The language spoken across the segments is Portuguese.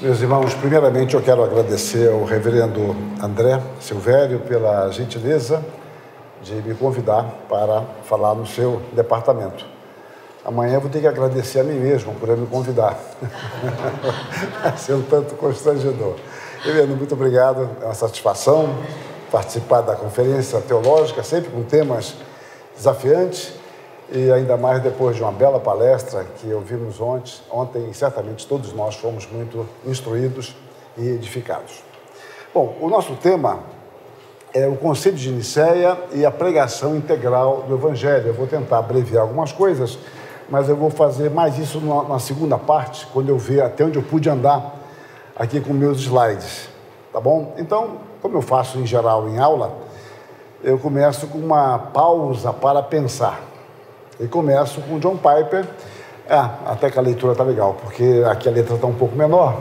Meus irmãos, primeiramente eu quero agradecer ao reverendo André Silvério pela gentileza de me convidar para falar no seu departamento. Amanhã eu vou ter que agradecer a mim mesmo por ele me convidar. Vai ser um tanto constrangedor. Reverendo, muito obrigado, é uma satisfação participar da conferência teológica, sempre com temas desafiantes, e ainda mais depois de uma bela palestra que ouvimos ontem, e certamente todos nós fomos muito instruídos e edificados. Bom, o nosso tema é o Concílio de Nicéia e a pregação integral do Evangelho. Eu vou tentar abreviar algumas coisas, mas eu vou fazer mais isso na segunda parte, quando eu ver até onde eu pude andar aqui com meus slides, tá bom? Então, como eu faço em geral em aula, eu começo com uma pausa para pensar. E começo com John Piper. Até que a leitura está legal, porque aqui a letra está um pouco menor.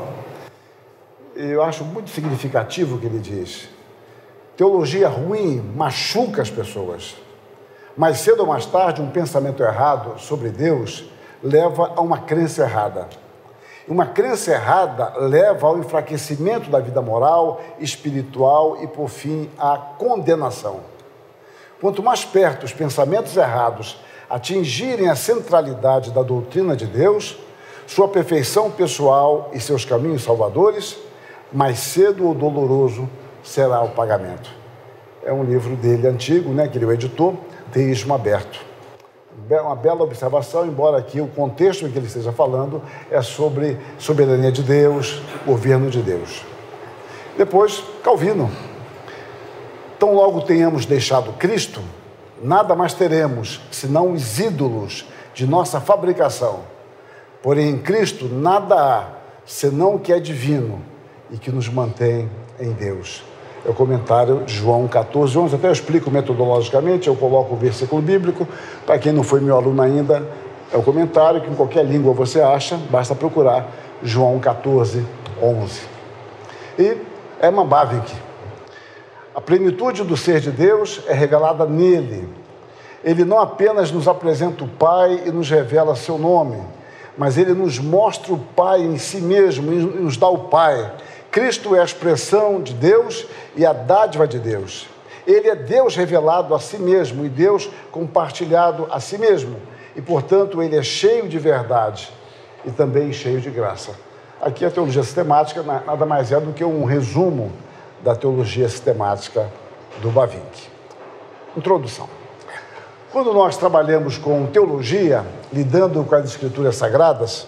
Eu acho muito significativo o que ele diz. Teologia ruim machuca as pessoas. Mais cedo ou mais tarde, um pensamento errado sobre Deus leva a uma crença errada. Uma crença errada leva ao enfraquecimento da vida moral, espiritual e, por fim, à condenação. Quanto mais perto os pensamentos errados atingirem a centralidade da doutrina de Deus, sua perfeição pessoal e seus caminhos salvadores, mais cedo ou doloroso será o pagamento. É um livro dele antigo, que ele editou, Teísmo Aberto. Uma bela observação, embora aqui o contexto em que ele esteja falando é sobre soberania de Deus, governo de Deus. Depois, Calvino. Tão logo tenhamos deixado Cristo, nada mais teremos, senão os ídolos de nossa fabricação. Porém, em Cristo, nada há, senão o que é divino e que nos mantém em Deus. É o comentário de João 14:11. Até eu explico metodologicamente, eu coloco o versículo bíblico. Para quem não foi meu aluno ainda, é o comentário que em qualquer língua você acha, basta procurar João 14:11. E Herman Bavinck. A plenitude do ser de Deus é revelada nele. Ele não apenas nos apresenta o Pai e nos revela seu nome, mas ele nos mostra o Pai em si mesmo e nos dá o Pai. Cristo é a expressão de Deus e a dádiva de Deus. Ele é Deus revelado a si mesmo e Deus compartilhado a si mesmo. E, portanto, ele é cheio de verdade e também cheio de graça. Aqui a teologia sistemática nada mais é do que um resumo da teologia sistemática do Bavinck. Introdução. Quando nós trabalhamos com teologia, lidando com as escrituras sagradas,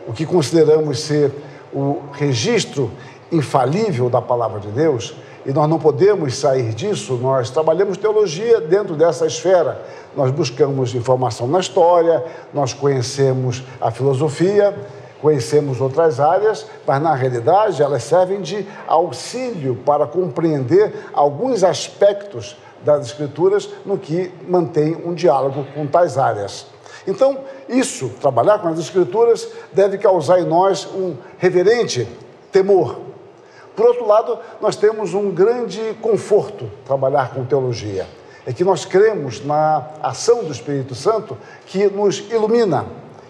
o que consideramos ser o registro infalível da palavra de Deus, e nós não podemos sair disso, nós trabalhamos teologia dentro dessa esfera. Nós buscamos informação na história, nós conhecemos a filosofia, conhecemos outras áreas, mas na realidade elas servem de auxílio para compreender alguns aspectos das Escrituras no que mantém um diálogo com tais áreas. Então, trabalhar com as Escrituras, deve causar em nós um reverente temor. Por outro lado, nós temos um grande conforto trabalhar com teologia. É que nós cremos na ação do Espírito Santo que nos ilumina,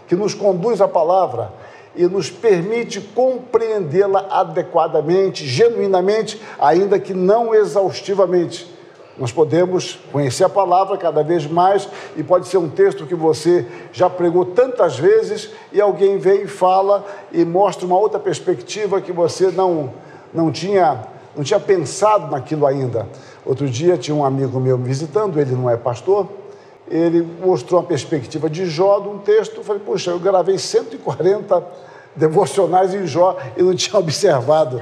que nos conduz à palavra e nos permite compreendê-la adequadamente, genuinamente, ainda que não exaustivamente. Nós podemos conhecer a palavra cada vez mais e pode ser um texto que você já pregou tantas vezes e alguém vem e fala e mostra uma outra perspectiva que você não tinha pensado naquilo ainda. Outro dia tinha um amigo meu me visitando, ele não é pastor, ele mostrou uma perspectiva de Jó, de um texto. Eu falei, puxa, eu gravei 140 devocionais em Jó e não tinha observado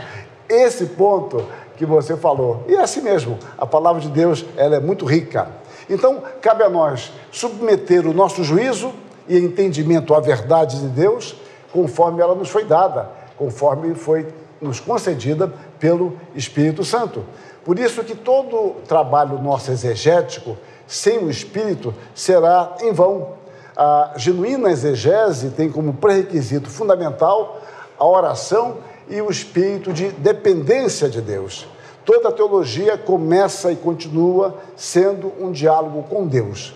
esse ponto que você falou. E é assim mesmo, a palavra de Deus, ela é muito rica. Então, cabe a nós submeter o nosso juízo e entendimento à verdade de Deus, conforme ela nos foi dada, conforme foi nos concedida pelo Espírito Santo. Por isso que todo trabalho nosso exegético, sem o Espírito, será em vão. A genuína exegese tem como pré-requisito fundamental a oração e o espírito de dependência de Deus. Toda a teologia começa e continua sendo um diálogo com Deus.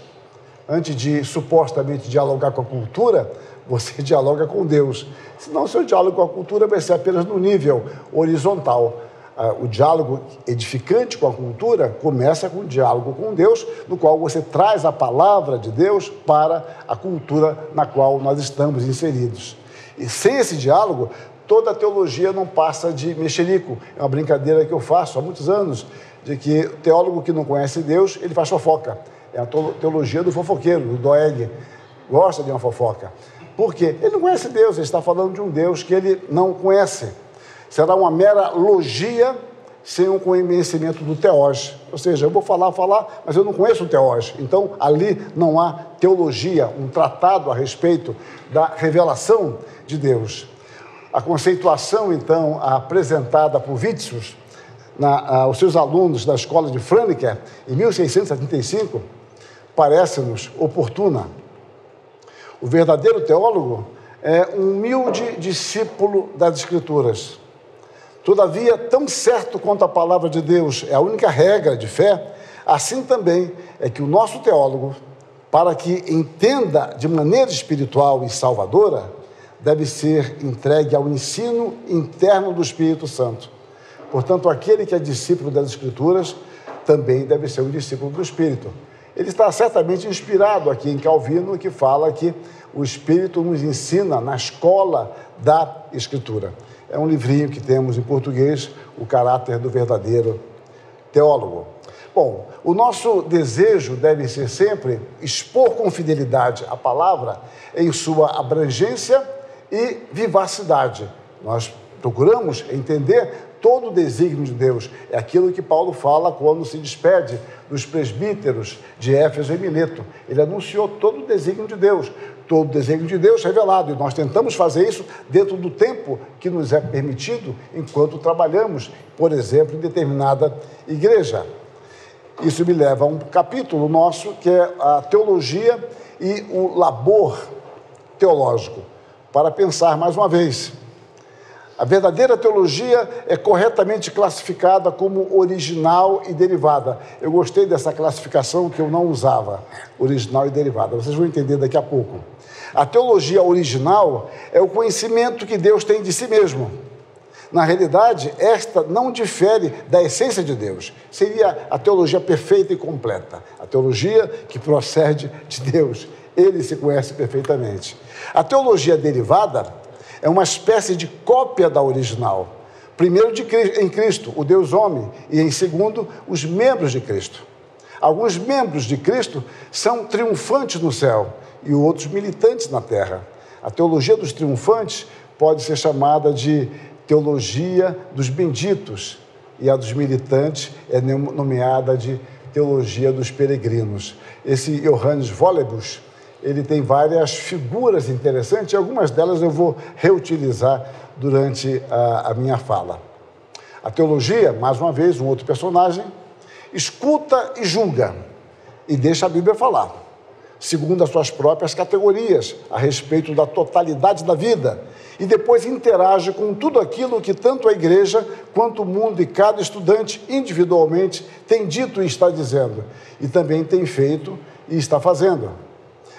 Antes de supostamente dialogar com a cultura, você dialoga com Deus. Senão, o seu diálogo com a cultura vai ser apenas no nível horizontal. O diálogo edificante com a cultura começa com o diálogo com Deus, no qual você traz a palavra de Deus para a cultura na qual nós estamos inseridos. E sem esse diálogo, toda a teologia não passa de mexerico. É uma brincadeira que eu faço há muitos anos, de que o teólogo que não conhece Deus, ele faz fofoca. É a teologia do fofoqueiro, do Doeg. Gosta de uma fofoca. Por quê? Ele não conhece Deus, ele está falando de um Deus que ele não conhece. Será uma mera logia sem um conhecimento do teós. Ou seja, eu vou falar, mas eu não conheço o teós. Então, ali não há teologia, um tratado a respeito da revelação de Deus. A conceituação, então, apresentada por Wittsoes aos seus alunos da escola de Franeker, em 1675, parece-nos oportuna. O verdadeiro teólogo é um humilde discípulo das Escrituras. Todavia, tão certo quanto a palavra de Deus é a única regra de fé, assim também é que o nosso teólogo, para que entenda de maneira espiritual e salvadora, deve ser entregue ao ensino interno do Espírito Santo. Portanto, aquele que é discípulo das Escrituras também deve ser um discípulo do Espírito. Ele está certamente inspirado aqui em Calvino, que fala que o Espírito nos ensina na escola da Escritura. É um livrinho que temos em português, O Caráter do Verdadeiro Teólogo. Bom, o nosso desejo deve ser sempre expor com fidelidade a palavra em sua abrangência e vivacidade. Nós procuramos entender todo o desígnio de Deus. É aquilo que Paulo fala quando se despede dos presbíteros de Éfeso e Mileto. Ele anunciou todo o desígnio de Deus, todo o desígnio de Deus revelado. E nós tentamos fazer isso dentro do tempo que nos é permitido enquanto trabalhamos, por exemplo, em determinada igreja. Isso me leva a um capítulo nosso, que é a teologia e o labor teológico, para pensar mais uma vez. A verdadeira teologia é corretamente classificada como original e derivada. Eu gostei dessa classificação que eu não usava, original e derivada. Vocês vão entender daqui a pouco. A teologia original é o conhecimento que Deus tem de si mesmo. Na realidade, esta não difere da essência de Deus. Seria a teologia perfeita e completa. A teologia que procede de Deus. Ele se conhece perfeitamente. A teologia derivada é uma espécie de cópia da original. Primeiro em Cristo, o Deus homem, e em segundo, os membros de Cristo. Alguns membros de Cristo são triunfantes no céu e outros militantes na terra. A teologia dos triunfantes pode ser chamada de teologia dos benditos e a dos militantes é nomeada de teologia dos peregrinos. Esse Johannes Vollebus, ele tem várias figuras interessantes e algumas delas eu vou reutilizar durante a minha fala. A teologia, mais uma vez, um outro personagem, escuta e julga e deixa a Bíblia falar, segundo as suas próprias categorias, a respeito da totalidade da vida, e depois interage com tudo aquilo que tanto a igreja quanto o mundo e cada estudante individualmente tem dito e está dizendo, e também tem feito e está fazendo.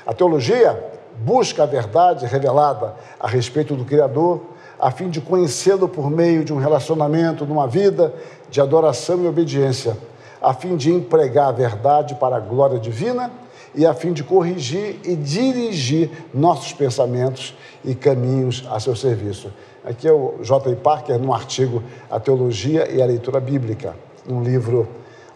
A teologia busca a verdade revelada a respeito do Criador, a fim de conhecê-lo por meio de um relacionamento, numa vida de adoração e obediência, a fim de empregar a verdade para a glória divina e a fim de corrigir e dirigir nossos pensamentos e caminhos a seu serviço. Aqui é o J. Parker, num artigo A Teologia e a Leitura Bíblica, num livro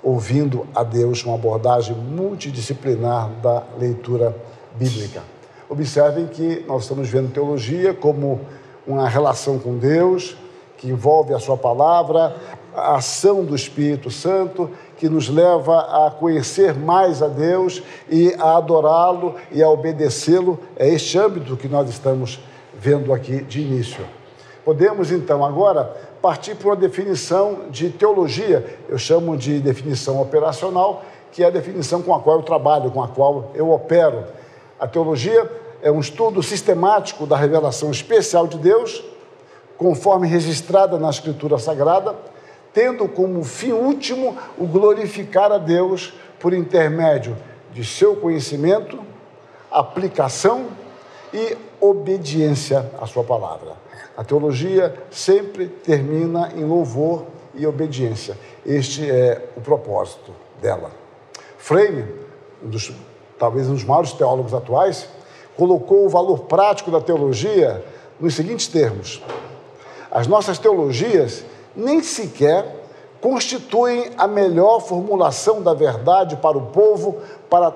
Ouvindo a Deus, uma abordagem multidisciplinar da leitura bíblica. Observem que nós estamos vendo teologia como uma relação com Deus, que envolve a sua palavra, a ação do Espírito Santo, que nos leva a conhecer mais a Deus e a adorá-lo e a obedecê-lo. É este âmbito que nós estamos vendo aqui de início. Podemos, então, agora partir para uma definição de teologia, eu chamo de definição operacional, que é a definição com a qual eu trabalho, com a qual eu opero. A teologia é um estudo sistemático da revelação especial de Deus, conforme registrada na Escritura Sagrada, tendo como fim último o glorificar a Deus por intermédio de seu conhecimento, aplicação e obediência à sua palavra. A teologia sempre termina em louvor e obediência. Este é o propósito dela. Frame, talvez um dos maiores teólogos atuais, colocou o valor prático da teologia nos seguintes termos: as nossas teologias nem sequer constituem a melhor formulação da verdade para o povo, para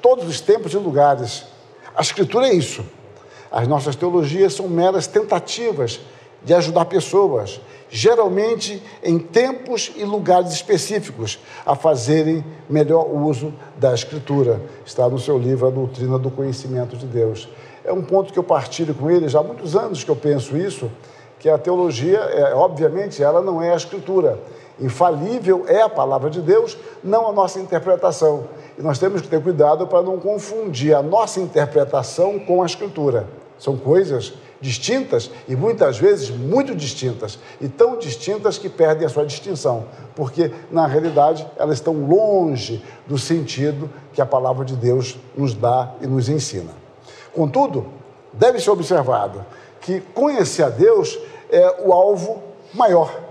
todos os tempos e lugares. A Escritura é isso. As nossas teologias são meras tentativas de ajudar pessoas, geralmente em tempos e lugares específicos, a fazerem melhor uso da Escritura. Está no seu livro A Doutrina do Conhecimento de Deus. É um ponto que eu partilho com ele já há muitos anos que eu penso isso, que a teologia, obviamente, ela não é a Escritura. Infalível é a palavra de Deus, não a nossa interpretação. E nós temos que ter cuidado para não confundir a nossa interpretação com a Escritura. São coisas distintas e muitas vezes muito distintas, e tão distintas que perdem a sua distinção, porque na realidade elas estão longe do sentido que a palavra de Deus nos dá e nos ensina. Contudo, deve ser observado que conhecer a Deus é o alvo maior.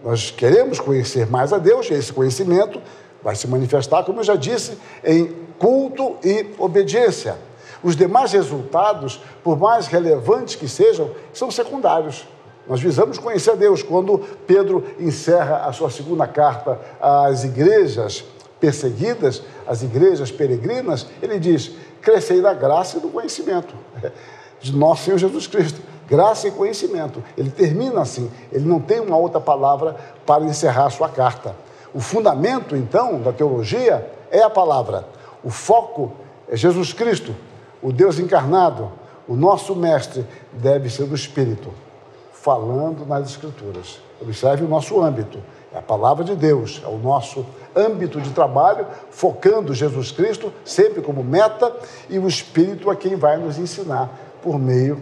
Nós queremos conhecer mais a Deus, e esse conhecimento vai se manifestar, como eu já disse, em culto e obediência. Os demais resultados, por mais relevantes que sejam, são secundários. Nós visamos conhecer a Deus. Quando Pedro encerra a sua segunda carta às igrejas perseguidas, às igrejas peregrinas, ele diz: crescei na graça e no conhecimento de nosso Senhor Jesus Cristo. Graça e conhecimento. Ele termina assim, ele não tem uma outra palavra para encerrar a sua carta. O fundamento, então, da teologia é a palavra. O foco é Jesus Cristo, o Deus encarnado. O nosso mestre deve ser do Espírito, falando nas Escrituras. Observe o nosso âmbito, é a palavra de Deus, é o nosso âmbito de trabalho, focando Jesus Cristo sempre como meta, e o Espírito é quem vai nos ensinar por meio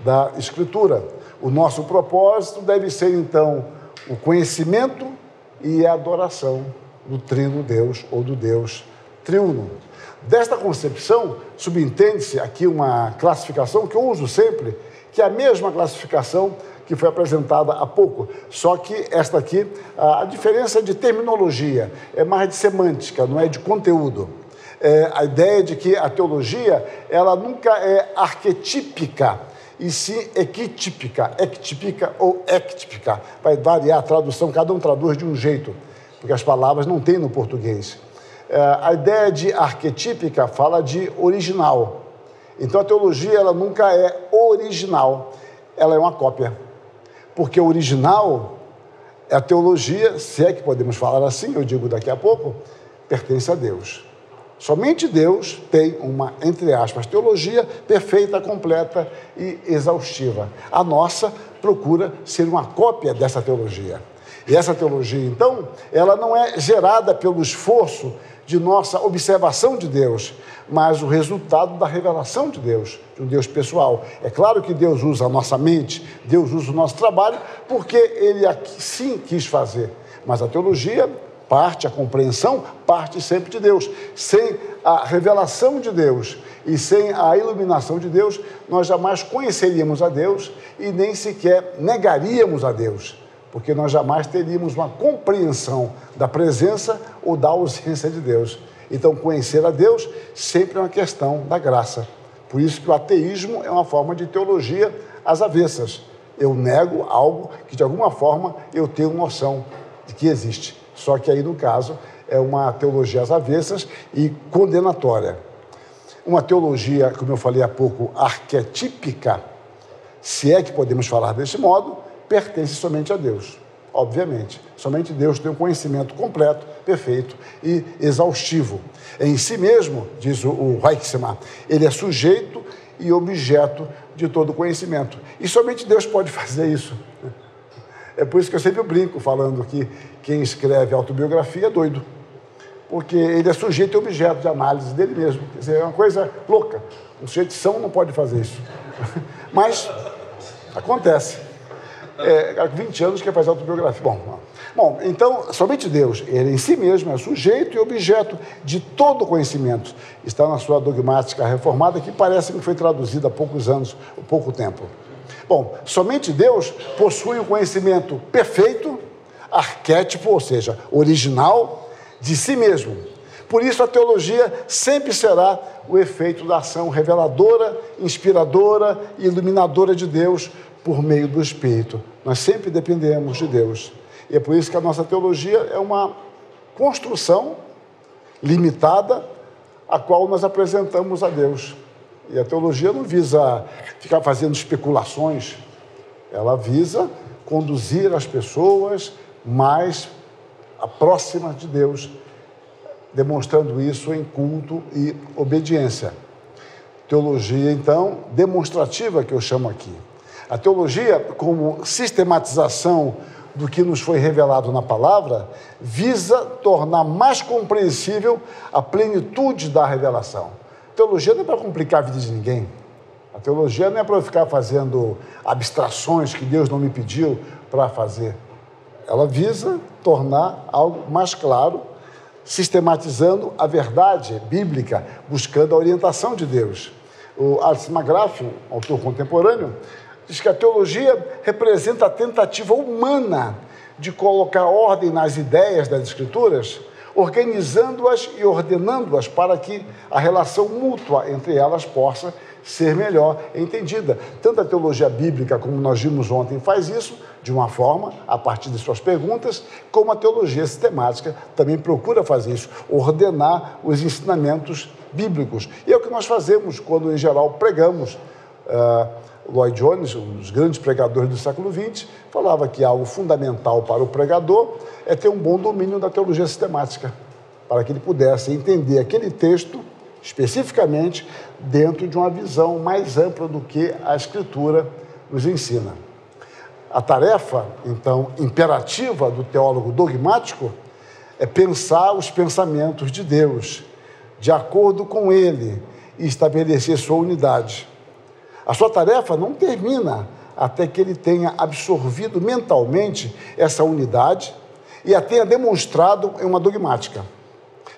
da Escritura. O nosso propósito deve ser, então, o conhecimento e a adoração do Trino Deus ou do Deus triuno. Desta concepção, subentende-se aqui uma classificação que eu uso sempre, que é a mesma classificação que foi apresentada há pouco, só que esta aqui, a diferença é de terminologia, é mais de semântica, não é de conteúdo. A ideia de que a teologia, ela nunca é arquetípica, e sim equitípica, ectípica ou ectípica. Vai variar a tradução, cada um traduz de um jeito, porque as palavras não tem no português. A ideia de arquetípica fala de original. Então a teologia, ela nunca é original, ela é uma cópia. Porque o original, a teologia, se é que podemos falar assim, eu digo daqui a pouco, pertence a Deus. Somente Deus tem uma, entre aspas, teologia perfeita, completa e exaustiva. A nossa procura ser uma cópia dessa teologia. E essa teologia, então, ela não é gerada pelo esforço de nossa observação de Deus, mas o resultado da revelação de Deus, de um Deus pessoal. É claro que Deus usa a nossa mente, Deus usa o nosso trabalho, porque Ele sim quis fazer. Mas a teologia parte, a compreensão parte sempre de Deus. Sem a revelação de Deus e sem a iluminação de Deus, nós jamais conheceríamos a Deus e nem sequer negaríamos a Deus, porque nós jamais teríamos uma compreensão da presença ou da ausência de Deus. Então, conhecer a Deus sempre é uma questão da graça. Por isso que o ateísmo é uma forma de teologia às avessas. Eu nego algo que, de alguma forma, eu tenho noção de que existe. Só que aí, no caso, é uma teologia às avessas e condenatória. Uma teologia, como eu falei há pouco, arquetípica, se é que podemos falar desse modo, pertence somente a Deus, obviamente. Somente Deus tem um conhecimento completo, perfeito e exaustivo. Em si mesmo, diz o Weitzman, ele é sujeito e objeto de todo conhecimento. E somente Deus pode fazer isso. É por isso que eu sempre brinco falando que quem escreve autobiografia é doido, porque ele é sujeito e objeto de análise dele mesmo. Quer dizer, é uma coisa louca. Um sujeito são não pode fazer isso. Mas acontece. Cara, com 20 anos quer fazer autobiografia. Bom, então, somente Deus, ele em si mesmo é sujeito e objeto de todo conhecimento. Está na sua dogmática reformada, que parece que foi traduzida há poucos anos, há pouco tempo. Bom, somente Deus possui o conhecimento perfeito, arquétipo, ou seja, original, de si mesmo. Por isso, a teologia sempre será o efeito da ação reveladora, inspiradora e iluminadora de Deus por meio do Espírito. Nós sempre dependemos de Deus. E é por isso que a nossa teologia é uma construção limitada, a qual nós apresentamos a Deus. E a teologia não visa ficar fazendo especulações, ela visa conduzir as pessoas mais próximas de Deus, demonstrando isso em culto e obediência. Teologia, então, demonstrativa, que eu chamo aqui. A teologia, como sistematização do que nos foi revelado na palavra, visa tornar mais compreensível a plenitude da revelação. A teologia não é para complicar a vida de ninguém. A teologia não é para eu ficar fazendo abstrações que Deus não me pediu para fazer. Ela visa tornar algo mais claro, sistematizando a verdade bíblica, buscando a orientação de Deus. O Ars McGrath, um autor contemporâneo, diz que a teologia representa a tentativa humana de colocar ordem nas ideias das Escrituras, organizando-as e ordenando-as para que a relação mútua entre elas possa ser melhor entendida. Tanto a teologia bíblica, como nós vimos ontem, faz isso de uma forma, a partir de suas perguntas, como a teologia sistemática também procura fazer isso, ordenar os ensinamentos bíblicos. E é o que nós fazemos quando, em geral, pregamos. Lloyd Jones, um dos grandes pregadores do século XX, falava que algo fundamental para o pregador é ter um bom domínio da teologia sistemática, para que ele pudesse entender aquele texto especificamente dentro de uma visão mais ampla do que a Escritura nos ensina. A tarefa, então, imperativa do teólogo dogmático é pensar os pensamentos de Deus, de acordo com ele, e estabelecer sua unidade. A sua tarefa não termina até que ele tenha absorvido mentalmente essa unidade e a tenha demonstrado em uma dogmática.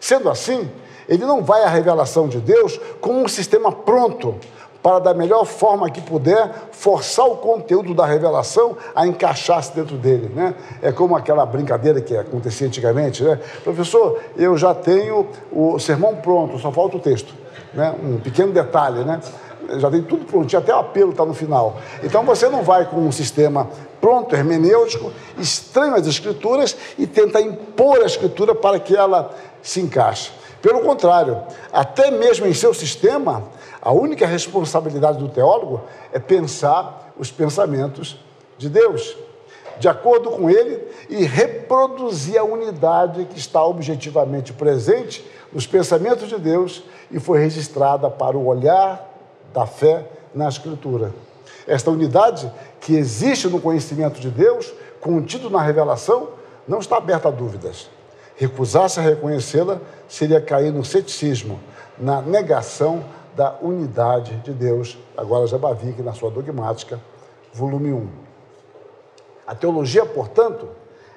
Sendo assim, ele não vai à revelação de Deus como um sistema pronto para, da melhor forma que puder, forçar o conteúdo da revelação a encaixar-se dentro dele, né? É como aquela brincadeira que acontecia antigamente, né? Professor, eu já tenho o sermão pronto, só falta o texto, né? Um pequeno detalhe, né? Já tem tudo prontinho, até o apelo está no final. Então você não vai com um sistema pronto, hermenêutico, estranho às Escrituras e tenta impor a Escritura para que ela se encaixe. Pelo contrário, até mesmo em seu sistema, a única responsabilidade do teólogo é pensar os pensamentos de Deus, de acordo com ele, e reproduzir a unidade que está objetivamente presente nos pensamentos de Deus e foi registrada para o olhar da fé na Escritura. Esta unidade que existe no conhecimento de Deus, contido na revelação, não está aberta a dúvidas. Recusar-se a reconhecê-la seria cair no ceticismo, na negação da unidade de Deus. Agora Jabavique, na sua dogmática, volume 1. A teologia, portanto,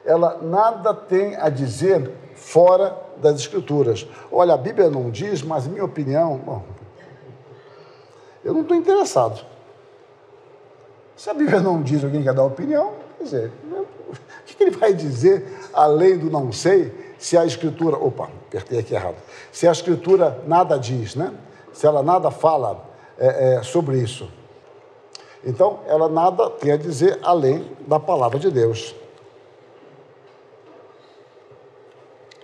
ela nada tem a dizer fora das Escrituras. Olha, a Bíblia não diz, mas minha opinião... eu não estou interessado. Se a Bíblia não diz, alguém quer dar opinião, quer dizer, o que ele vai dizer além do não sei, se a Escritura... Opa, apertei aqui errado. Se a Escritura nada diz, né? Se ela nada fala sobre isso. Então, ela nada tem a dizer além da palavra de Deus.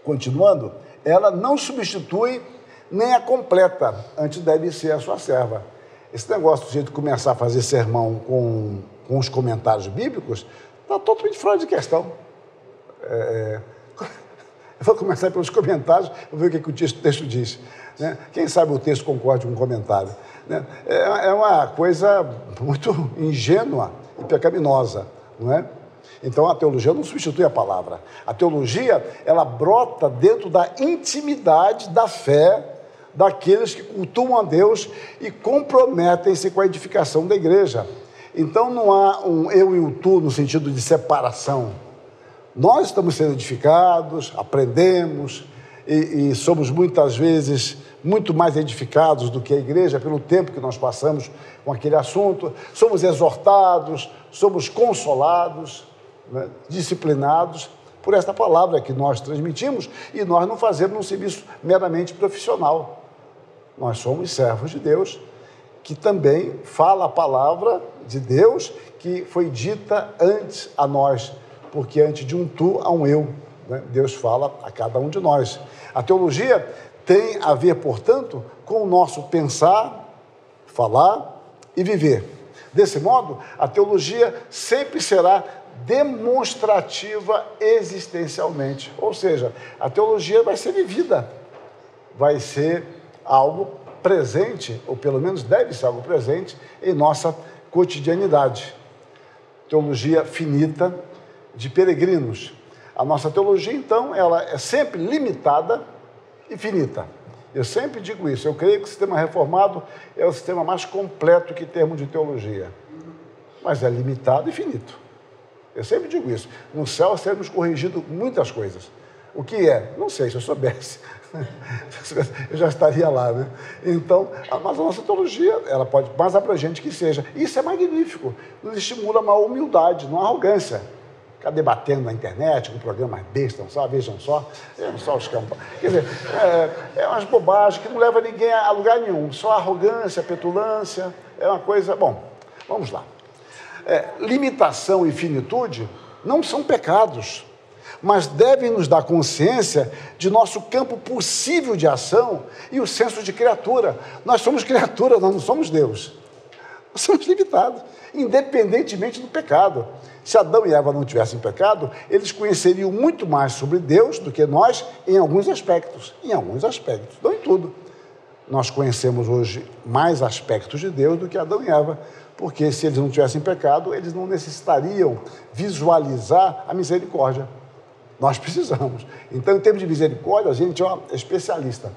Continuando, ela não substitui nem a completa, antes deve ser a sua serva. Esse negócio do jeito de começar a fazer sermão com os comentários bíblicos está totalmente fora de questão. Eu vou começar pelos comentários, vou ver o que o texto diz. Né? Quem sabe o texto concorde com o comentário. Né? É uma coisa muito ingênua e pecaminosa, não é? Então, a teologia não substitui a palavra. A teologia, ela brota dentro da intimidade da fé daqueles que cultuam a Deus e comprometem-se com a edificação da igreja. Então não há um eu e o tu no sentido de separação. Nós estamos sendo edificados, aprendemos e somos muitas vezes muito mais edificados do que a igreja pelo tempo que nós passamos com aquele assunto. Somos exortados, somos consolados, né, disciplinados por esta palavra que nós transmitimos, e nós não fazemos um serviço meramente profissional. Nós somos servos de Deus, que também fala a palavra de Deus que foi dita antes a nós, porque antes de um tu há um eu, né? Deus fala a cada um de nós. A teologia tem a ver, portanto, com o nosso pensar, falar e viver. Desse modo, a teologia sempre será demonstrativa existencialmente, ou seja, a teologia vai ser vivida, vai ser algo presente, ou pelo menos deve ser algo presente em nossa cotidianidade. Teologia finita de peregrinos. A nossa teologia, então, ela é sempre limitada e finita. Eu sempre digo isso, eu creio que o sistema reformado é o sistema mais completo que temos de teologia, mas é limitado e finito. Eu sempre digo isso. No céu seremos corrigidos muitas coisas. O que é? Não sei, se eu soubesse. Eu já estaria lá, né? Então, mas a nossa teologia, ela pode, mais abrangente que seja. Isso é magnífico. Nos estimula a uma humildade, não a arrogância. Ficar debatendo na internet, com programas bestas, vejam só os campos. Quer dizer, é umas bobagens que não leva ninguém a lugar nenhum. Só arrogância, petulância, é uma coisa... Bom, vamos lá. Limitação e finitude não são pecados, mas devem nos dar consciência de nosso campo possível de ação e o senso de criatura. Nós somos criatura, nós não somos Deus. Nós somos limitados, independentemente do pecado. Se Adão e Eva não tivessem pecado, eles conheceriam muito mais sobre Deus do que nós em alguns aspectos. Em alguns aspectos, não em tudo. Nós conhecemos hoje mais aspectos de Deus do que Adão e Eva, porque se eles não tivessem pecado, eles não necessitariam visualizar a misericórdia. Nós precisamos. Então, em termos de misericórdia, a gente é especialista.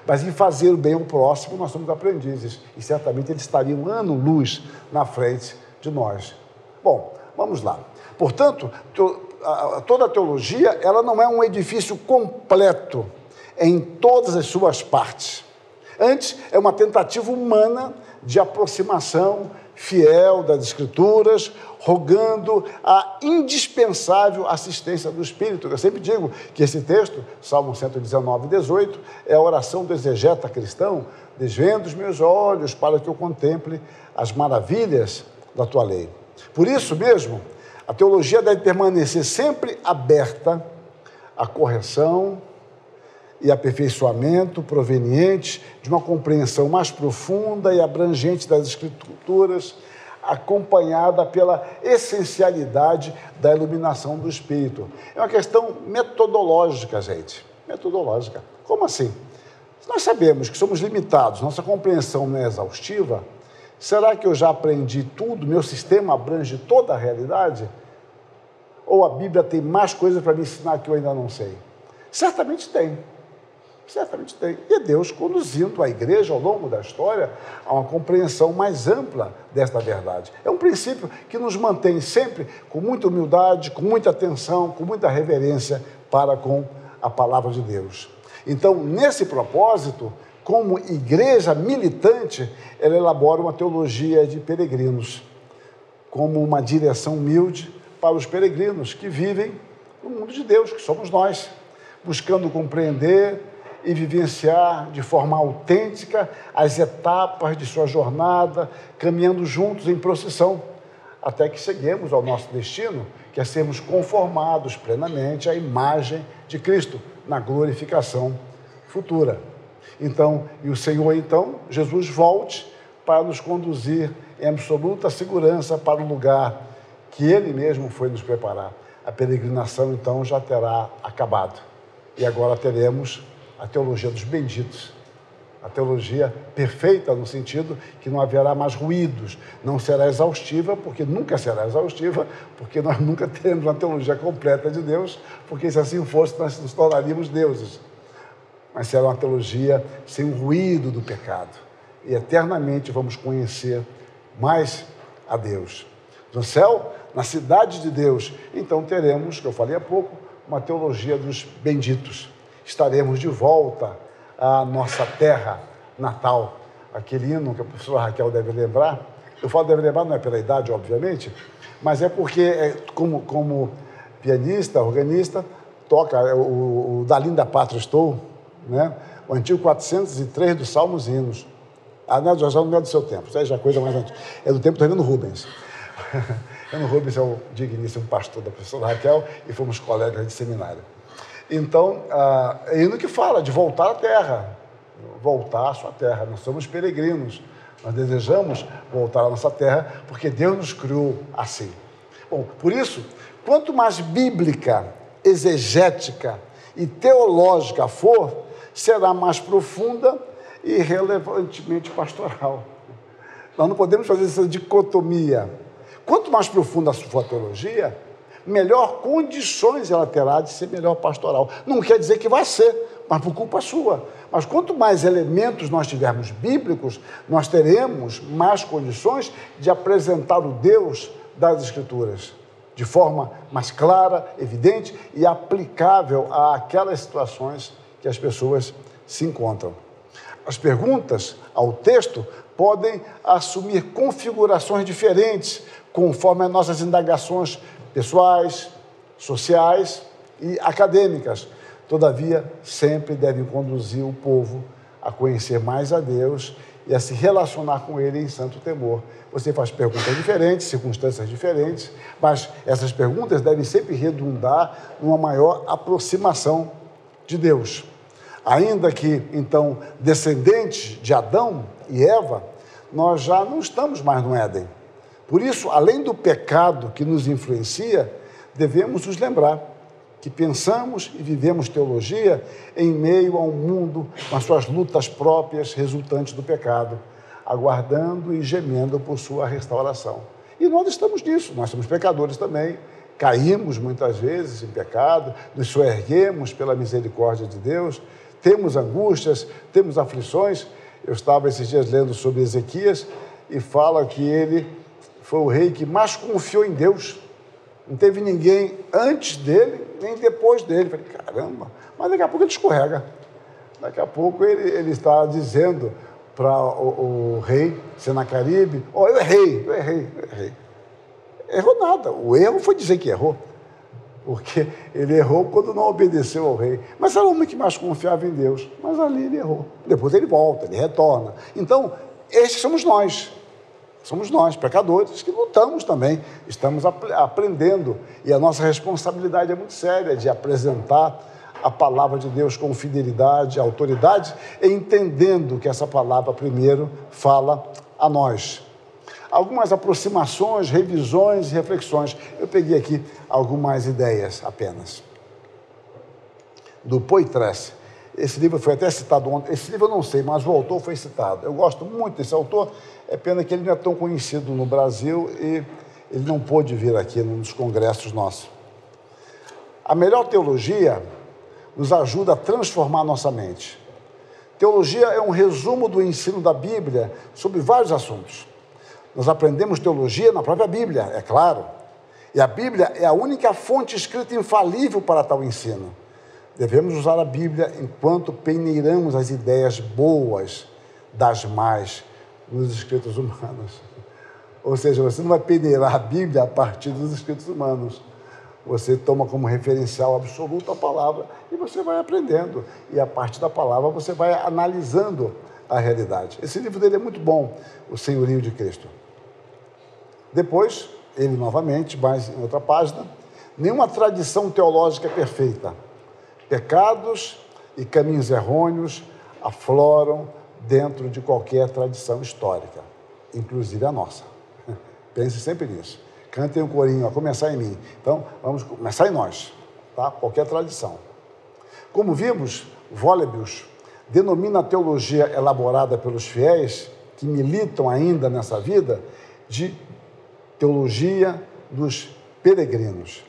Mas em fazer o bem ao próximo, nós somos aprendizes. E certamente eles estariam ano-luz na frente de nós. Bom, vamos lá. Portanto, toda a teologia, ela não é um edifício completo em todas as suas partes. Antes, é uma tentativa humana de aproximação fiel das Escrituras, rogando a indispensável assistência do Espírito. Eu sempre digo que esse texto, Salmo 119, 18, é a oração do exegeta cristão: desvenda os meus olhos para que eu contemple as maravilhas da tua lei. Por isso mesmo, a teologia deve permanecer sempre aberta à correção e aperfeiçoamento proveniente de uma compreensão mais profunda e abrangente das Escrituras, acompanhada pela essencialidade da iluminação do Espírito. É uma questão metodológica, gente. Metodológica. Como assim? Se nós sabemos que somos limitados, nossa compreensão não é exaustiva, será que eu já aprendi tudo? Meu sistema abrange toda a realidade? Ou a Bíblia tem mais coisas para me ensinar que eu ainda não sei? Certamente tem. Certamente tem. E é Deus conduzindo a igreja ao longo da história a uma compreensão mais ampla desta verdade. É um princípio que nos mantém sempre com muita humildade, com muita atenção, com muita reverência para com a palavra de Deus. Então, nesse propósito, como igreja militante, ela elabora uma teologia de peregrinos, como uma direção humilde para os peregrinos que vivem no mundo de Deus, que somos nós, buscando compreender e vivenciar de forma autêntica as etapas de sua jornada, caminhando juntos em procissão, até que cheguemos ao nosso destino, que é sermos conformados plenamente à imagem de Cristo, na glorificação futura. Então, e o Senhor, então, Jesus volte para nos conduzir em absoluta segurança para o lugar que Ele mesmo foi nos preparar. A peregrinação, então, já terá acabado. E agora teremos a teologia dos benditos, a teologia perfeita no sentido que não haverá mais ruídos, não será exaustiva, porque nunca será exaustiva, porque nós nunca teremos uma teologia completa de Deus, porque se assim fosse, nós nos tornaríamos deuses. Mas será uma teologia sem o ruído do pecado, e eternamente vamos conhecer mais a Deus. no céu, na cidade de Deus. Então teremos, que eu falei há pouco, uma teologia dos benditos. Estaremos de volta à nossa terra natal. Aquele hino que a professora Raquel deve lembrar. Eu falo deve lembrar, não é pela idade, obviamente, mas é porque, como pianista, organista, toca o Da Linda Pátria Estou, né? O antigo 403 dos Salmos e Hinos. Não, já não é do seu tempo, isso aí já é coisa mais antiga. É do tempo do Reverendo Rubens. Reverendo Rubens é o digníssimo pastor da professora Raquel e fomos colegas de seminário. Então, é hino que fala de voltar à terra, voltar à sua terra. Nós somos peregrinos, nós desejamos voltar à nossa terra porque Deus nos criou assim. Bom, por isso, quanto mais bíblica, exegética e teológica for, será mais profunda e relevantemente pastoral. Nós não podemos fazer essa dicotomia. Quanto mais profunda for a teologia, melhor condições ela terá de ser melhor pastoral. Não quer dizer que vai ser, mas por culpa sua. Mas quanto mais elementos nós tivermos bíblicos, nós teremos mais condições de apresentar o Deus das Escrituras de forma mais clara, evidente e aplicável àquelas situações que as pessoas se encontram. As perguntas ao texto podem assumir configurações diferentes conforme as nossas indagações pessoais, sociais e acadêmicas. Todavia, sempre devem conduzir o povo a conhecer mais a Deus e a se relacionar com Ele em santo temor. Você faz perguntas diferentes, circunstâncias diferentes, mas essas perguntas devem sempre redundar numa maior aproximação de Deus. Ainda que, então, descendentes de Adão e Eva, nós já não estamos mais no Éden. Por isso, além do pecado que nos influencia, devemos nos lembrar que pensamos e vivemos teologia em meio a um mundo com as suas lutas próprias resultantes do pecado, aguardando e gemendo por sua restauração. E nós estamos nisso, nós somos pecadores também, caímos muitas vezes em pecado, nos soerguemos pela misericórdia de Deus, temos angústias, temos aflições. Eu estava esses dias lendo sobre Ezequias e fala que ele foi o rei que mais confiou em Deus. Não teve ninguém antes dele, nem depois dele. Falei, caramba, mas daqui a pouco ele escorrega. Daqui a pouco ele está dizendo para o rei Senaqueribe, eu errei. Errou nada, o erro foi dizer que errou, porque ele errou quando não obedeceu ao rei. Mas era o homem que mais confiava em Deus, mas ali ele errou. Depois ele volta, ele retorna. Então, esses somos nós, pecadores, que lutamos também, estamos aprendendo, e a nossa responsabilidade é muito séria de apresentar a palavra de Deus com fidelidade, autoridade, entendendo que essa palavra primeiro fala a nós. Algumas aproximações, revisões e reflexões. Eu peguei aqui algumas ideias apenas. Do Poitresse. Esse livro foi até citado ontem. Esse livro eu não sei, mas o autor foi citado. Eu gosto muito desse autor. É pena que ele não é tão conhecido no Brasil e ele não pôde vir aqui nos congressos nossos. A melhor teologia nos ajuda a transformar nossa mente. Teologia é um resumo do ensino da Bíblia sobre vários assuntos. Nós aprendemos teologia na própria Bíblia, é claro. E a Bíblia é a única fonte escrita infalível para tal ensino. Devemos usar a Bíblia enquanto peneiramos as ideias boas das más nos escritos humanos. Ou seja, você não vai peneirar a Bíblia a partir dos escritos humanos. Você toma como referencial absoluto a palavra e você vai aprendendo. E a partir da palavra você vai analisando a realidade. Esse livro dele é muito bom, O Senhorio de Cristo. Depois, ele novamente, mas em outra página, nenhuma tradição teológica é perfeita. Pecados e caminhos errôneos afloram dentro de qualquer tradição histórica, inclusive a nossa. Pense sempre nisso. Cantem um corinho, a começar em mim. Então, vamos começar em nós, tá? Qualquer tradição. Como vimos, Volebius denomina a teologia elaborada pelos fiéis que militam ainda nessa vida de teologia dos peregrinos.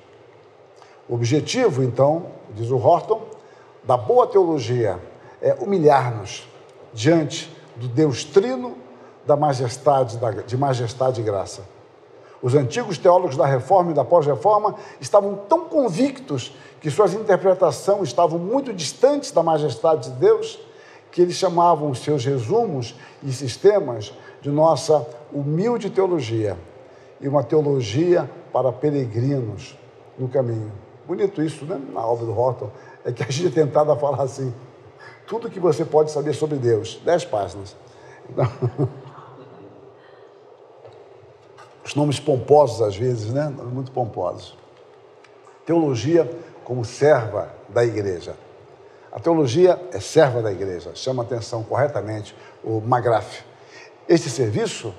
O objetivo, então, diz o Horton, da boa teologia é humilhar-nos diante do Deus Trino de majestade e graça. Os antigos teólogos da Reforma e da Pós-Reforma estavam tão convictos que suas interpretações estavam muito distantes da majestade de Deus, que eles chamavam os seus resumos e sistemas de nossa humilde teologia, e uma teologia para peregrinos no caminho. Bonito isso, né? Na obra do Horton, é que a gente é tentado a falar assim, tudo que você pode saber sobre Deus, 10 páginas. Então, os nomes pomposos às vezes, né? Muito pomposos. Teologia como serva da igreja. A teologia é serva da igreja, chama atenção corretamente o McGrath. Este serviço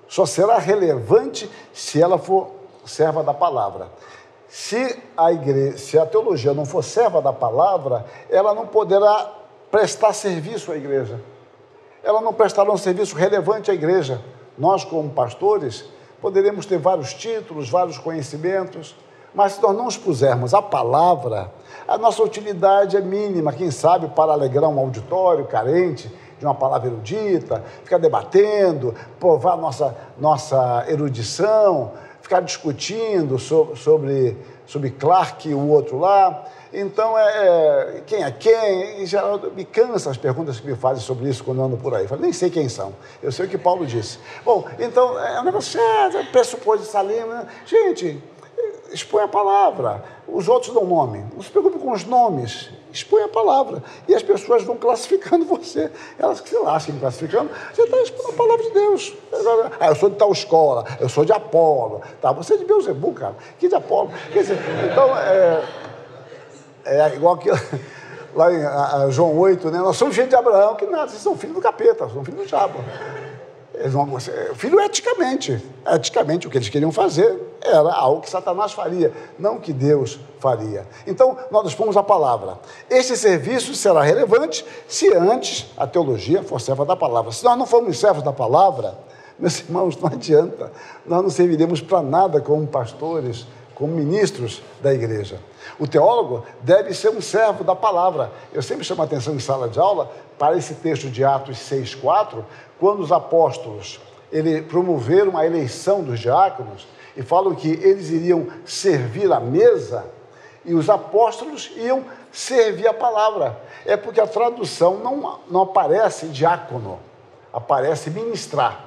só será relevante se ela for serva da palavra. Se a teologia não for serva da palavra, ela não poderá prestar serviço à igreja. Ela não prestará um serviço relevante à igreja. Nós, como pastores, poderemos ter vários títulos, vários conhecimentos, mas se nós não expusermos a palavra, a nossa utilidade é mínima, quem sabe para alegrar um auditório carente de uma palavra erudita, ficar debatendo, provar nossa erudição, ficar discutindo sobre Clark e o outro lá. Então, quem é quem? Em geral, me cansa as perguntas que me fazem sobre isso quando eu ando por aí. Eu falo, nem sei quem são. Eu sei o que Paulo disse. Bom, então, é um negócio pressupôs de Salim, né? Gente, expõe a palavra. Os outros dão nome. Não se preocupe com os nomes. Expõe a palavra. E as pessoas vão classificando você. Elas que se lasquem classificando. Você está expondo a palavra de Deus. Eu sou de tal escola. Eu sou de Apolo. Tá? Você é de Beelzebub, cara. Que de Apolo? Quer dizer, então, é igual que lá em João 8, né? Nós somos filhos de Abraão. Que nada, vocês são filhos do capeta. São filhos do diabo. Filho eticamente. Eticamente, o que eles queriam fazer era algo que Satanás faria, não que Deus faria. Então, nós dispomos a palavra. Este serviço será relevante se antes a teologia for serva da palavra. Se nós não formos servos da palavra, meus irmãos, não adianta. Nós não serviremos para nada como pastores, como ministros da igreja. O teólogo deve ser um servo da palavra. Eu sempre chamo a atenção em sala de aula para esse texto de Atos 6,4, quando os apóstolos promoveram a eleição dos diáconos e falam que eles iriam servir a mesa e os apóstolos iam servir a palavra. É porque a tradução não aparece diácono, aparece ministrar.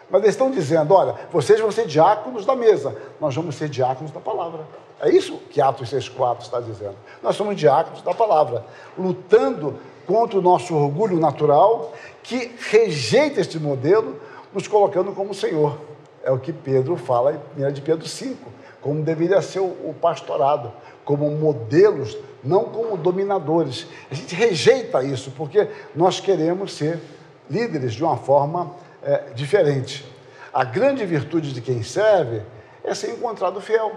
Mas eles estão dizendo, olha, vocês vão ser diáconos da mesa, nós vamos ser diáconos da palavra. É isso que Atos 6,4 está dizendo. Nós somos diáconos da palavra, lutando contra o nosso orgulho natural, que rejeita este modelo, nos colocando como Senhor. É o que Pedro fala em 1 de Pedro 5, como deveria ser o pastorado, como modelos, não como dominadores. A gente rejeita isso, porque nós queremos ser líderes de uma forma diferente. A grande virtude de quem serve é ser encontrado fiel.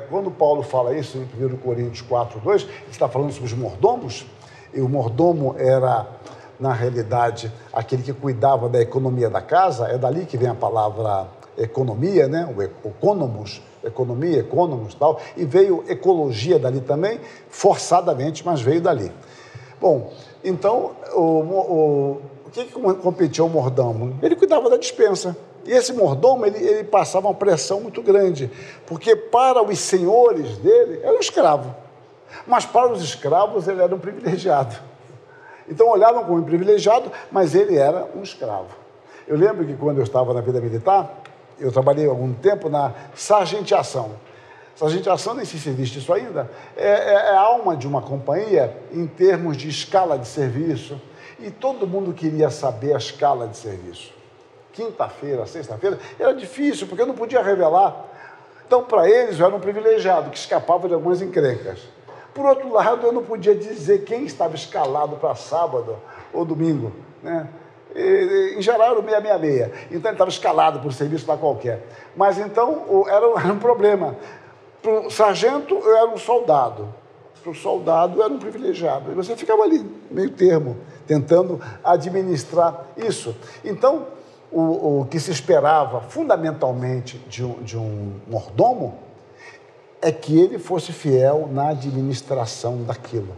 Quando Paulo fala isso em 1 Coríntios 4:2, ele está falando sobre os mordomos, e o mordomo era, na realidade, aquele que cuidava da economia da casa. É dali que vem a palavra economia, né? O economos, economia, economos e tal, e veio ecologia dali também, forçadamente, mas veio dali. Bom, então, o que competia o mordomo? Ele cuidava da despensa. E esse mordomo, ele passava uma pressão muito grande, porque para os senhores dele, era um escravo. Mas para os escravos, ele era um privilegiado. Então, olhavam como um privilegiado, mas ele era um escravo. Eu lembro que quando eu estava na vida militar, eu trabalhei algum tempo na sargenteação. Sargenteação, nem sei se existe isso ainda, é a alma de uma companhia em termos de escala de serviço. E todo mundo queria saber a escala de serviço. Quinta-feira, sexta-feira, era difícil, porque eu não podia revelar. Então, para eles, eu era um privilegiado, que escapava de algumas encrencas. Por outro lado, eu não podia dizer quem estava escalado para sábado ou domingo, né? Em geral, era o 666. Então, ele estava escalado por serviço lá qualquer. Mas, então, era um problema. Para o sargento, eu era um soldado. Para o soldado, eu era um privilegiado. E você ficava ali, meio termo, tentando administrar isso. Então, o que se esperava, fundamentalmente, de um mordomo, é que ele fosse fiel na administração daquilo.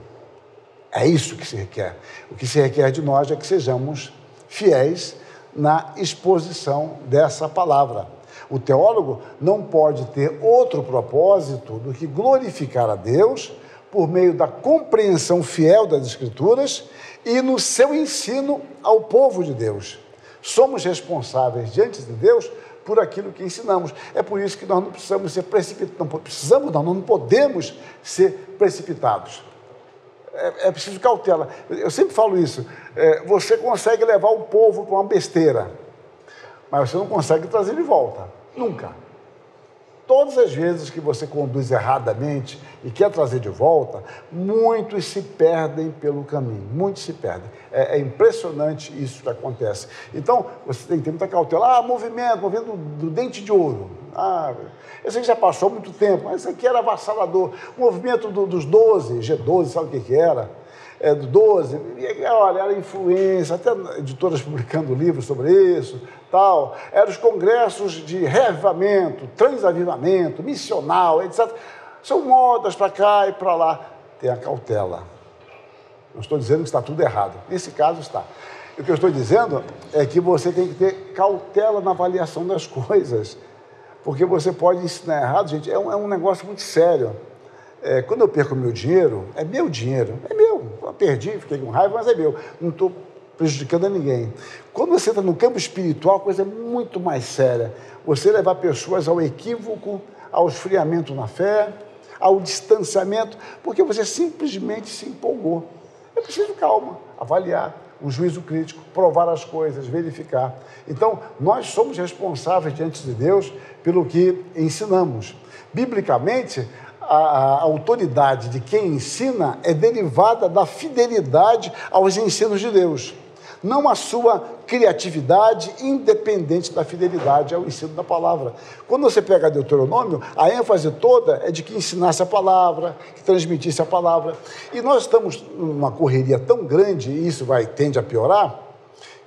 É isso que se requer. O que se requer de nós é que sejamos fiéis na exposição dessa palavra. O teólogo não pode ter outro propósito do que glorificar a Deus por meio da compreensão fiel das Escrituras e no seu ensino ao povo de Deus. Somos responsáveis diante de Deus por aquilo que ensinamos. É por isso que nós não precisamos ser precipitados. Não podemos ser precipitados. É preciso cautela. Eu sempre falo isso. Você consegue levar o povo para uma besteira, mas você não consegue trazer de volta. Nunca. Todas as vezes que você conduz erradamente e quer trazer de volta, muitos se perdem pelo caminho. Muitos se perdem. É impressionante isso que acontece. Então, você tem que ter muita cautela. Movimento do dente de ouro. Esse aqui já passou há muito tempo, mas esse aqui era avassalador. O movimento dos 12, G12, sabe o que era? Do 12, olha, era influência, até editoras publicando livros sobre isso, tal. Eram os congressos de reavivamento, transavivamento, missional, etc. São modas para cá e para lá. Tenha cautela. Não estou dizendo que está tudo errado. Nesse caso está. O que eu estou dizendo é que você tem que ter cautela na avaliação das coisas. Porque você pode ensinar errado, gente, é um negócio muito sério. Quando eu perco meu dinheiro, é meu dinheiro, é meu. Eu perdi, fiquei com raiva, mas é meu. Não estou prejudicando a ninguém. Quando você está no campo espiritual, a coisa é muito mais séria. Você levar pessoas ao equívoco, ao esfriamento na fé, ao distanciamento, porque você simplesmente se empolgou. É preciso calma, avaliar, um juízo crítico, provar as coisas, verificar. Então, nós somos responsáveis diante de Deus pelo que ensinamos. Biblicamente, a autoridade de quem ensina é derivada da fidelidade aos ensinos de Deus, não a sua criatividade independente da fidelidade ao ensino da palavra. Quando você pega Deuteronômio, a ênfase toda é de que ensinasse a palavra, que transmitisse a palavra. E nós estamos numa correria tão grande, e isso tende a piorar,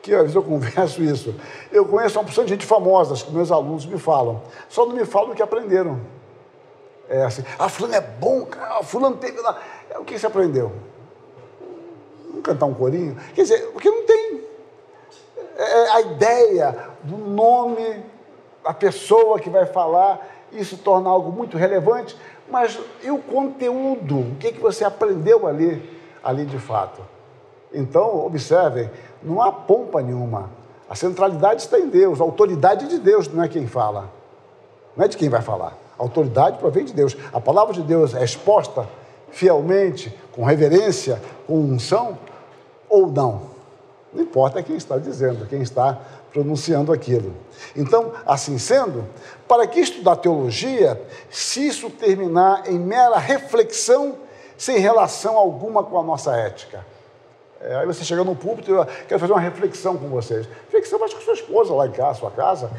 que às vezes eu converso isso. Eu conheço uma porção de gente famosa, que meus alunos me falam, só não me falam o que aprenderam. É assim, fulano é bom, cara, fulano teve lá. O que você aprendeu? Vamos cantar um corinho? Quer dizer, porque não tem. A ideia do nome, a pessoa que vai falar, isso torna algo muito relevante, mas e o conteúdo? O que você aprendeu ali de fato? Então, observem, não há pompa nenhuma. A centralidade está em Deus, a autoridade de Deus não é quem fala, não é de quem vai falar. A autoridade provém de Deus. A palavra de Deus é exposta fielmente, com reverência, com unção, ou não. Não importa quem está dizendo, quem está pronunciando aquilo. Então, assim sendo, para que estudar teologia, se isso terminar em mera reflexão, sem relação alguma com a nossa ética? Aí você chega no púlpito e eu quero fazer uma reflexão com vocês. Reflexão faz com sua esposa lá em casa, sua casa.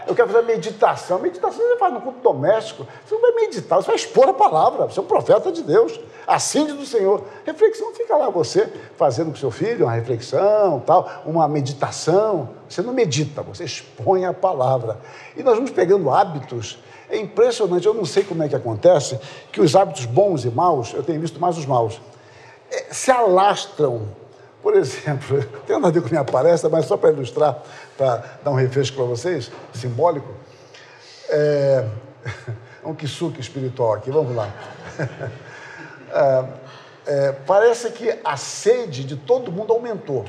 Eu quero fazer meditação. Meditação você faz no culto doméstico. Você não vai meditar, você vai expor a palavra. Você é um profeta de Deus. Assim diz o Senhor. Reflexão fica lá você fazendo com seu filho uma reflexão, tal, uma meditação. Você não medita, você expõe a palavra. E nós vamos pegando hábitos. É impressionante, eu não sei como é que acontece, que os hábitos bons e maus, eu tenho visto mais os maus, se alastram. Por exemplo, não tem nada a ver com a minha palestra, mas só para ilustrar, para dar um refresco para vocês, simbólico, um kisuke espiritual aqui, vamos lá. Parece que a sede de todo mundo aumentou.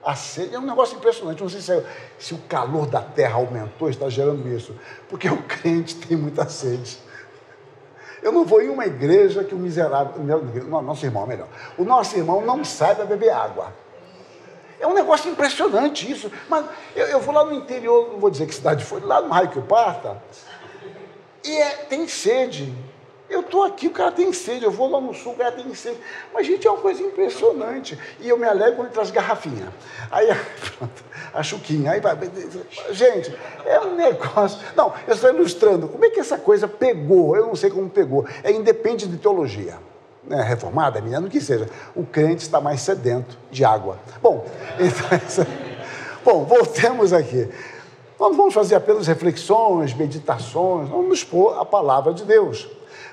A sede é um negócio impressionante, não sei se o calor da terra aumentou, está gerando isso, porque o crente tem muita sede. Eu não vou em uma igreja que o miserável, nosso irmão é melhor, o nosso irmão não saiba beber água. É um negócio impressionante isso, mas eu vou lá no interior, não vou dizer que cidade foi, lá no Raio que Parta, e tem sede. Eu estou aqui, o cara tem sede, eu vou lá no sul, o cara tem sede. Mas, gente, é uma coisa impressionante. E eu me alegro quando ele traz garrafinha. Aí, pronto, a chuquinha. Aí vai. Gente, é um negócio. Não, eu estou ilustrando. Como é que essa coisa pegou? Eu não sei como pegou. Independe de teologia. Reformada, menina, que seja. O crente está mais sedento de água. Bom, então, voltemos aqui. Nós não vamos fazer apenas reflexões, meditações, vamos expor a palavra de Deus.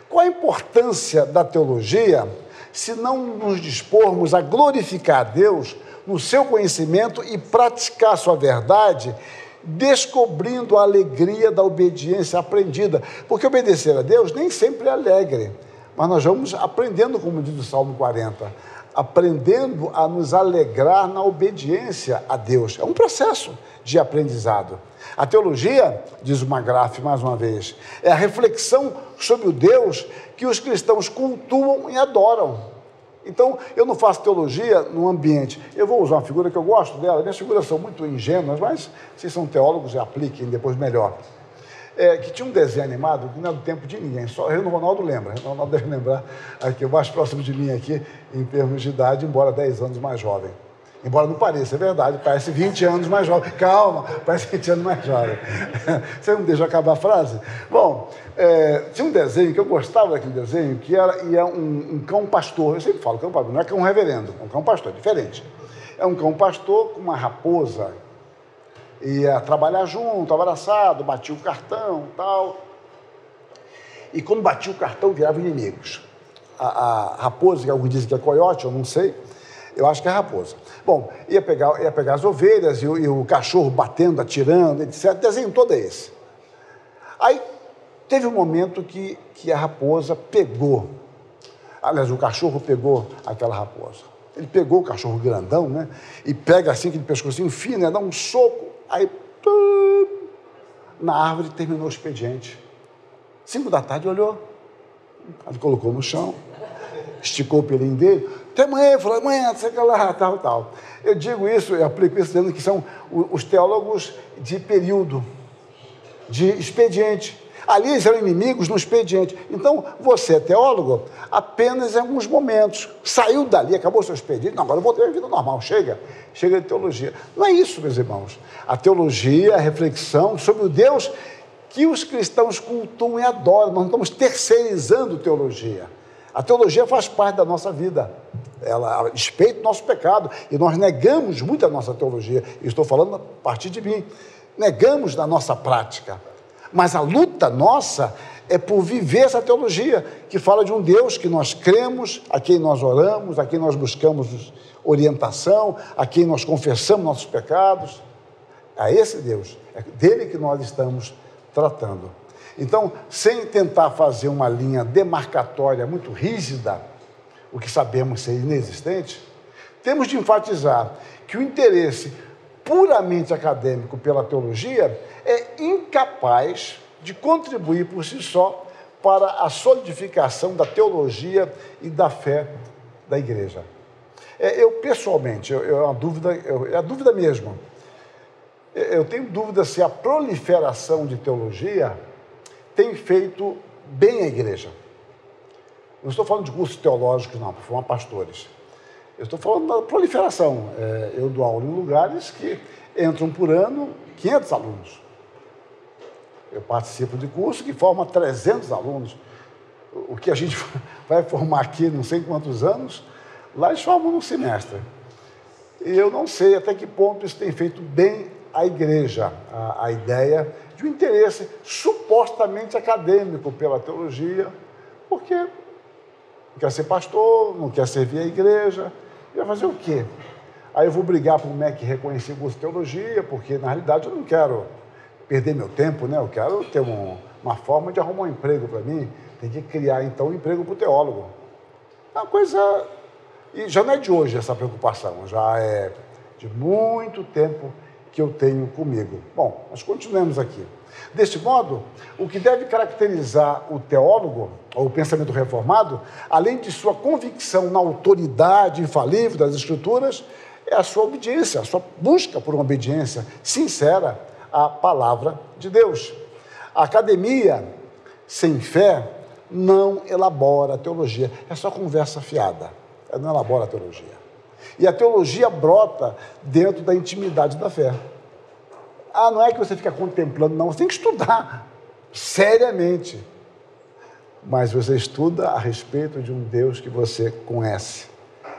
Qual a importância da teologia se não nos dispormos a glorificar a Deus no seu conhecimento e praticar a sua verdade descobrindo a alegria da obediência aprendida. Porque obedecer a Deus nem sempre é alegre, mas nós vamos aprendendo, como diz o Salmo 40, aprendendo a nos alegrar na obediência a Deus. É um processo de aprendizado. A teologia, diz o McGrath mais uma vez, é a reflexão sobre o Deus que os cristãos cultuam e adoram. Então, eu não faço teologia num ambiente. Eu vou usar uma figura que eu gosto dela. Minhas figuras são muito ingênuas, mas se são teólogos, apliquem depois melhor. Que tinha um desenho animado que não é do tempo de ninguém, só o Ronaldo lembra. O Ronaldo deve lembrar, aqui, o mais próximo de mim aqui, em termos de idade, embora 10 anos mais jovem. Embora não pareça, é verdade, parece 20 anos mais jovem. Calma, parece 20 anos mais jovem. Você não deixa eu acabar a frase? Bom, tinha um desenho que eu gostava daquele desenho, que era um cão pastor. Eu sempre falo cão pastor, não é cão reverendo, é um cão pastor, diferente. É um cão pastor com uma raposa, ia trabalhar junto, abraçado, batia o cartão e tal. E quando batia o cartão, viravam inimigos. A raposa, que alguns dizem que é coiote, eu não sei, eu acho que é raposa. Bom, ia pegar as ovelhas e o cachorro batendo, atirando, etc. O desenho todo é esse. Aí teve um momento que a raposa pegou, aliás, o cachorro pegou aquela raposa. Ele pegou o cachorro grandão, né? E pega assim, aquele pescocinho fino, né? Dá um soco, aí na árvore terminou o expediente. 5 da tarde olhou, ele colocou no chão, esticou o pelinho dele, até amanhã, falou, amanhã, sei lá, tal. Eu digo isso, eu aplico isso dizendo que são os teólogos de período, de expediente. Ali eles eram inimigos no expediente. Então, você é teólogo apenas em alguns momentos. Saiu dali, acabou o seu expediente, não, agora eu vou ter a vida normal, chega de teologia. Não é isso, meus irmãos. A teologia é a reflexão sobre o Deus que os cristãos cultuam e adoram. Nós não estamos terceirizando teologia. A teologia faz parte da nossa vida. Ela respeita o nosso pecado e nós negamos muito a nossa teologia. Eu estou falando a partir de mim. Negamos na nossa prática. Mas a luta nossa é por viver essa teologia, que fala de um Deus que nós cremos, a quem nós oramos, a quem nós buscamos orientação, a quem nós confessamos nossos pecados. A esse Deus, é dele que nós estamos tratando. Então, sem tentar fazer uma linha demarcatória muito rígida, o que sabemos ser inexistente, temos de enfatizar que o interesse puramente acadêmico pela teologia é incapaz de contribuir por si só para a solidificação da teologia e da fé da igreja. Eu pessoalmente, é uma dúvida, é a dúvida mesmo. Eu tenho dúvida se a proliferação de teologia tem feito bem a igreja. Não estou falando de cursos teológicos, não, para formar pastores. Eu estou falando da proliferação. Eu dou aula em lugares que entram por ano 500 alunos. Eu participo de curso que forma 300 alunos. O que a gente vai formar aqui não sei quantos anos, lá eles formam num semestre. E eu não sei até que ponto isso tem feito bem à igreja, a ideia de um interesse supostamente acadêmico pela teologia, porque não quer ser pastor, não quer servir a igreja, e vai fazer o quê? Aí eu vou brigar para o MEC reconhecer o curso de teologia, porque na realidade eu não quero perder meu tempo, né? Eu quero ter uma forma de arrumar um emprego para mim, tem que criar então um emprego para o teólogo. É uma coisa... E já não é de hoje essa preocupação, já é de muito tempo que eu tenho comigo. Bom, mas continuemos aqui. Deste modo, o que deve caracterizar o teólogo, ou o pensamento reformado, além de sua convicção na autoridade infalível das Escrituras, é a sua obediência, a sua busca por uma obediência sincera à palavra de Deus. A academia sem fé não elabora a teologia, é só conversa fiada, ela não elabora a teologia. E a teologia brota dentro da intimidade da fé. Não é que você fica contemplando, não, você tem que estudar seriamente. Mas você estuda a respeito de um Deus que você conhece,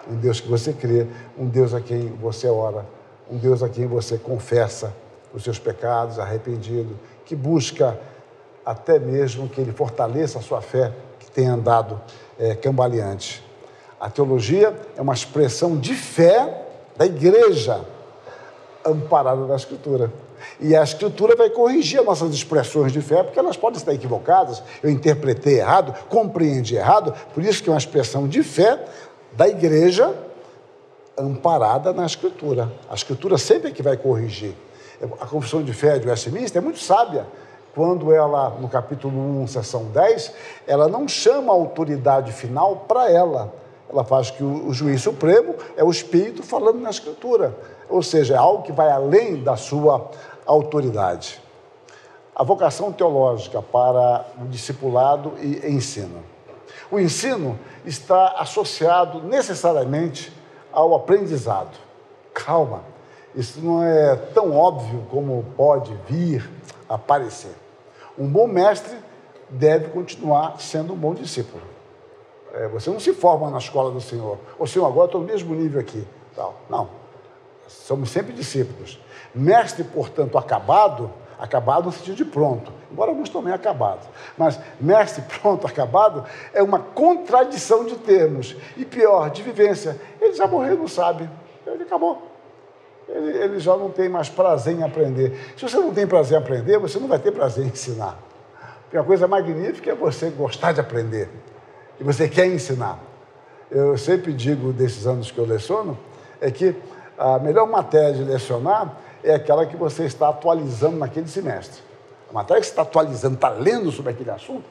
um Deus que você crê, um Deus a quem você ora, um Deus a quem você confessa os seus pecados, arrependido, que busca até mesmo que ele fortaleça a sua fé, que tem andado cambaleante. A teologia é uma expressão de fé da igreja, amparada na Escritura. E a Escritura vai corrigir as nossas expressões de fé, porque elas podem estar equivocadas, eu interpretei errado, compreendi errado, por isso que é uma expressão de fé da igreja amparada na Escritura. A Escritura sempre é que vai corrigir. A Confissão de Fé de Westminster é muito sábia, quando ela, no capítulo 1, seção 10, ela não chama a autoridade final para ela. Ela faz que o juiz supremo é o Espírito falando na Escritura. Ou seja, é algo que vai além da sua autoridade. A vocação teológica para o discipulado e ensino. O ensino está associado necessariamente ao aprendizado. Calma, isso não é tão óbvio como pode vir a parecer. Um bom mestre deve continuar sendo um bom discípulo. Você não se forma na escola do Senhor. O Senhor, agora estou no mesmo nível aqui. Não. Somos sempre discípulos. Mestre, portanto, acabado no sentido de pronto, embora alguns também acabados. Mas mestre pronto, acabado, é uma contradição de termos. E pior, de vivência. Ele já morreu, não sabe. Ele acabou. Ele já não tem mais prazer em aprender. Se você não tem prazer em aprender, você não vai ter prazer em ensinar. Porque a coisa magnífica é você gostar de aprender. E você quer ensinar. Eu sempre digo, desses anos que eu leciono, é que a melhor matéria de lecionar é aquela que você está atualizando naquele semestre. A matéria que você está atualizando, está lendo sobre aquele assunto,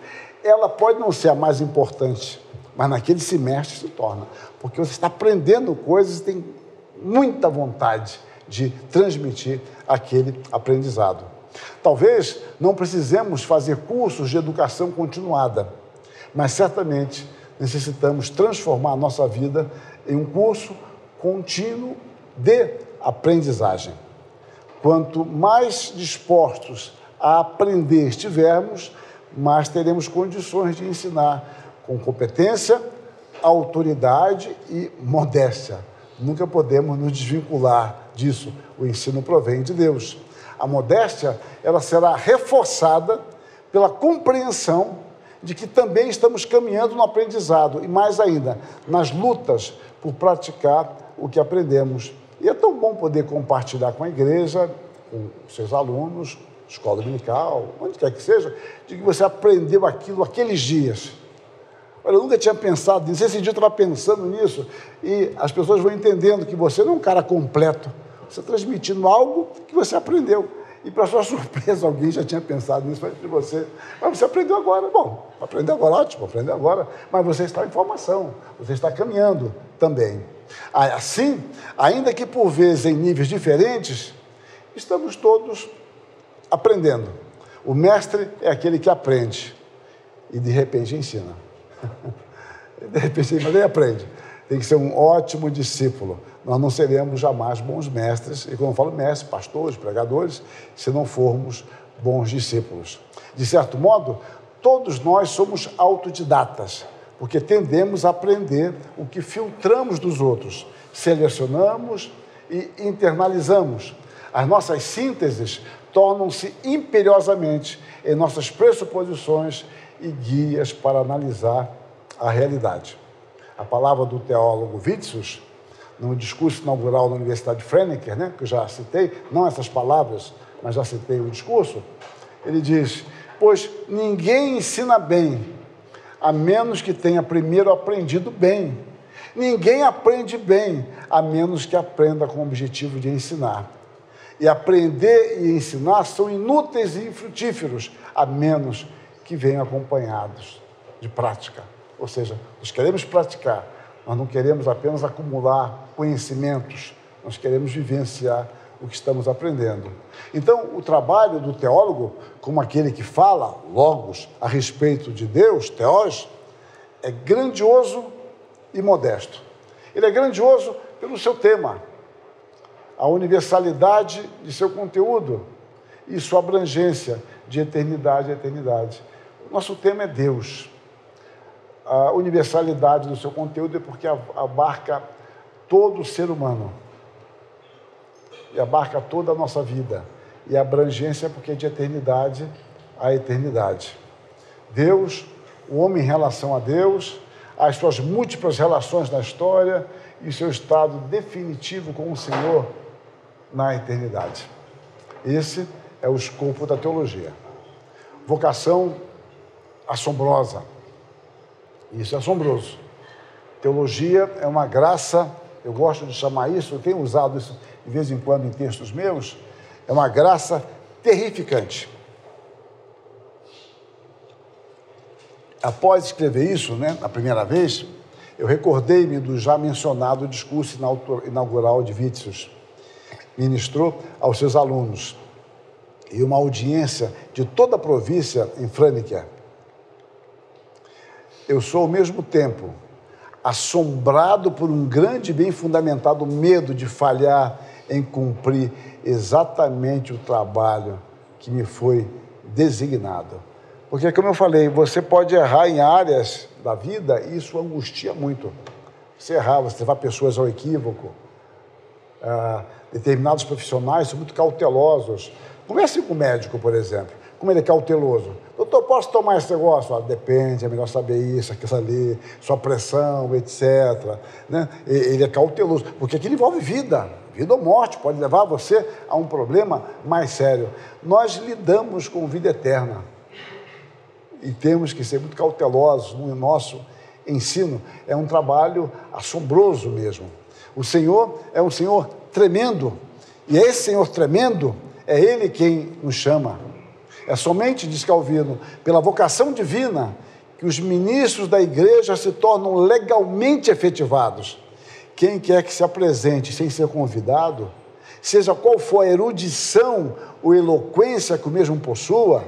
ela pode não ser a mais importante, mas naquele semestre se torna. Porque você está aprendendo coisas e tem muita vontade de transmitir aquele aprendizado. Talvez não precisemos fazer cursos de educação continuada, mas certamente necessitamos transformar a nossa vida em um curso contínuo de aprendizagem. Quanto mais dispostos a aprender estivermos, mais teremos condições de ensinar com competência, autoridade e modéstia. Nunca podemos nos desvincular disso. O ensino provém de Deus. A modéstia, ela será reforçada pela compreensão de que também estamos caminhando no aprendizado e, mais ainda, nas lutas por praticar o que aprendemos. E é tão bom poder compartilhar com a igreja, com seus alunos, escola dominical, onde quer que seja, de que você aprendeu aquilo aqueles dias. Olha, eu nunca tinha pensado nisso, esse dia eu estava pensando nisso, e as pessoas vão entendendo que você não é um cara completo, você está transmitindo algo que você aprendeu. E, para sua surpresa, alguém já tinha pensado nisso antes de você. Mas você aprendeu agora. Bom, aprendeu agora, ótimo, aprendeu agora. Mas você está em formação, você está caminhando também. Assim, ainda que por vezes em níveis diferentes, estamos todos aprendendo. O mestre é aquele que aprende e, de repente, ensina. De repente, mas ele aprende. Tem que ser um ótimo discípulo. Nós não seremos jamais bons mestres, e quando eu falo mestres, pastores, pregadores, se não formos bons discípulos. De certo modo, todos nós somos autodidatas, porque tendemos a aprender o que filtramos dos outros, selecionamos e internalizamos. As nossas sínteses tornam-se imperiosamente em nossas pressuposições e guias para analisar a realidade. A palavra do teólogo Wittsus, no discurso inaugural da Universidade de Franeker, que eu já citei, não essas palavras, mas já citei o discurso, ele diz: pois ninguém ensina bem, a menos que tenha primeiro aprendido bem. Ninguém aprende bem, a menos que aprenda com o objetivo de ensinar. E aprender e ensinar são inúteis e infrutíferos, a menos que venham acompanhados de prática. Ou seja, nós queremos praticar, nós não queremos apenas acumular conhecimentos, nós queremos vivenciar o que estamos aprendendo. Então, o trabalho do teólogo, como aquele que fala, logos, a respeito de Deus, teós, é grandioso e modesto. Ele é grandioso pelo seu tema, a universalidade de seu conteúdo e sua abrangência de eternidade a eternidade. Nosso tema é Deus. A universalidade do seu conteúdo é porque abarca todo o ser humano e abarca toda a nossa vida. E a abrangência é porque é de eternidade a eternidade. Deus, o homem em relação a Deus, as suas múltiplas relações na história e o seu estado definitivo com o Senhor na eternidade. Esse é o escopo da teologia. Vocação assombrosa. Isso é assombroso. Teologia é uma graça, eu gosto de chamar isso, eu tenho usado isso de vez em quando em textos meus, é uma graça terrificante. Após escrever isso, a primeira vez, eu recordei-me do já mencionado discurso inaugural de Wittgenstein. Ministrou aos seus alunos e uma audiência de toda a província em Frânica. Eu sou, ao mesmo tempo, assombrado por um grande e bem fundamentado medo de falhar em cumprir exatamente o trabalho que me foi designado. Porque, como eu falei, você pode errar em áreas da vida e isso angustia muito. Você errar, você levar pessoas ao equívoco. Determinados profissionais são muito cautelosos. Converse com o médico, por exemplo. Como ele é cauteloso. Doutor, posso tomar esse negócio? Depende, é melhor saber isso, aquilo ali, sua pressão, etc. Ele é cauteloso, porque aquilo envolve vida. Vida ou morte, pode levar você a um problema mais sério. Nós lidamos com vida eterna. E temos que ser muito cautelosos no nosso ensino. É um trabalho assombroso mesmo. O Senhor é um Senhor tremendo. E esse Senhor tremendo, é Ele quem nos chama. É somente, diz Calvino, pela vocação divina que os ministros da igreja se tornam legalmente efetivados. Quem quer que se apresente sem ser convidado, seja qual for a erudição ou eloquência que o mesmo possua,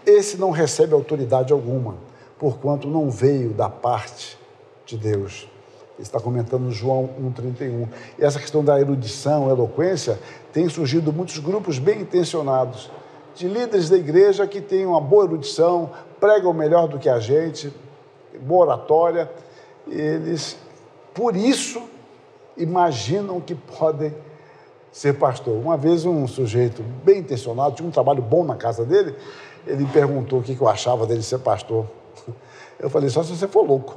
esse não recebe autoridade alguma, porquanto não veio da parte de Deus. Ele está comentando João 1,31. E essa questão da erudição, eloquência, tem surgido muitos grupos bem intencionados, de líderes da igreja que têm uma boa erudição, pregam melhor do que a gente, boa oratória, e eles, por isso, imaginam que podem ser pastor. Uma vez um sujeito bem intencionado, tinha um trabalho bom na casa dele, ele me perguntou o que eu achava dele ser pastor. Eu falei, só se você for louco.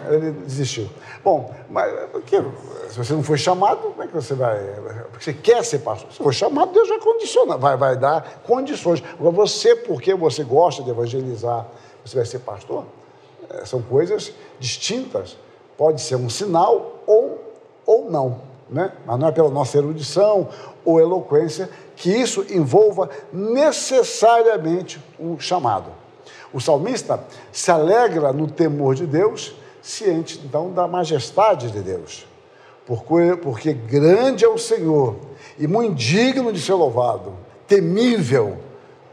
Ele desistiu. Bom, mas se você não foi chamado, como é que você vai... Porque você quer ser pastor. Se for chamado, Deus já condiciona, vai dar condições. Agora, você, porque você gosta de evangelizar, você vai ser pastor? São coisas distintas. Pode ser um sinal ou não, Mas não é pela nossa erudição ou eloquência que isso envolva necessariamente um chamado. O salmista se alegra no temor de Deus, ciente, então, da majestade de Deus. Porque grande é o Senhor e muito digno de ser louvado, temível,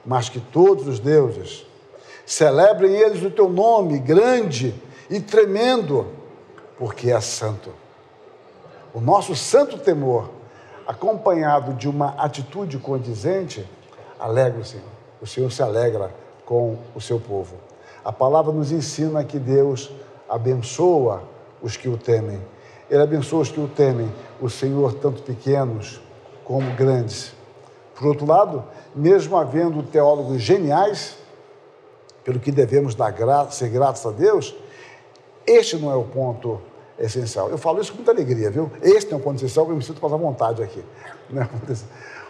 mais que todos os deuses. Celebrem eles o teu nome, grande e tremendo, porque é santo. O nosso santo temor, acompanhado de uma atitude condizente, alegra o Senhor. O Senhor se alegra com o seu povo. A palavra nos ensina que Deus abençoa os que o temem. Ele abençoa os que o temem, o Senhor, tanto pequenos como grandes. Por outro lado, mesmo havendo teólogos geniais, pelo que devemos ser gratos a Deus, este não é o ponto essencial. Eu falo isso com muita alegria, viu? Este é um ponto essencial, eu me sinto mais à vontade aqui.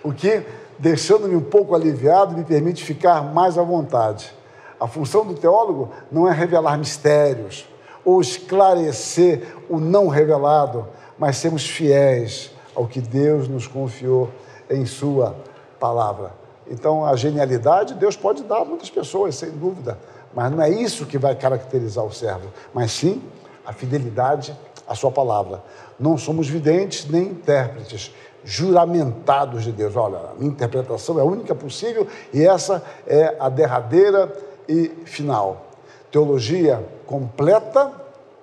O que, deixando-me um pouco aliviado, me permite ficar mais à vontade. A função do teólogo não é revelar mistérios ou esclarecer o não revelado, mas sermos fiéis ao que Deus nos confiou em sua palavra. Então, a genialidade Deus pode dar a muitas pessoas, sem dúvida, mas não é isso que vai caracterizar o servo, mas sim a fidelidade à sua palavra. Não somos videntes nem intérpretes, juramentados de Deus. Olha, a minha interpretação é a única possível e essa é a derradeira e final. Teologia completa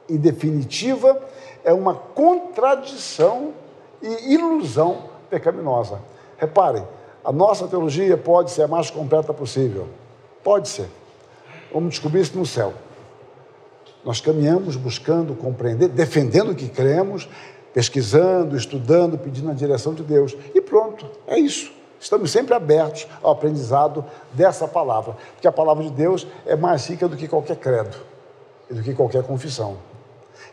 e definitiva é uma contradição e ilusão pecaminosa. Reparem, a nossa teologia pode ser a mais completa possível. Pode ser. Vamos descobrir isso no céu. Nós caminhamos buscando compreender, defendendo o que cremos, pesquisando, estudando, pedindo a direção de Deus. E pronto, é isso. Estamos sempre abertos ao aprendizado dessa palavra, porque a palavra de Deus é mais rica do que qualquer credo e do que qualquer confissão.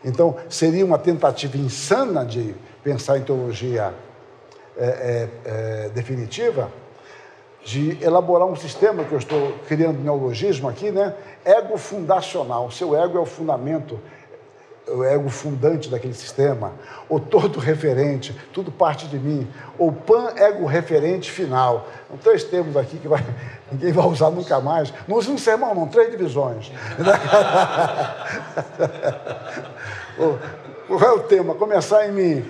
Então, seria uma tentativa insana de pensar em teologia definitiva, de elaborar um sistema, que eu estou criando neologismo aqui, né? Ego fundacional. O seu ego é o fundamento, o ego fundante daquele sistema, ou todo referente, tudo parte de mim, ou pan-ego referente final. São 3 termos aqui que ninguém vai usar nunca mais. Não usa um sermão, não, 3 divisões. Qual é o tema? Começar em mim.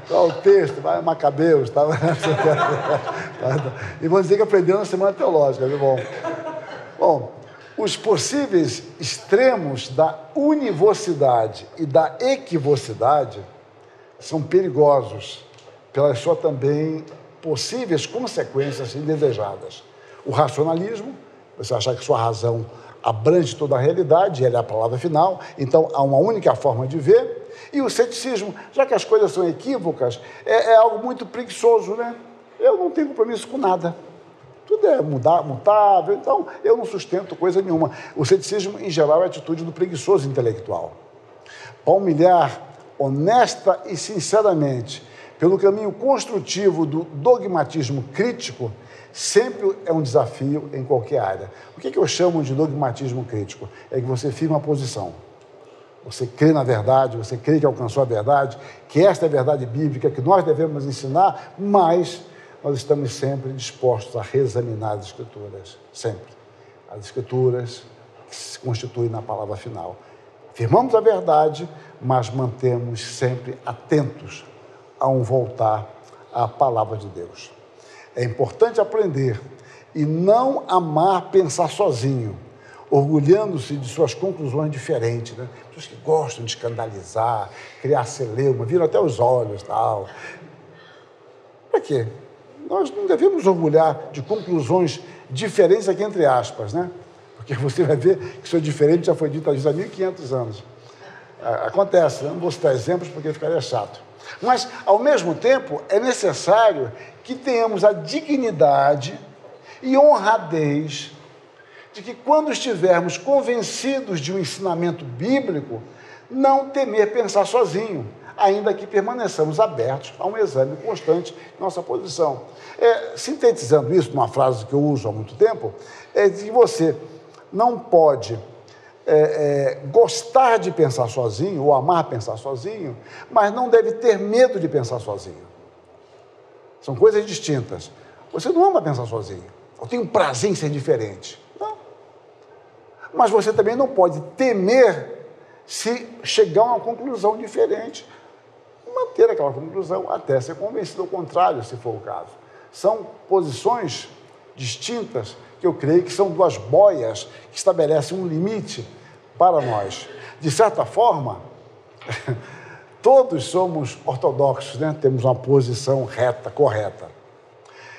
Qual o texto? Vai, Macabeus. Tá? E vão dizer que aprendeu na Semana Teológica, viu? Bom, os possíveis extremos da univocidade e da equivocidade são perigosos pelas suas também possíveis consequências indesejadas. O racionalismo, você achar que sua razão abrange toda a realidade, ela é a palavra final, então há uma única forma de ver. E o ceticismo, já que as coisas são equívocas, é algo muito preguiçoso, né? Eu não tenho compromisso com nada. Tudo é mutável, então eu não sustento coisa nenhuma. O ceticismo, em geral, é a atitude do preguiçoso intelectual. Palmilhar honesta e sinceramente pelo caminho construtivo do dogmatismo crítico sempre é um desafio em qualquer área. O que eu chamo de dogmatismo crítico? É que você firma uma posição. Você crê na verdade, você crê que alcançou a verdade, que esta é a verdade bíblica, que nós devemos ensinar, mas nós estamos sempre dispostos a reexaminar as Escrituras, sempre. As Escrituras que se constituem na palavra final. Afirmamos a verdade, mas mantemos sempre atentos a um voltar à palavra de Deus. É importante aprender e não amar pensar sozinho, orgulhando-se de suas conclusões diferentes, né? Pessoas que gostam de escandalizar, criar celeuma, viram até os olhos e tal. Para quê? Nós não devemos orgulhar de conclusões diferentes aqui entre aspas, né? Porque você vai ver que isso é diferente, já foi dito há 1.500 anos. Acontece, né? Não vou citar exemplos porque ficaria chato. Mas, ao mesmo tempo, é necessário que tenhamos a dignidade e honradez de que, quando estivermos convencidos de um ensinamento bíblico, não temer pensar sozinho, ainda que permaneçamos abertos a um exame constante de nossa posição. Sintetizando isso numa frase que eu uso há muito tempo, é que você não pode gostar de pensar sozinho ou amar pensar sozinho, mas não deve ter medo de pensar sozinho. São coisas distintas. Você não ama pensar sozinho. Eu tenho prazer em ser diferente. Não. Mas você também não pode temer se chegar a uma conclusão diferente e manter aquela conclusão até ser convencido ao contrário, se for o caso. São posições distintas que eu creio que são 2 boias que estabelecem um limite para nós. De certa forma, todos somos ortodoxos, né? Temos uma posição reta, correta.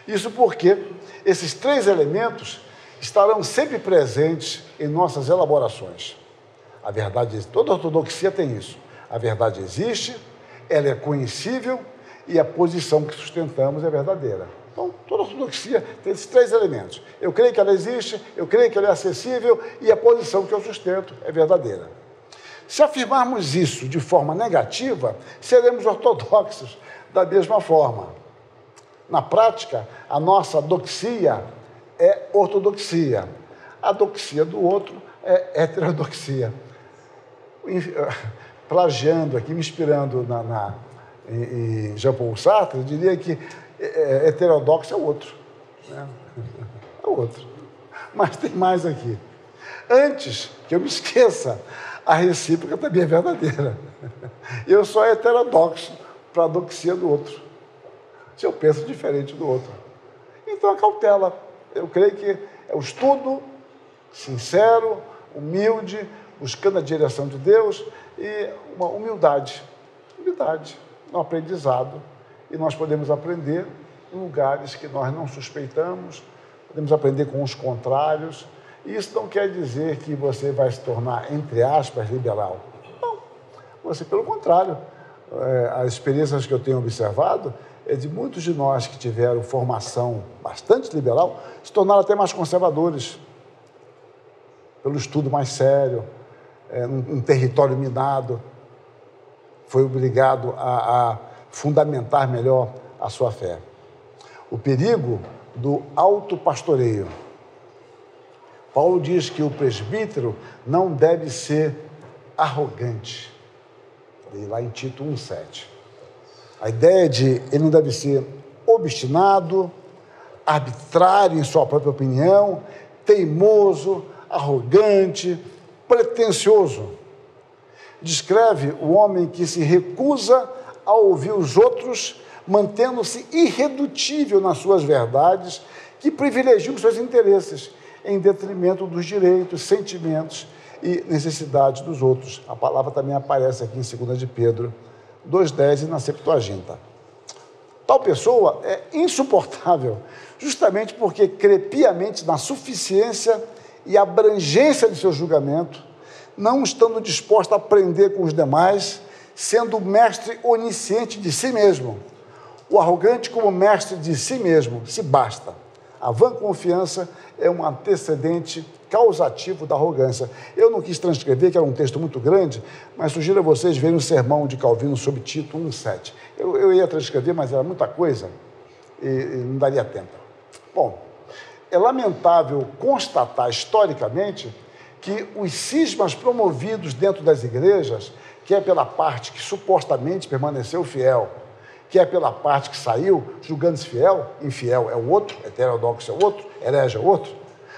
Isso porque esses 3 elementos estarão sempre presentes em nossas elaborações. A verdade, toda ortodoxia tem isso. A verdade existe, ela é conhecível e a posição que sustentamos é verdadeira. Então, toda ortodoxia tem esses 3 elementos. Eu creio que ela existe, eu creio que ela é acessível e a posição que eu sustento é verdadeira. Se afirmarmos isso de forma negativa, seremos ortodoxos da mesma forma. Na prática, a nossa doxia é ortodoxia. A doxia do outro é heterodoxia. Plagiando aqui, me inspirando em Jean-Paul Sartre, eu diria que heterodoxo é o outro. Né? É o outro. Mas tem mais aqui. Antes que eu me esqueça, a recíproca também é verdadeira. Eu sou heterodoxo para a doxia do outro, se eu penso diferente do outro. Então, a cautela. Eu creio que é o estudo sincero, humilde, buscando a direção de Deus e uma humildade no aprendizado. E nós podemos aprender em lugares que nós não suspeitamos, podemos aprender com os contrários. E isso não quer dizer que você vai se tornar, entre aspas, liberal. Não. Você, pelo contrário, as experiências que eu tenho observado é de muitos de nós que tiveram formação bastante liberal se tornaram até mais conservadores, pelo estudo mais sério, um território minado, foi obrigado a fundamentar melhor a sua fé. O perigo do autopastoreio. Paulo diz que o presbítero não deve ser arrogante. E lá em Tito 1,7. A ideia de ele não deve ser obstinado, arbitrário em sua própria opinião, teimoso, arrogante, pretensioso. Descreve o homem que se recusa a ouvir os outros, mantendo-se irredutível nas suas verdades, que privilegiam os seus interesses, em detrimento dos direitos, sentimentos e necessidades dos outros. A palavra também aparece aqui em 2 de Pedro 2,10 e na Septuaginta. Tal pessoa é insuportável, justamente porque crê piamente na suficiência e abrangência de seu julgamento, não estando disposta a aprender com os demais, sendo o mestre onisciente de si mesmo. O arrogante, como mestre de si mesmo, se basta. A vã confiança é um antecedente causativo da arrogância. Eu não quis transcrever, que era um texto muito grande, mas sugiro a vocês verem o sermão de Calvino sobre Tito 1,7. Eu ia transcrever, mas era muita coisa e não daria tempo. Bom, é lamentável constatar historicamente que os cismas promovidos dentro das igrejas, quer pela parte que supostamente permaneceu fiel, quer pela parte que saiu julgando-se fiel, infiel é o outro, heterodoxo é o outro, herege é o outro,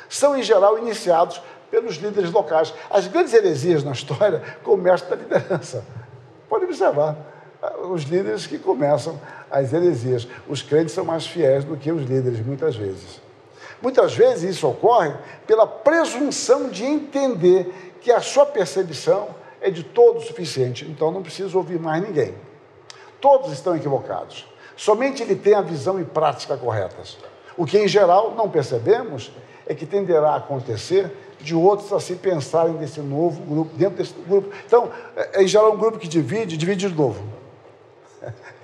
são em geral iniciados pelos líderes locais. As grandes heresias na história começam da liderança. Pode observar, os líderes que começam as heresias. Os crentes são mais fiéis do que os líderes, muitas vezes. Muitas vezes isso ocorre pela presunção de entender que a sua percepção é de todo suficiente, então não precisa ouvir mais ninguém. Todos estão equivocados. Somente ele tem a visão e prática corretas. O que, em geral, não percebemos é que tenderá a acontecer de outros a se pensarem desse novo grupo, dentro desse grupo. Então, em geral, um grupo que divide de novo.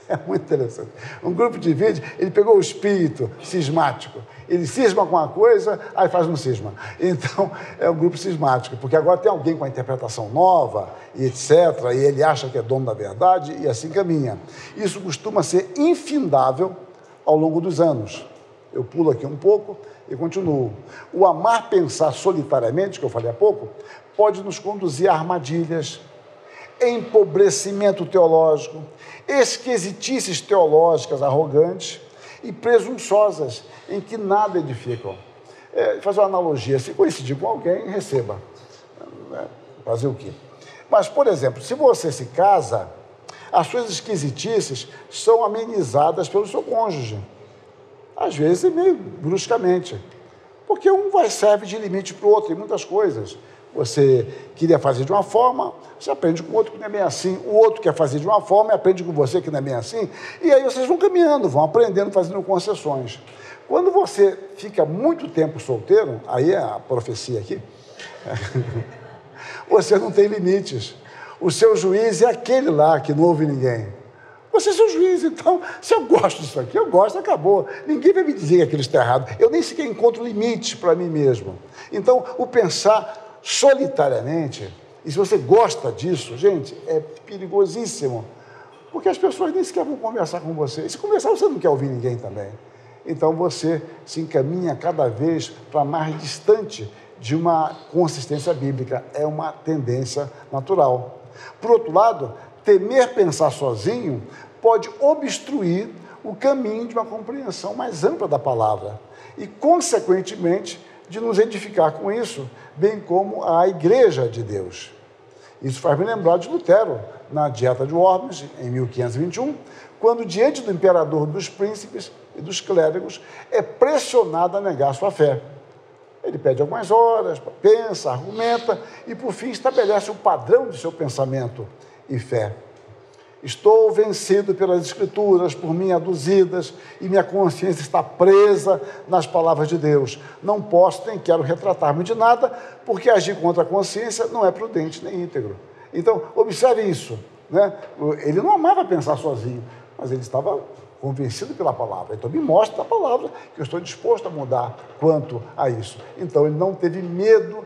É muito interessante. Um grupo que divide, ele pegou o espírito cismático. Ele cisma com uma coisa, aí faz um cisma. Então, é um grupo cismático, porque agora tem alguém com a interpretação nova, e etc., e ele acha que é dono da verdade, e assim caminha. Isso costuma ser infindável ao longo dos anos. Eu pulo aqui um pouco e continuo. O amar pensar solitariamente, que eu falei há pouco, pode nos conduzir a armadilhas, empobrecimento teológico, esquisitices teológicas arrogantes e presunçosas, em que nada edificam. Fazer uma analogia, se coincidir com alguém, receba. Fazer o quê? Mas, por exemplo, se você se casa, as suas esquisitices são amenizadas pelo seu cônjuge. Às vezes, meio bruscamente. Porque um serve de limite para o outro em muitas coisas. Você queria fazer de uma forma, você aprende com o outro que não é bem assim. O outro quer fazer de uma forma e aprende com você que não é bem assim. E aí vocês vão caminhando, vão aprendendo, fazendo concessões. Quando você fica muito tempo solteiro, aí é a profecia aqui, você não tem limites. O seu juiz é aquele lá que não ouve ninguém. Você é seu juiz, então, se eu gosto disso aqui, eu gosto, acabou. Ninguém vai me dizer que aquilo está errado. Eu nem sequer encontro limites para mim mesmo. Então, o pensar solitariamente, e se você gosta disso, gente, é perigosíssimo, porque as pessoas nem sequer vão conversar com você. E se conversar, você não quer ouvir ninguém também. Então, você se encaminha cada vez para mais distante de uma consistência bíblica. É uma tendência natural. Por outro lado, temer pensar sozinho pode obstruir o caminho de uma compreensão mais ampla da palavra e, consequentemente, de nos edificar com isso, bem como a Igreja de Deus. Isso faz me lembrar de Lutero, na Dieta de Worms, em 1521, quando, diante do imperador dos príncipes e dos clérigos, é pressionado a negar sua fé. Ele pede algumas horas, pensa, argumenta e, por fim, estabelece o padrão de seu pensamento e fé. Estou vencido pelas Escrituras, por mim aduzidas, e minha consciência está presa nas palavras de Deus. Não posso nem quero retratar-me de nada, porque agir contra a consciência não é prudente nem íntegro. Então, observe isso, né? Ele não amava pensar sozinho, mas ele estava convencido pela palavra. Então, me mostra a palavra que eu estou disposto a mudar quanto a isso. Então, ele não teve medo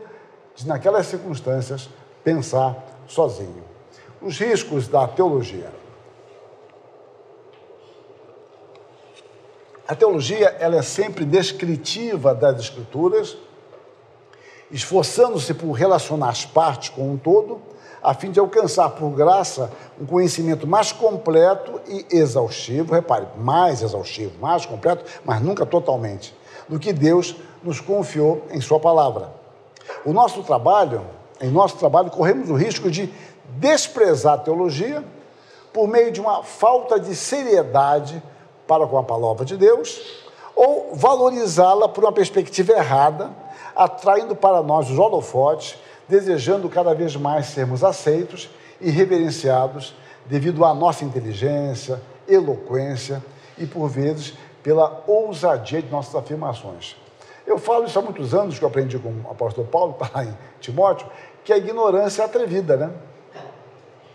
de, naquelas circunstâncias, pensar sozinho. Os riscos da teologia. A teologia, ela é sempre descritiva das Escrituras, esforçando-se por relacionar as partes com um todo, a fim de alcançar, por graça, um conhecimento mais completo e exaustivo, repare, mais exaustivo, mais completo, mas nunca totalmente, do que Deus nos confiou em sua palavra. Em nosso trabalho, corremos o risco de desprezar a teologia por meio de uma falta de seriedade para com a palavra de Deus, ou valorizá-la por uma perspectiva errada, atraindo para nós os holofotes, desejando cada vez mais sermos aceitos e reverenciados devido à nossa inteligência, eloquência e, por vezes, pela ousadia de nossas afirmações. Eu falo isso há muitos anos, que eu aprendi com o apóstolo Paulo, está lá em Timóteo, que a ignorância é atrevida, né?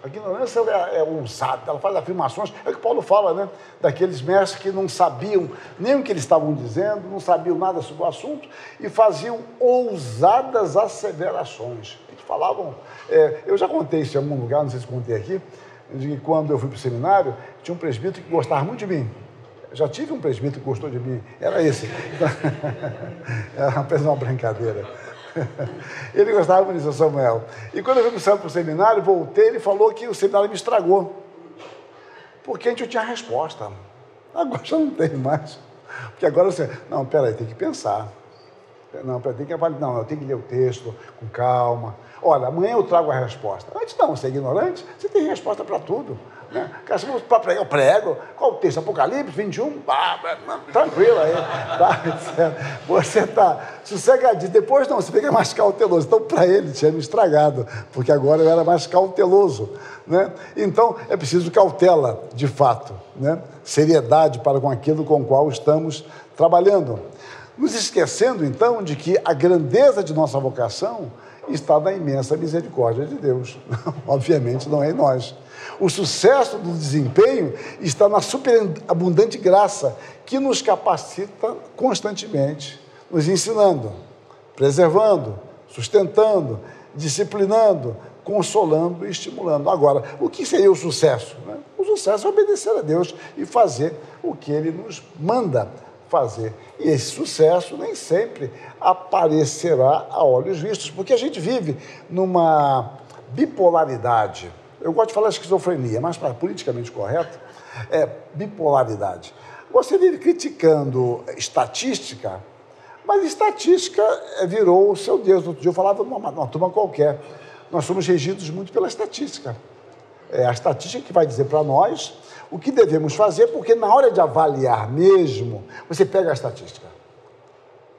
A ignorância é ousada, ela faz afirmações, é o que Paulo fala, né? Daqueles mestres que não sabiam nem o que eles estavam dizendo, não sabiam nada sobre o assunto e faziam ousadas asseverações. Eles falavam, eu já contei isso em algum lugar, não sei se contei aqui, de que quando eu fui para o seminário, tinha um presbítero que gostava muito de mim. Já tive um presbítero que gostou de mim, era esse. Era apenas uma brincadeira. Ele gostava muito de Samuel. E quando eu fui para o seminário, voltei, ele falou que o seminário me estragou. Porque a gente não tinha resposta. Agora já não tem mais. Porque agora você... Não, peraí, tem que pensar. Não, peraí, tem que avaliar. Não, eu tenho que ler o texto com calma. Olha, amanhã eu trago a resposta. Antes não, você é ignorante, você tem resposta para tudo. Né? Para pregar, eu prego. Qual o texto? Apocalipse 21? Tranquilo aí. Tá, você está sossegadinho. Depois não, você fica mais cauteloso. Então, para ele, tinha me estragado, porque agora eu era mais cauteloso. Né? Então, é preciso cautela, de fato. Né? Seriedade para com aquilo com o qual estamos trabalhando. Nos esquecendo, então, de que a grandeza de nossa vocação está na imensa misericórdia de Deus. Obviamente, não é em nós. O sucesso do desempenho está na superabundante graça que nos capacita constantemente, nos ensinando, preservando, sustentando, disciplinando, consolando e estimulando. Agora, o que seria o sucesso? Né? O sucesso é obedecer a Deus e fazer o que Ele nos manda fazer. E esse sucesso nem sempre aparecerá a olhos vistos, porque a gente vive numa bipolaridade. Eu gosto de falar esquizofrenia, mas para politicamente correto, é bipolaridade. Você vive criticando estatística, mas estatística virou o seu Deus. Outro dia eu falava numa turma qualquer. Nós somos regidos muito pela estatística. É a estatística que vai dizer para nós o que devemos fazer, porque na hora de avaliar mesmo, você pega a estatística.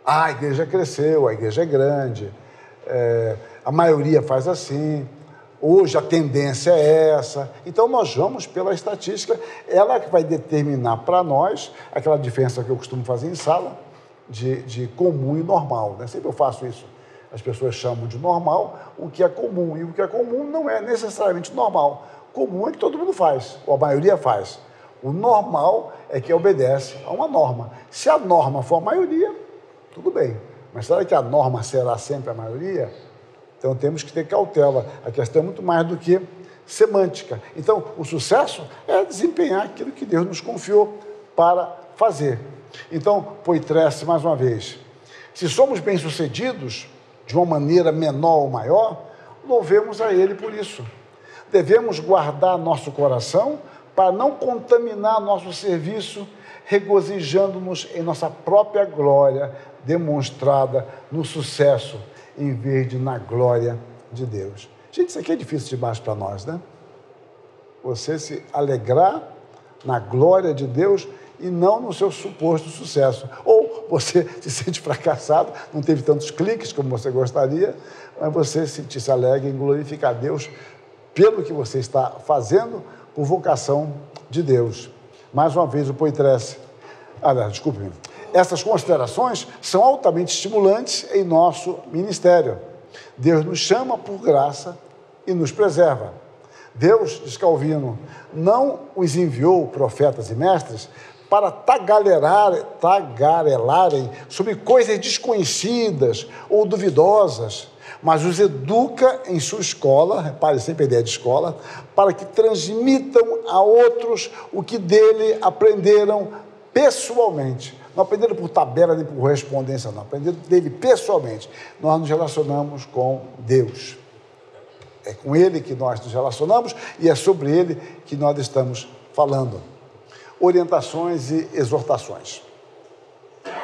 A igreja cresceu, a igreja é grande, a maioria faz assim, hoje a tendência é essa. Então nós vamos pela estatística, ela que vai determinar para nós aquela diferença que eu costumo fazer em sala, de comum e normal. Né? Sempre eu faço isso. As pessoas chamam de normal o que é comum, e o que é comum não é necessariamente normal. Comum é que todo mundo faz, ou a maioria faz. O normal é que obedece a uma norma. Se a norma for a maioria, tudo bem. Mas será que a norma será sempre a maioria? Então temos que ter cautela. A questão é muito mais do que semântica. Então, o sucesso é desempenhar aquilo que Deus nos confiou para fazer. Então, Poitresse, mais uma vez, se somos bem-sucedidos, de uma maneira menor ou maior, louvemos a Ele por isso. Devemos guardar nosso coração para não contaminar nosso serviço, regozijando-nos em nossa própria glória demonstrada no sucesso, em vez de na glória de Deus. Gente, isso aqui é difícil demais para nós, né? Você se alegrar na glória de Deus e não no seu suposto sucesso. Ou você se sente fracassado, não teve tantos cliques como você gostaria, mas você se alegra em glorificar Deus pelo que você está fazendo por vocação de Deus. Mais uma vez, o Poitresse. Desculpe-me. Essas considerações são altamente estimulantes em nosso ministério. Deus nos chama por graça e nos preserva. Deus, diz Calvino, não os enviou profetas e mestres para tagarelarem sobre coisas desconhecidas ou duvidosas, mas os educa em sua escola, repare, sempre a ideia de escola, para que transmitam a outros o que dele aprenderam pessoalmente, não aprendendo por tabela nem por correspondência, não, aprendendo dele pessoalmente, nós nos relacionamos com Deus. É com Ele que nós nos relacionamos e é sobre Ele que nós estamos falando. Orientações e exortações.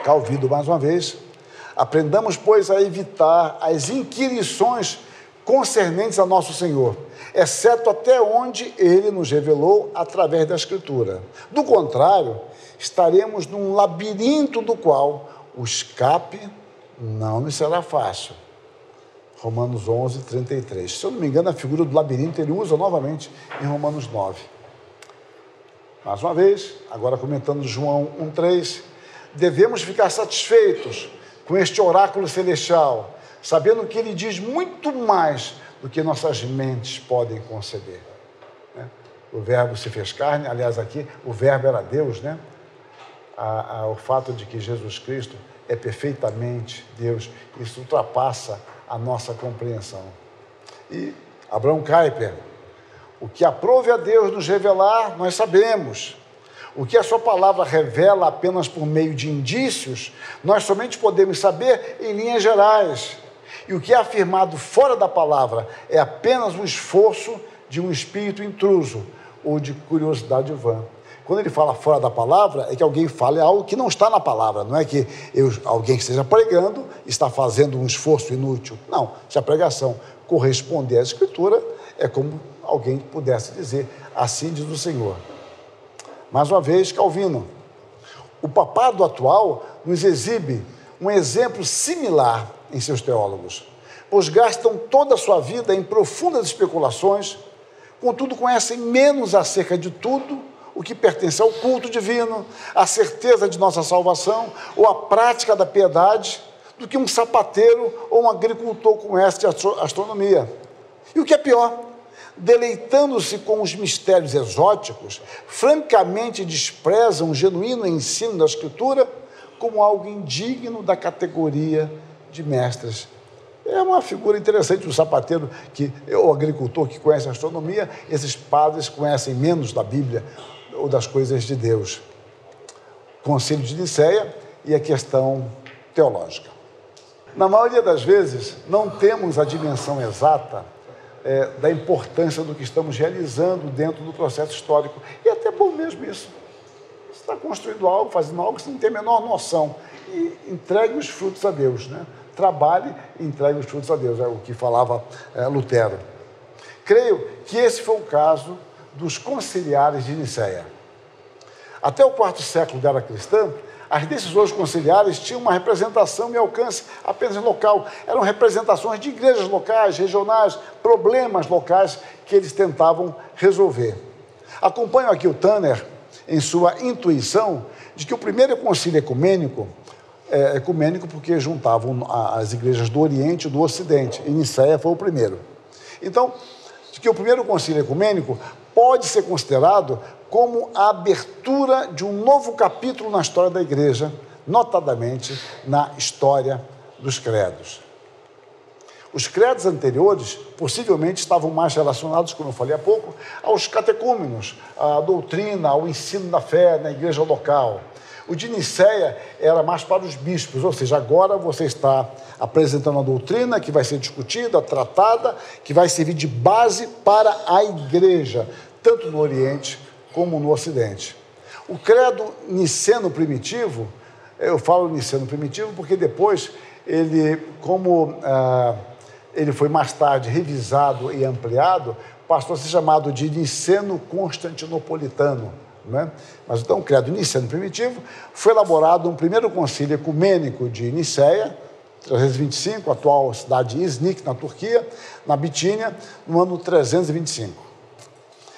Calvido mais uma vez. Aprendamos, pois, a evitar as inquirições concernentes a nosso Senhor, exceto até onde Ele nos revelou através da Escritura. Do contrário, estaremos num labirinto do qual o escape não nos será fácil. Romanos 11, 33. Se eu não me engano, a figura do labirinto ele usa novamente em Romanos 9. Mais uma vez, agora comentando João 1,3, devemos ficar satisfeitos com este oráculo celestial, sabendo que ele diz muito mais do que nossas mentes podem conceber. O verbo se fez carne, aliás, aqui o verbo era Deus, né? O fato de que Jesus Cristo é perfeitamente Deus, isso ultrapassa a nossa compreensão. E Abraham Kuyper, o que aprove a Deus nos revelar, nós sabemos. O que a sua palavra revela apenas por meio de indícios, nós somente podemos saber em linhas gerais. E o que é afirmado fora da palavra é apenas um esforço de um espírito intruso ou de curiosidade vã. Quando ele fala fora da palavra, é que alguém fale algo que não está na palavra. Não é que alguém que esteja pregando está fazendo um esforço inútil. Não, se a pregação corresponder à Escritura, é como alguém pudesse dizer, assim diz o Senhor. Mais uma vez, Calvino. O papado atual nos exibe um exemplo similar em seus teólogos, pois gastam toda a sua vida em profundas especulações, contudo conhecem menos acerca de tudo o que pertence ao culto divino, à certeza de nossa salvação ou à prática da piedade, do que um sapateiro ou um agricultor conhece de astronomia. E o que é pior, deleitando-se com os mistérios exóticos, francamente desprezam o genuíno ensino da Escritura como algo indigno da categoria de mestres. É uma figura interessante, o sapateiro ou o agricultor que conhece a astronomia, esses padres conhecem menos da Bíblia ou das coisas de Deus. Concílio de Nicéia e a questão teológica. Na maioria das vezes, não temos a dimensão exata da importância do que estamos realizando dentro do processo histórico. E é até bom mesmo isso. Você está construindo algo, fazendo algo que você não tem a menor noção. E entregue os frutos a Deus, né? Trabalhe e entregue os frutos a Deus, é o que falava Lutero. Creio que esse foi o caso dos conciliares de Nicéia. Até o quarto século da era cristã, as decisões conciliares tinham uma representação e alcance apenas local. Eram representações de igrejas locais, regionais, problemas locais que eles tentavam resolver. Acompanho aqui o Tanner em sua intuição de que o primeiro concílio ecumênico porque juntavam as igrejas do Oriente e do Ocidente, e Nicéia foi o primeiro. Então, de que o primeiro concílio ecumênico pode ser considerado como a abertura de um novo capítulo na história da igreja, notadamente na história dos credos. Os credos anteriores possivelmente estavam mais relacionados, como eu falei há pouco, aos catecúmenos, à doutrina, ao ensino da fé na igreja local. O de Nicéia era mais para os bispos, ou seja, agora você está apresentando uma doutrina que vai ser discutida, tratada, que vai servir de base para a igreja, tanto no Oriente como no Ocidente. O credo niceno primitivo, eu falo niceno primitivo porque depois ele foi mais tarde revisado e ampliado, passou a ser chamado de niceno constantinopolitano. Né? Mas então o credo niceno primitivo foi elaborado no primeiro concílio ecumênico de Nicéia, 325, atual cidade de Iznik, na Turquia, na Bitínia, no ano 325.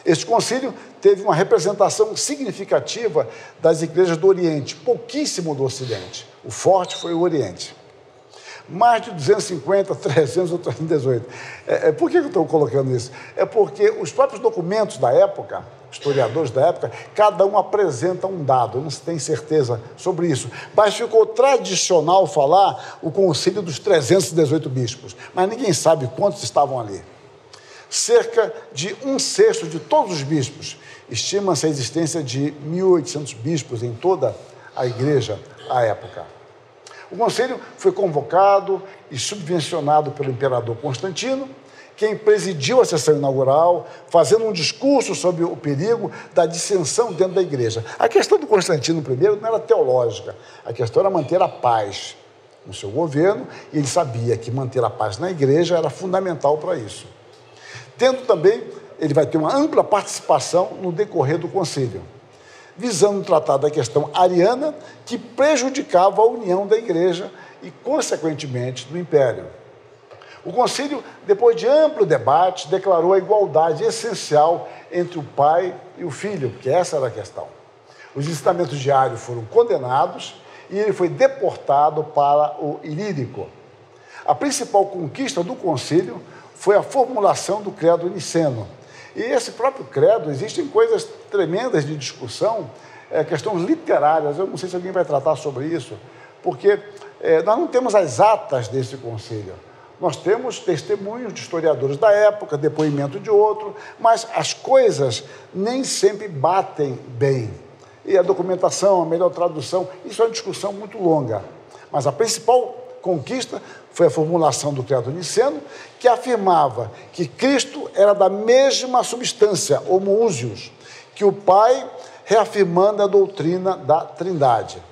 Este concílio teve uma representação significativa das igrejas do Oriente, pouquíssimo do Ocidente. O forte foi o Oriente. Mais de 250, 300 ou 318. Por que eu estou colocando isso? É porque os próprios documentos da época, historiadores da época, cada um apresenta um dado, não se tem certeza sobre isso. Mas ficou tradicional falar o concílio dos 318 bispos, mas ninguém sabe quantos estavam ali. cerca de 1/6 de todos os bispos. Estima-se a existência de 1.800 bispos em toda a igreja à época. O concílio foi convocado e subvencionado pelo imperador Constantino, quem presidiu a sessão inaugural, fazendo um discurso sobre o perigo da dissensão dentro da igreja. A questão do Constantino I não era teológica, a questão era manter a paz no seu governo, e ele sabia que manter a paz na igreja era fundamental para isso. Tendo também, ele vai ter uma ampla participação no decorrer do concílio, visando tratar da questão ariana que prejudicava a união da igreja e, consequentemente, do império. O concílio, depois de amplo debate, declarou a igualdade essencial entre o pai e o filho, porque essa era a questão. Os ensinamentos de Ário foram condenados e ele foi deportado para o Ilírico. A principal conquista do concílio foi a formulação do credo niceno. E esse próprio credo, existem coisas tremendas de discussão, questões literárias, eu não sei se alguém vai tratar sobre isso, porque nós não temos as atas desse concílio. Nós temos testemunhos de historiadores da época, depoimento de outro, mas as coisas nem sempre batem bem. E a documentação, a melhor tradução, isso é uma discussão muito longa. Mas a principal conquista foi a formulação do credo niceno, que afirmava que Cristo era da mesma substância, homoousios, que o Pai, reafirmando a doutrina da Trindade.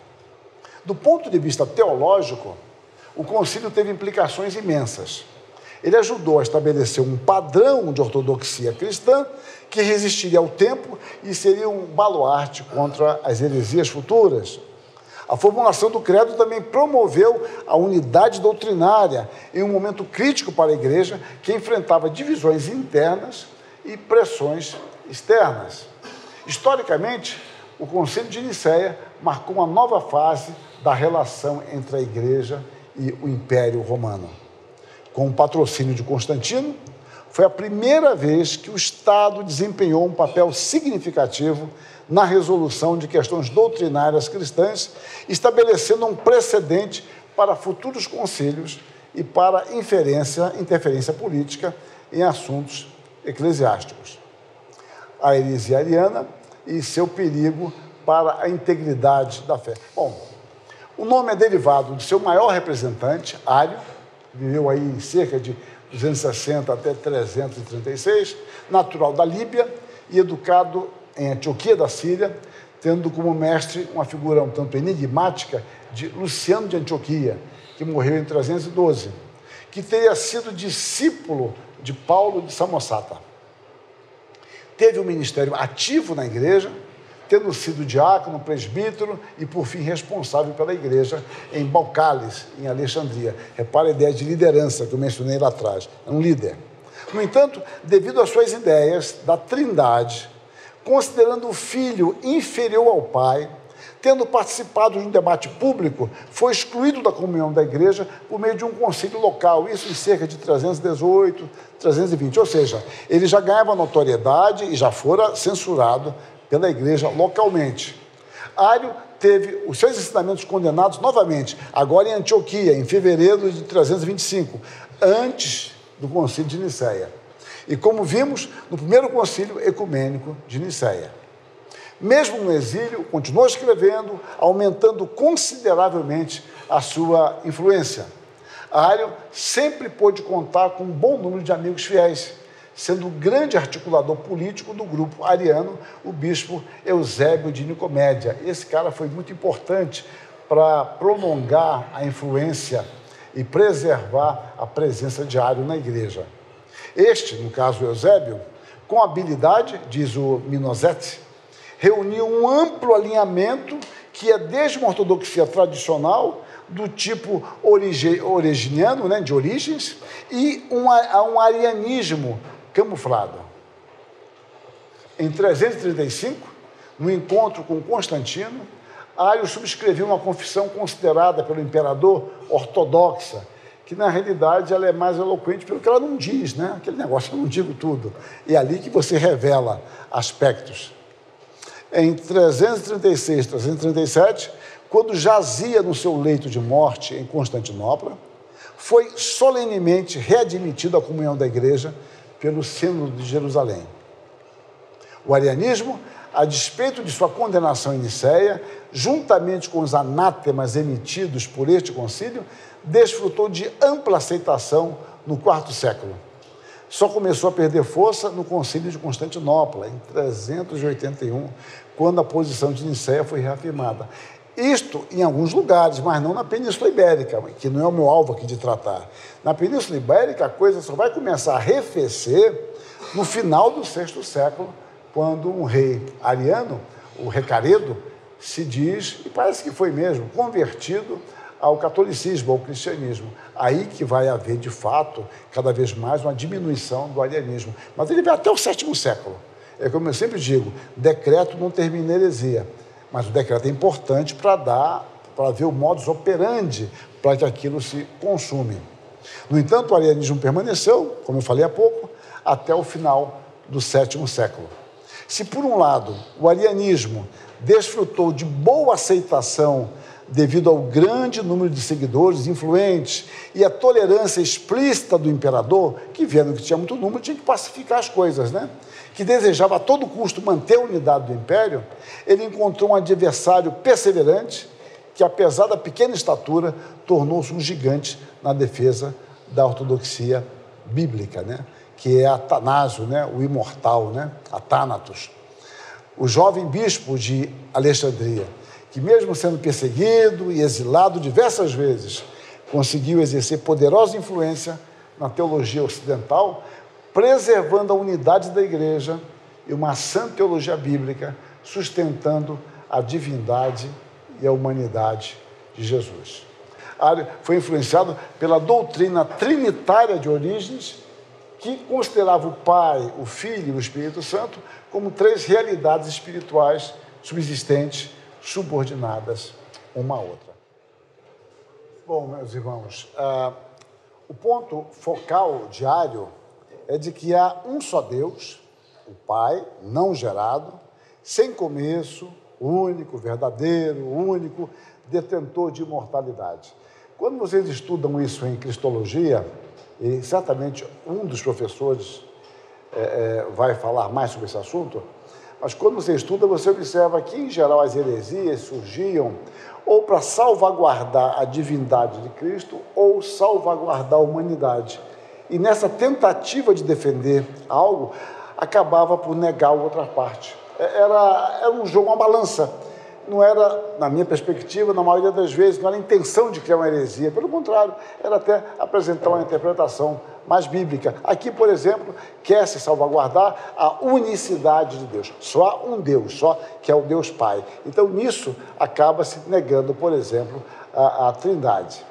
Do ponto de vista teológico, o concílio teve implicações imensas. Ele ajudou a estabelecer um padrão de ortodoxia cristã que resistiria ao tempo e seria um baluarte contra as heresias futuras. A formulação do credo também promoveu a unidade doutrinária em um momento crítico para a igreja que enfrentava divisões internas e pressões externas. Historicamente, o Concílio de Nicéia marcou uma nova fase da relação entre a igreja e o Império Romano. Com o patrocínio de Constantino, foi a primeira vez que o Estado desempenhou um papel significativo na resolução de questões doutrinárias cristãs, estabelecendo um precedente para futuros concílios e para interferência política em assuntos eclesiásticos. A heresia ariana e seu perigo para a integridade da fé. Bom, o nome é derivado do seu maior representante, Ário, viveu aí em cerca de 260 até 336, natural da Líbia e educado em Antioquia da Síria, tendo como mestre uma figura um tanto enigmática de Luciano de Antioquia, que morreu em 312, que teria sido discípulo de Paulo de Samosata. Teve um ministério ativo na igreja, tendo sido diácono, presbítero e, por fim, responsável pela igreja em Balcális, em Alexandria. Repara a ideia de liderança que eu mencionei lá atrás. É um líder. No entanto, devido às suas ideias da Trindade, considerando o filho inferior ao pai, tendo participado de um debate público, foi excluído da comunhão da igreja por meio de um concílio local, isso em cerca de 318, 320. Ou seja, ele já ganhava notoriedade e já fora censurado pela igreja localmente. Ário teve os seus ensinamentos condenados novamente, agora em Antioquia, em fevereiro de 325, antes do concílio de Nicéia. E como vimos no primeiro concílio ecumênico de Nicéia. Mesmo no exílio, continuou escrevendo, aumentando consideravelmente a sua influência. Ário sempre pôde contar com um bom número de amigos fiéis, sendo o grande articulador político do grupo ariano, o bispo Eusébio de Nicomédia. Esse cara foi muito importante para prolongar a influência e preservar a presença de Ário na igreja. Este, no caso Eusébio, com habilidade, diz o Minozete, reuniu um amplo alinhamento que é desde uma ortodoxia tradicional, do tipo originiano, né, de origens, e um arianismo camuflado. Em 335, no encontro com Constantino, Ário subscreveu uma confissão considerada pelo imperador ortodoxa, que na realidade ela é mais eloquente pelo que ela não diz, né? Aquele negócio, eu não digo tudo. É ali que você revela aspectos. Em 336, 337, quando jazia no seu leito de morte em Constantinopla, foi solenemente readmitido à comunhão da igreja pelo Sínodo de Jerusalém. O arianismo, a despeito de sua condenação em Nicéia, juntamente com os anátemas emitidos por este concílio, desfrutou de ampla aceitação no IV século. Só começou a perder força no concílio de Constantinopla, em 381, quando a posição de Nicéia foi reafirmada. Isto em alguns lugares, mas não na Península Ibérica, que não é o meu alvo aqui de tratar. Na Península Ibérica, a coisa só vai começar a arrefecer no final do VI século, quando um rei ariano, o Recaredo, se diz, e parece que foi mesmo, convertido ao catolicismo, ao cristianismo. Aí que vai haver, de fato, cada vez mais uma diminuição do arianismo. Mas ele vai até o VII século. É como eu sempre digo, decreto não termina a heresia, mas o decreto é importante para ver o modus operandi para que aquilo se consume. No entanto, o arianismo permaneceu, como eu falei há pouco, até o final do VII século. Se, por um lado, o arianismo desfrutou de boa aceitação devido ao grande número de seguidores influentes e a tolerância explícita do imperador, que vendo que tinha muito número, tinha que pacificar as coisas, né? Que desejava a todo custo manter a unidade do império, ele encontrou um adversário perseverante que, apesar da pequena estatura, tornou-se um gigante na defesa da ortodoxia bíblica, né? Que é Atanásio, né? O imortal, né? Athanatos. O jovem bispo de Alexandria, que mesmo sendo perseguido e exilado diversas vezes, conseguiu exercer poderosa influência na teologia ocidental, preservando a unidade da igreja e uma sã teologia bíblica, sustentando a divindade e a humanidade de Jesus. Foi influenciado pela doutrina trinitária de Orígenes, que considerava o Pai, o Filho e o Espírito Santo como três realidades espirituais subsistentes, subordinadas uma à outra. Bom, meus irmãos, o ponto focal diário é de que há um só Deus, o Pai, não gerado, sem começo, único, verdadeiro, único, detentor de imortalidade. Quando vocês estudam isso em Cristologia, e certamente um dos professores vai falar mais sobre esse assunto, mas quando você estuda, você observa que, em geral, as heresias surgiam ou para salvaguardar a divindade de Cristo ou salvaguardar a humanidade. E nessa tentativa de defender algo, acabava por negar a outra parte. Era um jogo, uma balança. Não era, na minha perspectiva, na maioria das vezes, não era a intenção de criar uma heresia. Pelo contrário, era até apresentar uma interpretação mais bíblica. Aqui, por exemplo, quer-se salvaguardar a unicidade de Deus. Só há um Deus, só que é o Deus Pai. Então, nisso, acaba-se negando, por exemplo, a Trindade.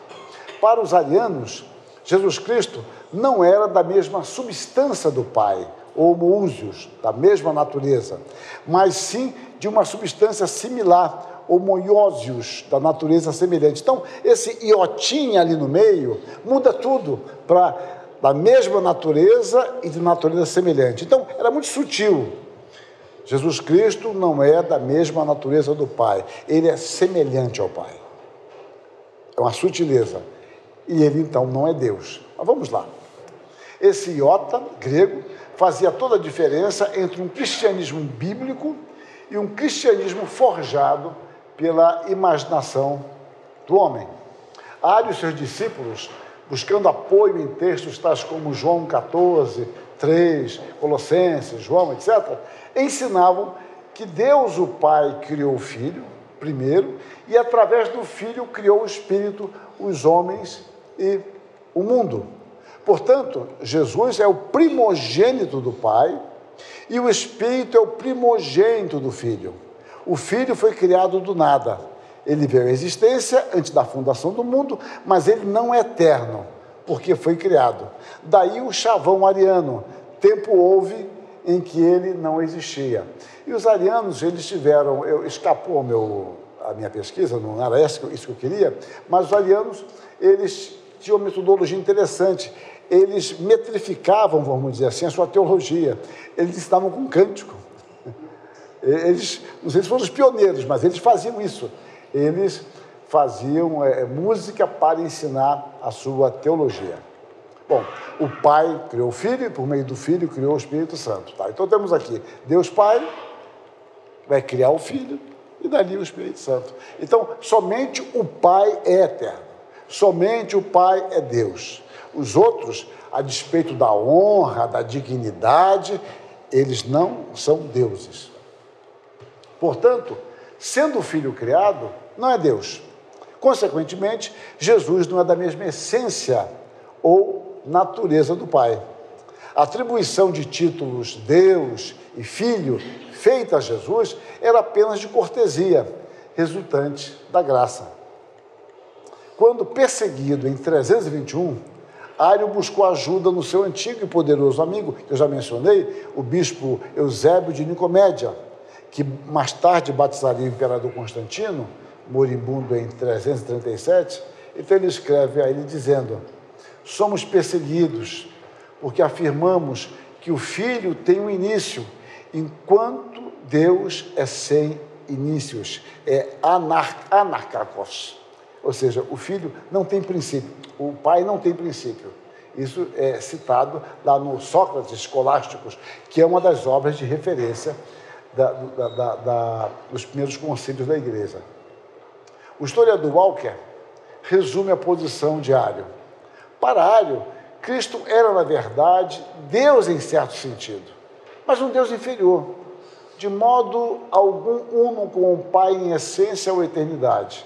Para os arianos, Jesus Cristo não era da mesma substância do Pai, homoúsios, da mesma natureza, mas sim de uma substância similar, homoiósios, da natureza semelhante. Então, esse iotinho ali no meio muda tudo para da mesma natureza e de natureza semelhante. Então, era muito sutil. Jesus Cristo não é da mesma natureza do Pai, ele é semelhante ao Pai. É uma sutileza. E ele, então, não é Deus. Mas vamos lá. Esse iota grego fazia toda a diferença entre um cristianismo bíblico e um cristianismo forjado pela imaginação do homem. Ario e seus discípulos, buscando apoio em textos tais como João 14, 3, Colossenses, João, etc., ensinavam que Deus, o Pai, criou o Filho, primeiro, e através do Filho criou o Espírito, os homens e o mundo. Portanto, Jesus é o primogênito do Pai e o Espírito é o primogênito do Filho. O Filho foi criado do nada. Ele veio à existência antes da fundação do mundo, mas ele não é eterno, porque foi criado. Daí o chavão ariano, tempo houve em que ele não existia. E os arianos, eles tiveram, escapou a minha pesquisa, não era isso que eu queria, mas os arianos, eles tinham uma metodologia interessante. Eles metrificavam, vamos dizer assim, a sua teologia. Eles estavam com cântico. Eles, não sei se foram os pioneiros, mas eles faziam isso. Eles faziam música para ensinar a sua teologia. Bom, o Pai criou o Filho e por meio do Filho criou o Espírito Santo. Tá? Então temos aqui Deus Pai, vai criar o Filho e dali o Espírito Santo. Então, somente o Pai é eterno. Somente o Pai é Deus. Os outros, a despeito da honra, da dignidade, eles não são deuses. Portanto, sendo o Filho criado, não é Deus. Consequentemente, Jesus não é da mesma essência ou natureza do Pai. A atribuição de títulos Deus e Filho feita a Jesus era apenas de cortesia, resultante da graça. Quando perseguido em 321, Ário buscou ajuda no seu antigo e poderoso amigo, que eu já mencionei, o bispo Eusébio de Nicomédia, que mais tarde batizaria o imperador Constantino, moribundo em 337. Então ele escreve a ele dizendo: somos perseguidos porque afirmamos que o Filho tem um início, enquanto Deus é sem inícios, é anarcakos. Ou seja, o Filho não tem princípio, o Pai não tem princípio. Isso é citado lá no Sócrates Escolásticos, que é uma das obras de referência dos primeiros concílios da Igreja. O historiador Walker resume a posição de Ário. Para Ário, Cristo era, na verdade, Deus em certo sentido, mas um Deus inferior, de modo algum uno com o Pai em essência ou eternidade.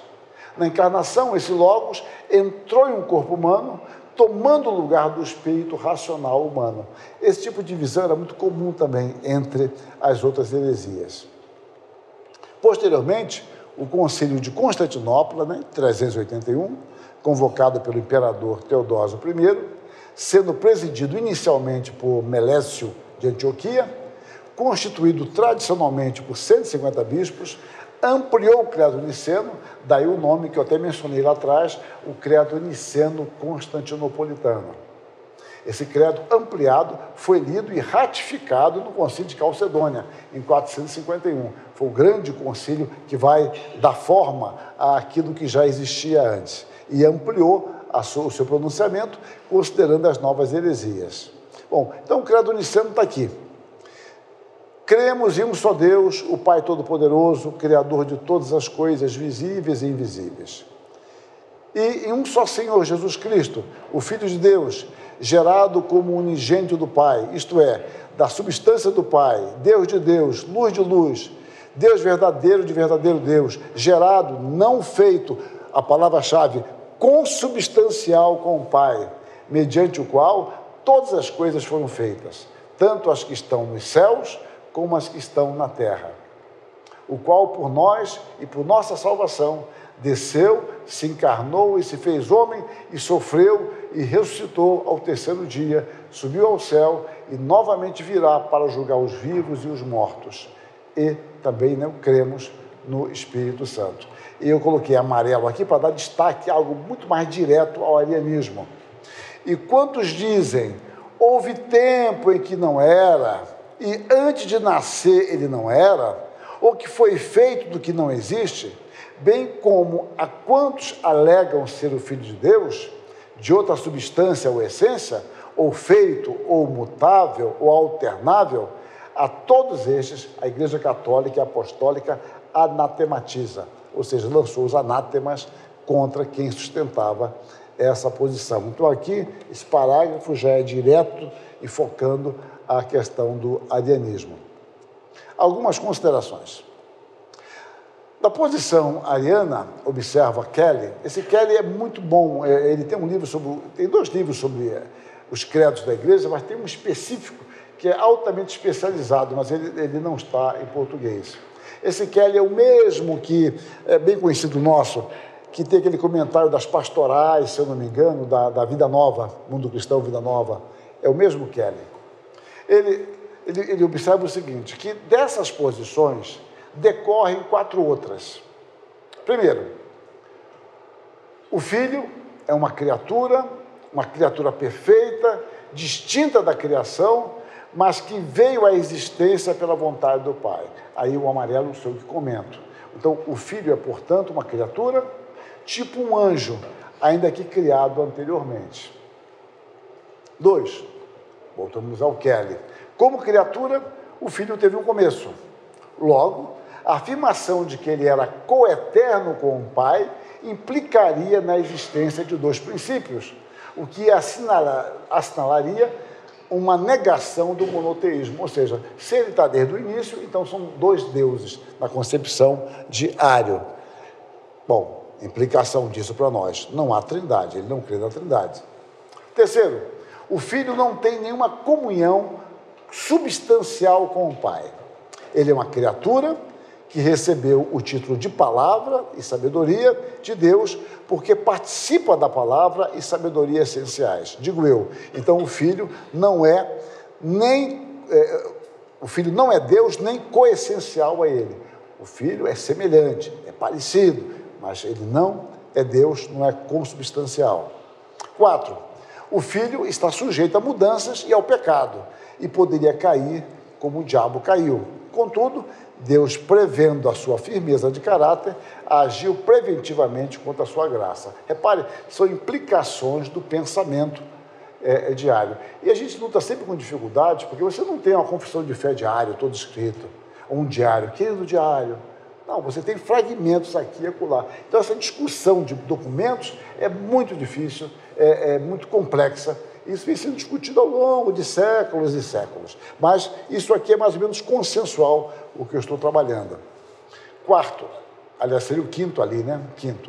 Na encarnação, esse Logos entrou em um corpo humano, tomando o lugar do espírito racional humano. Esse tipo de visão era muito comum também entre as outras heresias. Posteriormente, o Concílio de Constantinopla, em 381, convocado pelo imperador Teodósio I, sendo presidido inicialmente por Melécio de Antioquia, constituído tradicionalmente por 150 bispos, ampliou o credo niceno, daí o nome que eu até mencionei lá atrás, o credo niceno constantinopolitano. Esse credo ampliado foi lido e ratificado no Concílio de Calcedônia, em 451. Foi o grande concílio que vai dar forma àquilo que já existia antes e ampliou o seu pronunciamento, considerando as novas heresias. Bom, então o credo niceno está aqui. Cremos em um só Deus, o Pai Todo-Poderoso, Criador de todas as coisas visíveis e invisíveis. E em um só Senhor Jesus Cristo, o Filho de Deus, gerado como unigênito do Pai, isto é, da substância do Pai, Deus de Deus, luz de luz, Deus verdadeiro de verdadeiro Deus, gerado, não feito, a palavra-chave, consubstancial com o Pai, mediante o qual todas as coisas foram feitas, tanto as que estão nos céus, como as que estão na terra, o qual por nós e por nossa salvação desceu, se encarnou e se fez homem e sofreu e ressuscitou ao terceiro dia, subiu ao céu e novamente virá para julgar os vivos e os mortos. E também cremos no Espírito Santo. E eu coloquei amarelo aqui para dar destaque a algo muito mais direto ao arianismo. E quantos dizem, houve tempo em que não era, e antes de nascer ele não era, ou que foi feito do que não existe, bem como a quantos alegam ser o Filho de Deus, de outra substância ou essência, ou feito, ou mutável, ou alternável, a todos estes a Igreja Católica e Apostólica anatematiza, ou seja, lançou os anátemas contra quem sustentava essa posição. Então aqui, esse parágrafo já é direto e focando a questão do arianismo. Algumas considerações. Da posição ariana, observa Kelly, esse Kelly é muito bom, ele tem tem 2 livros sobre os credos da igreja, mas tem um específico que é altamente especializado, mas ele não está em português. Esse Kelly é o mesmo que é bem conhecido nosso, que tem aquele comentário das pastorais, se eu não me engano, da Vida Nova, Mundo Cristão, Vida Nova, é o mesmo Kelly. Ele observa o seguinte, que dessas posições decorrem 4 outras. Primeiro, o Filho é uma criatura perfeita, distinta da criação, mas que veio à existência pela vontade do Pai. Aí o amarelo sou eu que comento. Então, o Filho é, portanto, uma criatura, tipo um anjo, ainda que criado anteriormente. 2, voltamos ao Kelly. Como criatura, o Filho teve um começo. Logo, a afirmação de que ele era coeterno com o Pai implicaria na existência de dois princípios, o que assinalaria uma negação do monoteísmo, ou seja, se ele está desde o início, então são dois deuses na concepção de Ário. Bom, implicação disso para nós, não há trindade, ele não crê na trindade. Terceiro, o Filho não tem nenhuma comunhão substancial com o Pai. Ele é uma criatura que recebeu o título de palavra e sabedoria de Deus, porque participa da palavra e sabedoria essenciais. Digo eu, então o Filho não é Deus nem coessencial a ele. O Filho é semelhante, é parecido, mas ele não é Deus, não é consubstancial. 4, o Filho está sujeito a mudanças e ao pecado, e poderia cair como o diabo caiu. Contudo, Deus, prevendo a sua firmeza de caráter, agiu preventivamente contra a sua graça. Repare, são implicações do pensamento diário. E a gente luta sempre com dificuldades, porque você não tem uma confissão de fé diário, todo escrito, ou um diário, querido diário. Não, você tem fragmentos aqui e acolá. Então, essa discussão de documentos é muito difícil, é muito complexa. Isso vem sendo discutido ao longo de séculos e séculos. Mas isso aqui é mais ou menos consensual, o que eu estou trabalhando. 4, aliás, seria o 5º ali, né? 5º.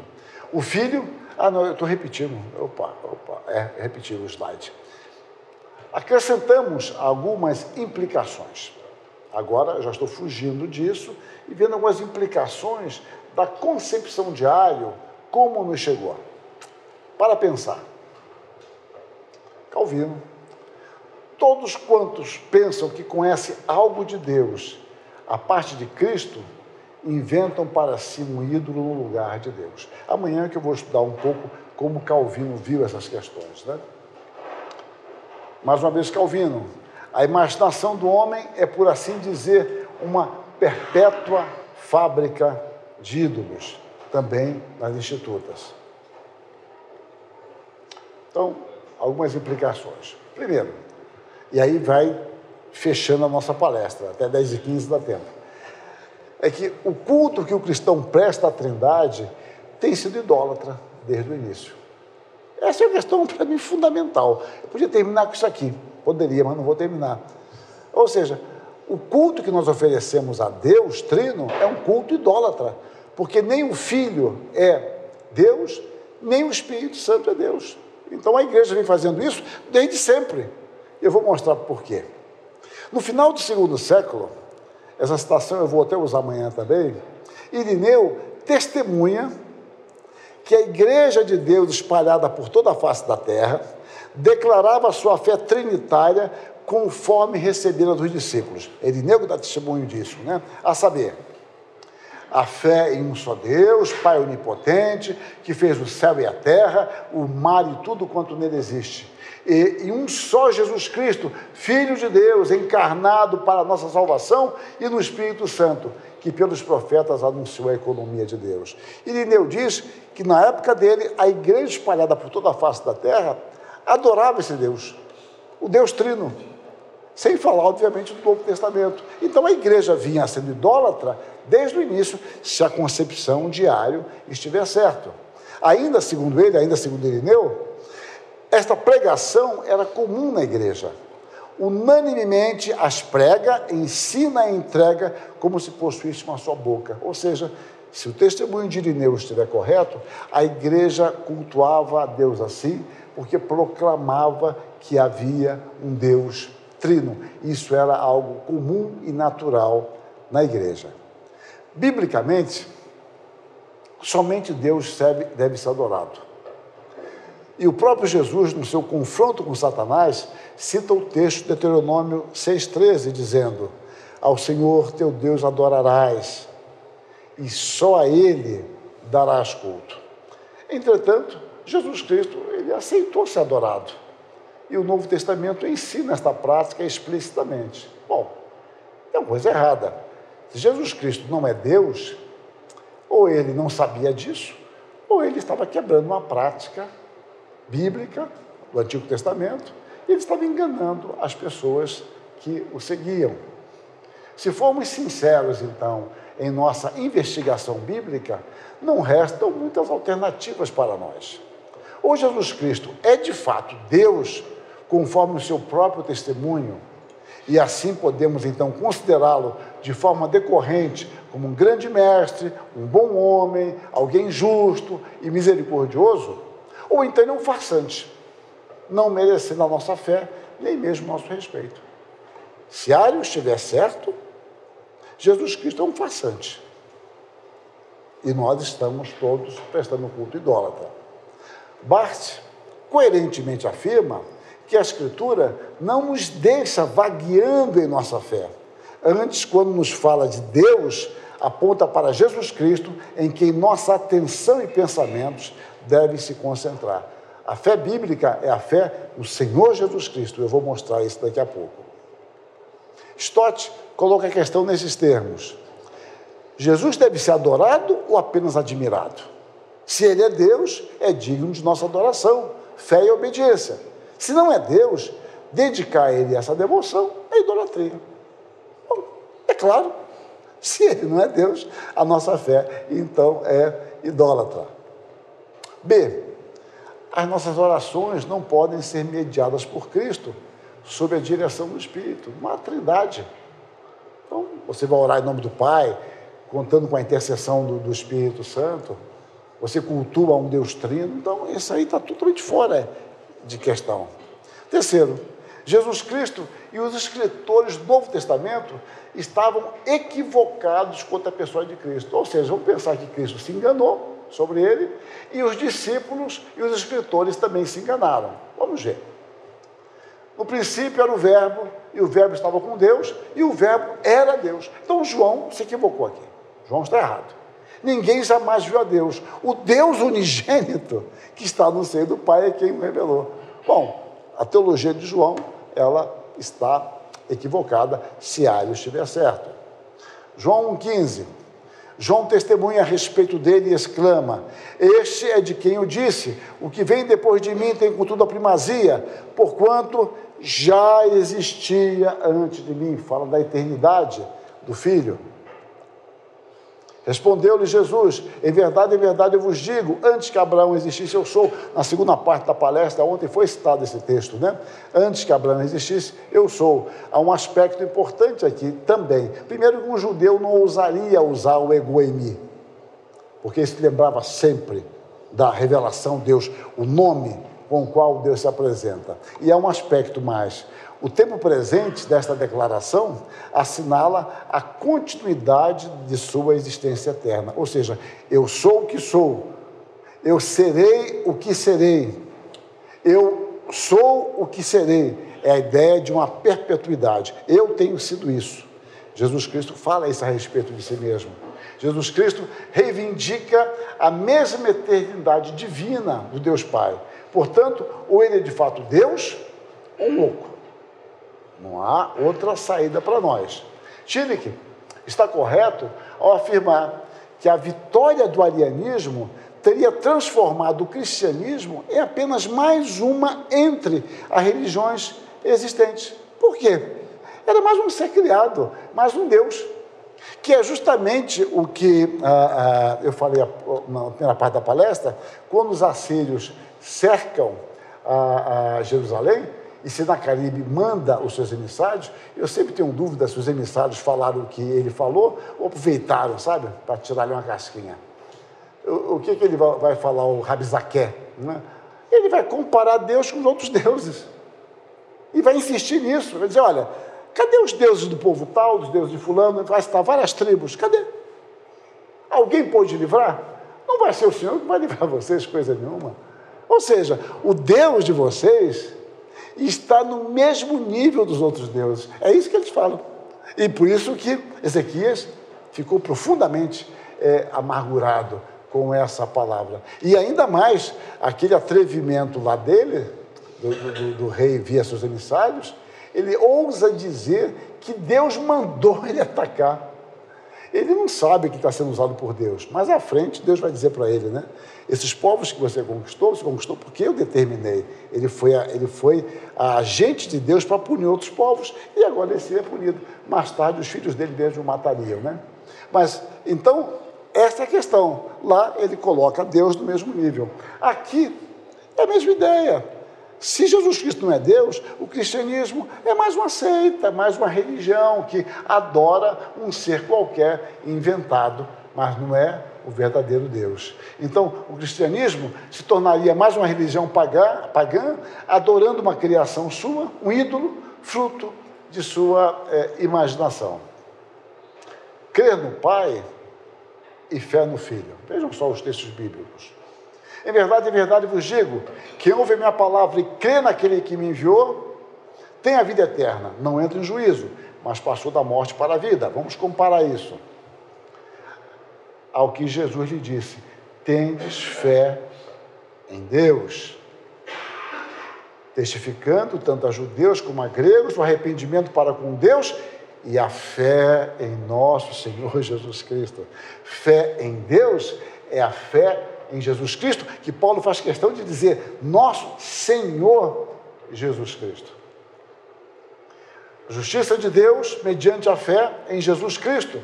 O Filho... Ah, não, eu estou repetindo. Repetir o slide. Acrescentamos algumas implicações. Agora, já estou fugindo disso e vendo algumas implicações da concepção de Ário, como nos chegou. Para pensar. Calvino. Todos quantos pensam que conhecem algo de Deus, a parte de Cristo, inventam para si um ídolo no lugar de Deus. Amanhã é que eu vou estudar um pouco como Calvino viu essas questões, né? Mais uma vez, Calvino. A imaginação do homem é, por assim dizer, uma perpétua fábrica de ídolos, também nas institutas. Então, algumas implicações. Primeiro, e aí vai fechando a nossa palestra, até 10h15 dá tempo, é que o culto que o cristão presta à Trindade tem sido idólatra desde o início. Essa é uma questão, para mim, fundamental. Eu podia terminar com isso aqui, poderia, mas não vou terminar. Ou seja, o culto que nós oferecemos a Deus, Trino, é um culto idólatra, porque nem o Filho é Deus, nem o Espírito Santo é Deus. Então a igreja vem fazendo isso desde sempre. Eu vou mostrar por quê. No final do 2º século, essa citação eu vou até usar amanhã também, Irineu testemunha que a igreja de Deus espalhada por toda a face da terra declarava sua fé trinitária conforme recebera dos discípulos. Irineu que dá testemunho disso, né? A saber, a fé em um só Deus, Pai onipotente, que fez o céu e a terra, o mar e tudo quanto nele existe. E em um só Jesus Cristo, Filho de Deus, encarnado para a nossa salvação, e no Espírito Santo, que pelos profetas anunciou a economia de Deus. Irineu diz que na época dele, a igreja espalhada por toda a face da terra adorava esse Deus, o Deus Trino, sem falar, obviamente, do Novo Testamento. Então a igreja vinha sendo idólatra desde o início, se a concepção de Ário estiver certo. Ainda segundo ele, ainda segundo Irineu, esta pregação era comum na igreja. Unanimemente as prega, ensina e entrega como se possuísse uma só boca. Ou seja, se o testemunho de Irineu estiver correto, a igreja cultuava a Deus assim, porque proclamava que havia um Deus trino. Isso era algo comum e natural na igreja. Biblicamente, somente Deus deve ser adorado. E o próprio Jesus, no seu confronto com Satanás, cita o texto de Deuteronômio 6,13, dizendo: ao Senhor teu Deus adorarás, e só a Ele darás culto. Entretanto, Jesus Cristo, ele aceitou ser adorado. E o Novo Testamento ensina esta prática explicitamente. Bom, é uma coisa errada. Se Jesus Cristo não é Deus, ou ele não sabia disso, ou ele estava quebrando uma prática bíblica do Antigo Testamento, Ele estava enganando as pessoas que o seguiam. Se formos sinceros, então, em nossa investigação bíblica, não restam muitas alternativas para nós. Ou Jesus Cristo é de fato Deus, conforme o seu próprio testemunho, e assim podemos então considerá-lo de forma decorrente como um grande mestre, um bom homem, alguém justo e misericordioso, ou então ele é um farsante, não merecendo a nossa fé, nem mesmo o nosso respeito. Se Ario estiver certo, Jesus Cristo é um farsante. E nós estamos todos prestando culto idólatra. Barth coerentemente afirma que a Escritura não nos deixa vagueando em nossa fé. Antes, quando nos fala de Deus, aponta para Jesus Cristo, em quem nossa atenção e pensamentos devem se concentrar. A fé bíblica é a fé no Senhor Jesus Cristo. Eu vou mostrar isso daqui a pouco. Stott coloca a questão nesses termos. Jesus deve ser adorado ou apenas admirado? Se ele é Deus, é digno de nossa adoração, fé e obediência. Se não é Deus, dedicar a ele essa devoção é idolatria. Bom, é claro, se ele não é Deus, a nossa fé, então, é idólatra. B. As nossas orações não podem ser mediadas por Cristo, sob a direção do Espírito, uma trindade. Então, você vai orar em nome do Pai, contando com a intercessão do Espírito Santo, você cultua um Deus trino, então isso aí está totalmente fora de questão. Terceiro, Jesus Cristo e os escritores do Novo Testamento estavam equivocados quanto à pessoa de Cristo. Ou seja, vamos pensar que Cristo se enganou sobre ele e os discípulos e os escritores também se enganaram. Vamos ver. No princípio era o Verbo, e o Verbo estava com Deus, e o Verbo era Deus. Então João se equivocou aqui. João está errado. Ninguém jamais viu a Deus. O Deus unigênito que está no seio do Pai é quem o revelou. Bom, a teologia de João, ela está equivocada, se Ario estiver certo. João 1,15. João testemunha a respeito dele e exclama: este é de quem eu disse, o que vem depois de mim tem contudo a primazia, porquanto já existia antes de mim. Fala da eternidade do Filho. Respondeu-lhe Jesus: em verdade eu vos digo, antes que Abraão existisse, eu sou. Na segunda parte da palestra, ontem foi citado esse texto, né? Antes que Abraão existisse, eu sou. Há um aspecto importante aqui também. Primeiro, que um judeu não ousaria usar o ego eimi, porque ele se lembrava sempre da revelação de Deus, o nome com o qual Deus se apresenta. E há um aspecto mais. O tempo presente desta declaração assinala a continuidade de sua existência eterna. Ou seja, eu sou o que sou, eu serei o que serei, eu sou o que serei. É a ideia de uma perpetuidade. Eu tenho sido isso. Jesus Cristo fala isso a respeito de si mesmo. Jesus Cristo reivindica a mesma eternidade divina do Deus Pai. Portanto, ou ele é de fato Deus ou louco. Não há outra saída para nós. Tillich está correto ao afirmar que a vitória do arianismo teria transformado o cristianismo em apenas mais uma entre as religiões existentes. Por quê? Era mais um ser criado, mais um Deus, que é justamente o que eu falei na primeira parte da palestra, quando os assírios cercam a Jerusalém, e Senaqueribe manda os seus emissários. Eu sempre tenho dúvida se os emissários falaram o que ele falou ou aproveitaram, sabe, para tirar-lhe uma casquinha. O que ele vai falar, o Rabzaqué? Né? Ele vai comparar Deus com os outros deuses. E vai insistir nisso. Vai dizer, olha, cadê os deuses do povo tal, dos deuses de fulano? Vai citar várias tribos. Cadê? Alguém pode livrar? Não vai ser o Senhor que vai livrar vocês, coisa nenhuma. Ou seja, o Deus de vocês está no mesmo nível dos outros deuses. É isso que eles falam. E por isso que Ezequias ficou profundamente amargurado com essa palavra. E ainda mais, aquele atrevimento lá dele, do rei via seus emissários, ele ousa dizer que Deus mandou ele atacar. Ele não sabe que está sendo usado por Deus, mas à frente Deus vai dizer para ele, né? Esses povos que você conquistou porque eu determinei. Ele foi a agente de Deus para punir outros povos e agora ele seria punido. Mais tarde os filhos dele mesmo o matariam, né? Mas, então, essa é a questão. Lá ele coloca Deus no mesmo nível. Aqui é a mesma ideia. Se Jesus Cristo não é Deus, o cristianismo é mais uma seita, mais uma religião que adora um ser qualquer inventado, mas não é o verdadeiro Deus. Então, o cristianismo se tornaria mais uma religião pagã, adorando uma criação sua, um ídolo, fruto de sua imaginação. Crer no Pai e fé no Filho. Vejam só os textos bíblicos. Em verdade vos digo, quem ouve a minha palavra e crê naquele que me enviou, tem a vida eterna, não entra em juízo, mas passou da morte para a vida. Vamos comparar isso ao que Jesus lhe disse: tendes fé em Deus, testificando tanto a judeus como a gregos o arrependimento para com Deus e a fé em nosso Senhor Jesus Cristo. Fé em Deus é a fé em Jesus Cristo, que Paulo faz questão de dizer, nosso Senhor Jesus Cristo. Justiça de Deus mediante a fé em Jesus Cristo,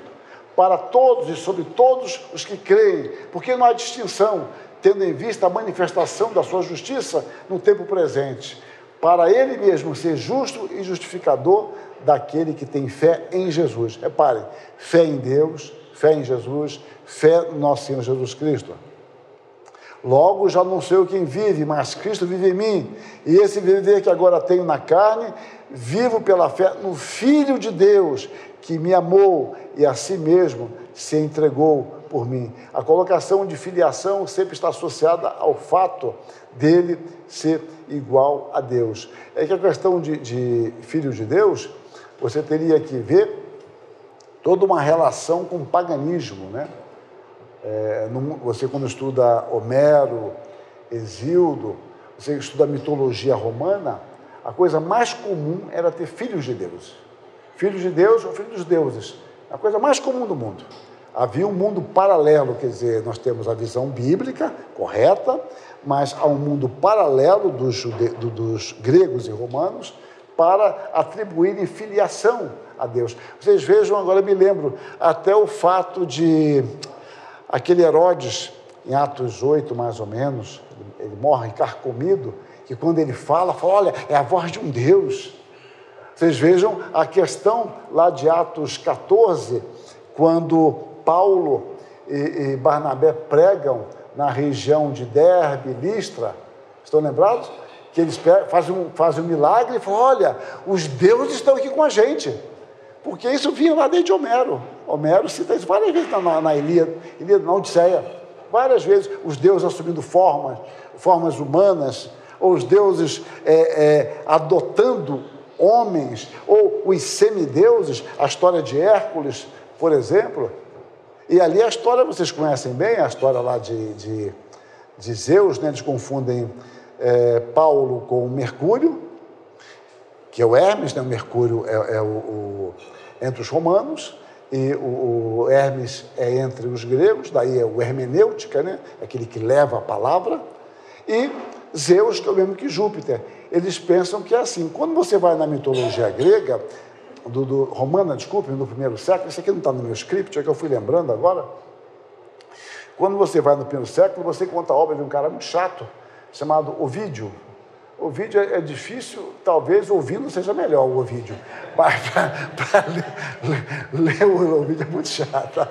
para todos e sobre todos os que creem, porque não há distinção, tendo em vista a manifestação da sua justiça no tempo presente, para ele mesmo ser justo e justificador daquele que tem fé em Jesus. Reparem, fé em Deus, fé em Jesus, fé no nosso Senhor Jesus Cristo. Logo, já não sou eu quem vive, mas Cristo vive em mim. E esse viver que agora tenho na carne, vivo pela fé no Filho de Deus, que me amou e a si mesmo se entregou por mim. A colocação de filiação sempre está associada ao fato dele ser igual a Deus. É que a questão de Filho de Deus, você teria que ver toda uma relação com o paganismo, né? Você, quando estuda Homero, Hesíodo, você estuda a mitologia romana, a coisa mais comum era ter filhos de Deus. Filhos de Deus ou filhos dos deuses. A coisa mais comum do mundo. Havia um mundo paralelo, quer dizer, nós temos a visão bíblica correta, mas há um mundo paralelo dos gregos e romanos para atribuírem filiação a Deus. Vocês vejam, agora eu me lembro, até o fato de aquele Herodes, em Atos 8, mais ou menos, ele morre carcomido, que quando ele fala, olha, é a voz de um Deus. Vocês vejam a questão lá de Atos 14, quando Paulo e Barnabé pregam na região de Derbe, Listra, estão lembrados? Que eles fazem um milagre e falam, olha, os deuses estão aqui com a gente. Porque isso vinha lá desde Homero. Homero cita isso várias vezes na Ilíada, na Odisseia. Várias vezes os deuses assumindo formas humanas, ou os deuses adotando homens, ou os semideuses, a história de Hércules, por exemplo. E ali a história, vocês conhecem bem, a história lá de Zeus, né? Eles confundem Paulo com Mercúrio, que é o Hermes, né? O Mercúrio entre os romanos, e o Hermes é entre os gregos, daí é o hermenêutica, né? Aquele que leva a palavra, e Zeus, que é o mesmo que Júpiter. Eles pensam que é assim. Quando você vai na mitologia grega, romana, desculpe, no primeiro século, isso aqui não está no meu script, é que eu fui lembrando agora. Quando você vai no primeiro século, você conta a obra de um cara muito chato, chamado Ovídio. Ovídio é difícil, talvez ouvindo seja melhor o Ovídio, mas para ler o Ovídio é muito chato.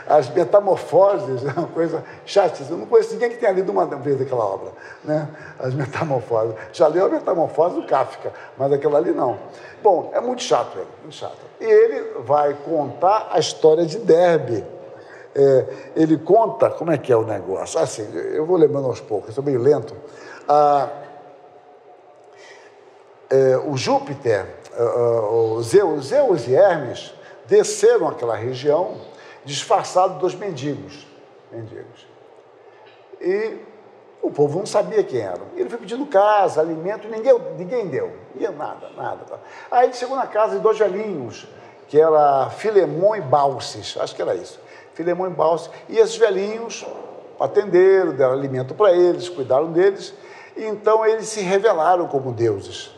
As Metamorfoses é uma coisa chata. Eu não conheço ninguém que tenha lido uma vez aquela obra, né? As Metamorfoses. Já leu a Metamorfose do Kafka, mas aquela ali não. Bom, é muito chato ele, muito chato. E ele vai contar a história de Derbe. Ele conta, como é que é o negócio? Assim, eu vou lembrando aos poucos, eu sou meio lento. O Júpiter, o Zeus e Hermes desceram aquela região disfarçados dos mendigos. E o povo não sabia quem eram. Ele foi pedindo casa, alimento, ninguém deu. Nada. Aí ele chegou na casa de dois velhinhos que era Filemão e Baucis, acho que era isso. Filemão e Baucis, e esses velhinhos atenderam, deram alimento para eles, cuidaram deles, e então eles se revelaram como deuses,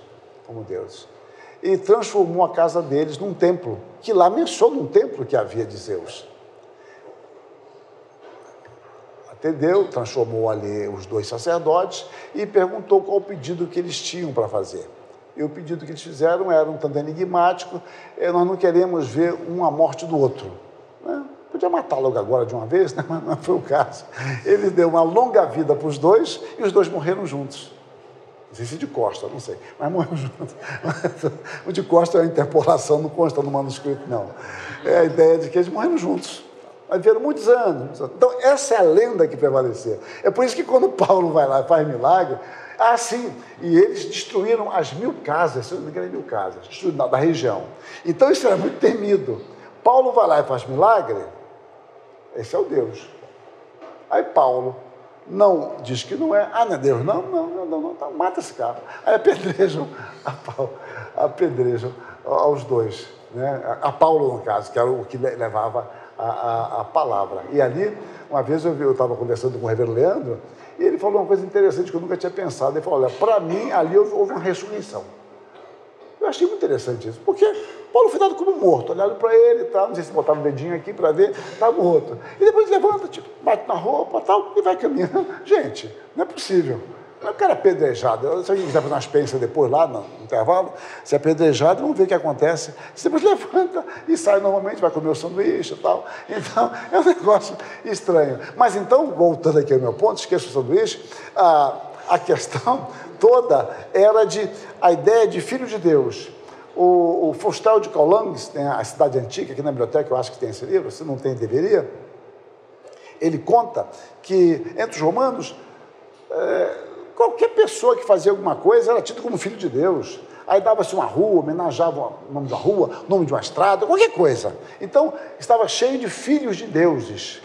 e transformou a casa deles num templo, que lá menciona um templo que havia de Zeus. Atendeu, transformou ali os 2 sacerdotes e perguntou qual o pedido que eles tinham para fazer. E o pedido que eles fizeram era um tanto enigmático: nós não queremos ver um a morte do outro. Né? Podia matar logo agora de uma vez, né? Mas não foi o caso. Ele deu uma longa vida para os 2 e os 2 morreram juntos. Não sei se de costa, não sei, mas morreram juntos. O de costa é uma interpolação, não consta no manuscrito, não. É a ideia de que eles morreram juntos. Viveram muitos anos. Então, essa é a lenda que prevaleceu. É por isso que quando Paulo vai lá e faz milagre, sim, e eles destruíram as 1000 casas, se não me engano, 1000 casas, destruíram da região. Então, isso era muito temido. Paulo vai lá e faz milagre, esse é o Deus. Aí Paulo não diz que não é, não é Deus, não, tá, mata esse cara. Aí apedrejam a Paulo, apedrejam aos 2, né? A Paulo, no caso, que era o que levava a palavra. E ali, uma vez eu estava conversando com o reverendo Leandro, e ele falou uma coisa interessante que eu nunca tinha pensado. Ele falou: olha, para mim, ali houve uma ressurreição. Eu achei muito interessante isso, porque Paulo foi dado como morto, olharam para ele, tá, não sei se botaram o dedinho aqui para ver, está morto. E depois levanta, bate na roupa tal, e vai caminhando. Gente, não é possível. Não é porque era apedrejado. Se alguém quiser fazer uma experiência depois, lá no intervalo, se é apedrejado, vamos ver o que acontece. Você depois levanta e sai normalmente, vai comer o sanduíche e tal. Então, é um negócio estranho. Mas então, voltando aqui ao meu ponto, esqueça o sanduíche, a questão toda era a ideia de filho de Deus. O Fustel de Coulanges, tem a cidade antiga, aqui na biblioteca, eu acho que tem esse livro, se não tem, deveria. Ele conta que, entre os romanos, qualquer pessoa que fazia alguma coisa era tido como filho de Deus. Aí dava-se uma rua, homenageava o nome da rua, o nome de uma estrada, qualquer coisa. Então, estava cheio de filhos de deuses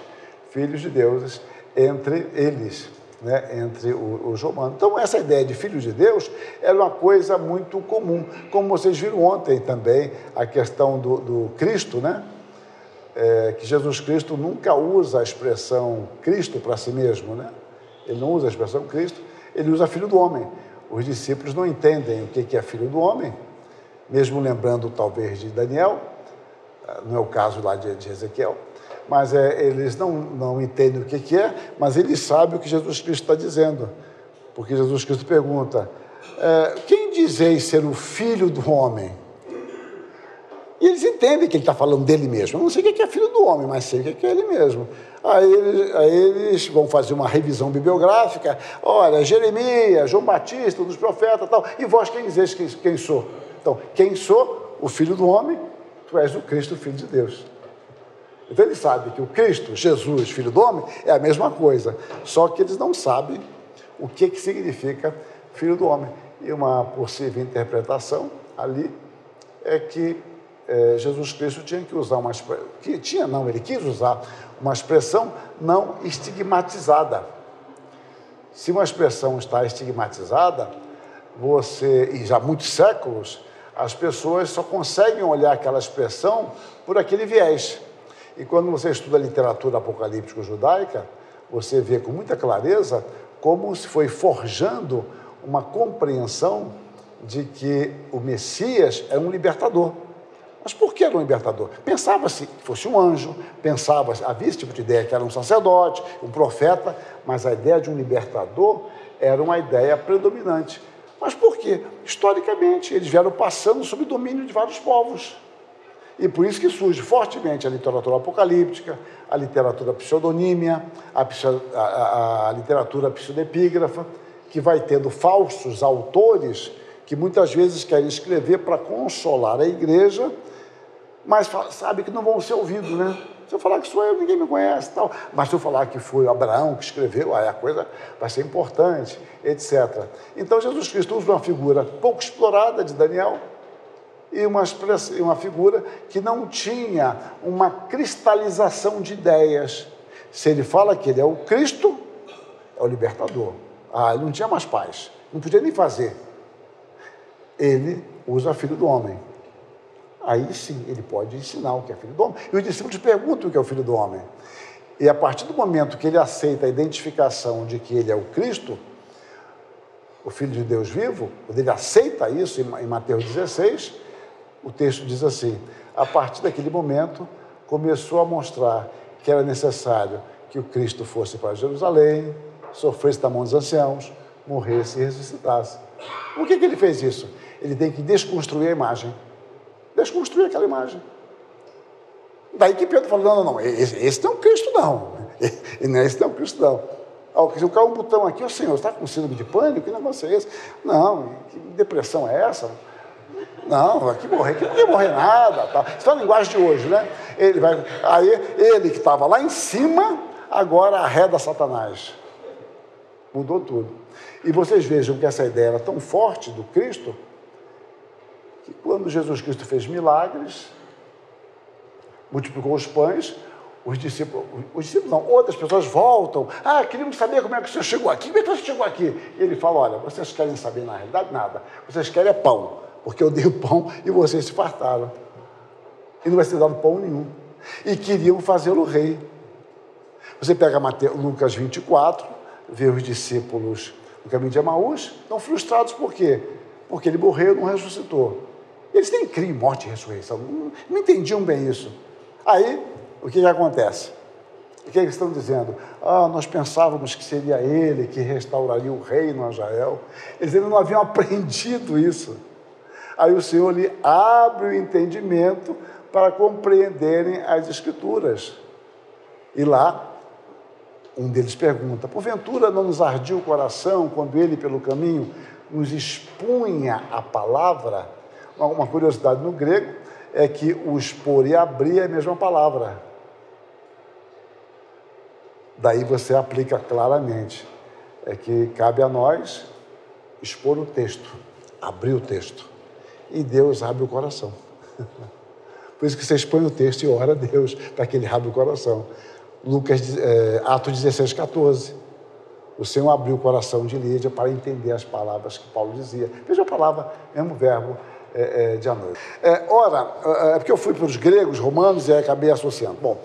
entre eles, né? Entre os romanos. Então, essa ideia de filhos de Deus era uma coisa muito comum. Como vocês viram ontem também, a questão do Cristo, né? Que Jesus Cristo nunca usa a expressão Cristo para si mesmo, né? Ele não usa a expressão Cristo, ele usa filho do homem. Os discípulos não entendem o que é filho do homem, mesmo lembrando talvez de Daniel, não é o caso lá de Ezequiel, mas eles não entendem o que é, mas eles sabem o que Jesus Cristo está dizendo, porque Jesus Cristo pergunta: quem dizeis ser o filho do homem? E eles entendem que ele está falando dele mesmo. Eu não sei o que é filho do homem, mas sei o que é ele mesmo. Aí eles vão fazer uma revisão bibliográfica. Olha, Jeremias, João Batista, um dos profetas e tal. E vós quem dizeis quem sou? Então, quem sou? O filho do homem, tu és o Cristo, filho de Deus. Então eles sabem que o Cristo, Jesus, filho do homem, é a mesma coisa. Só que eles não sabem o que significa filho do homem. E uma possível interpretação ali é que Jesus Cristo tinha que usar uma expressão, ele quis usar uma expressão não estigmatizada. Se uma expressão está estigmatizada, e já há muitos séculos, as pessoas só conseguem olhar aquela expressão por aquele viés. E quando você estuda a literatura apocalíptico-judaica, você vê com muita clareza como se foi forjando uma compreensão de que o Messias é um libertador. Mas por que era um libertador? Pensava-se que fosse um anjo, havia esse tipo de ideia que era um sacerdote, um profeta, mas a ideia de um libertador era uma ideia predominante. Mas por quê? Historicamente, eles vieram passando sob o domínio de vários povos. E por isso que surge fortemente a literatura apocalíptica, a literatura pseudonímia, a literatura pseudepígrafa, que vai tendo falsos autores que muitas vezes querem escrever para consolar a igreja, mas sabe que não vão ser ouvidos, né? Se eu falar que sou eu, ninguém me conhece, tal. Mas se eu falar que foi Abraão que escreveu, aí a coisa vai ser importante, etc. Então, Jesus Cristo usa uma figura pouco explorada de Daniel e uma figura que não tinha uma cristalização de ideias. Se ele fala que ele é o Cristo, é o libertador. Ele não tinha mais paz, não podia nem fazer. Ele usa filho do homem. aí sim ele pode ensinar o que é filho do homem. E os discípulos perguntam o que é o filho do homem. E a partir do momento que ele aceita a identificação de que ele é o Cristo, o Filho de Deus vivo, quando ele aceita isso em Mateus 16, o texto diz assim: a partir daquele momento começou a mostrar que era necessário que o Cristo fosse para Jerusalém, sofresse da mão dos anciãos, morresse e ressuscitasse. Por que ele fez isso? Ele tem que desconstruir a imagem. Desconstruir aquela imagem. Daí que Pedro falou, não, esse não é um Cristo não. Esse não é um Cristo não. Se eu cair um botão aqui, o Senhor está com síndrome de pânico? Que negócio é esse? Não, que depressão é essa? Não, aqui morrer, que não ia morrer nada. Tá. Isso é a linguagem de hoje, né? Aí ele que estava lá em cima, agora arreda Satanás. Mudou tudo. E vocês vejam que essa ideia era tão forte do Cristo, que quando Jesus Cristo fez milagres, multiplicou os pães, os discípulos não, outras pessoas voltam. Queríamos saber como é que o senhor chegou aqui. Como é que você chegou aqui? E ele fala, olha, vocês querem saber na realidade? Nada. Vocês querem é pão, porque eu dei o pão e vocês se fartaram. E não vai ser dado pão nenhum. E queriam fazê-lo rei. Você pega Lucas 24, vê os discípulos no caminho de Emaús, estão frustrados por quê? Porque ele morreu e não ressuscitou. Eles nem criam morte e ressurreição, não entendiam bem isso. Aí, o que acontece? O que eles estão dizendo? Nós pensávamos que seria ele que restauraria o reino a Israel. Eles ainda não haviam aprendido isso. Aí o Senhor lhe abre o entendimento para compreenderem as Escrituras. E lá, um deles pergunta, porventura não nos ardia o coração quando ele, pelo caminho, nos expunha a palavra? Uma curiosidade no grego é que o expor e abrir é a mesma palavra. Daí você aplica claramente. É que cabe a nós expor o texto, abrir o texto. E Deus abre o coração. Por isso que você expõe o texto e ora a Deus para que ele abra o coração. Atos 16, 14. O Senhor abriu o coração de Lídia para entender as palavras que Paulo dizia. Veja a palavra, mesmo verbo de à noite. É porque eu fui para os gregos, romanos, e aí acabei associando. Bom,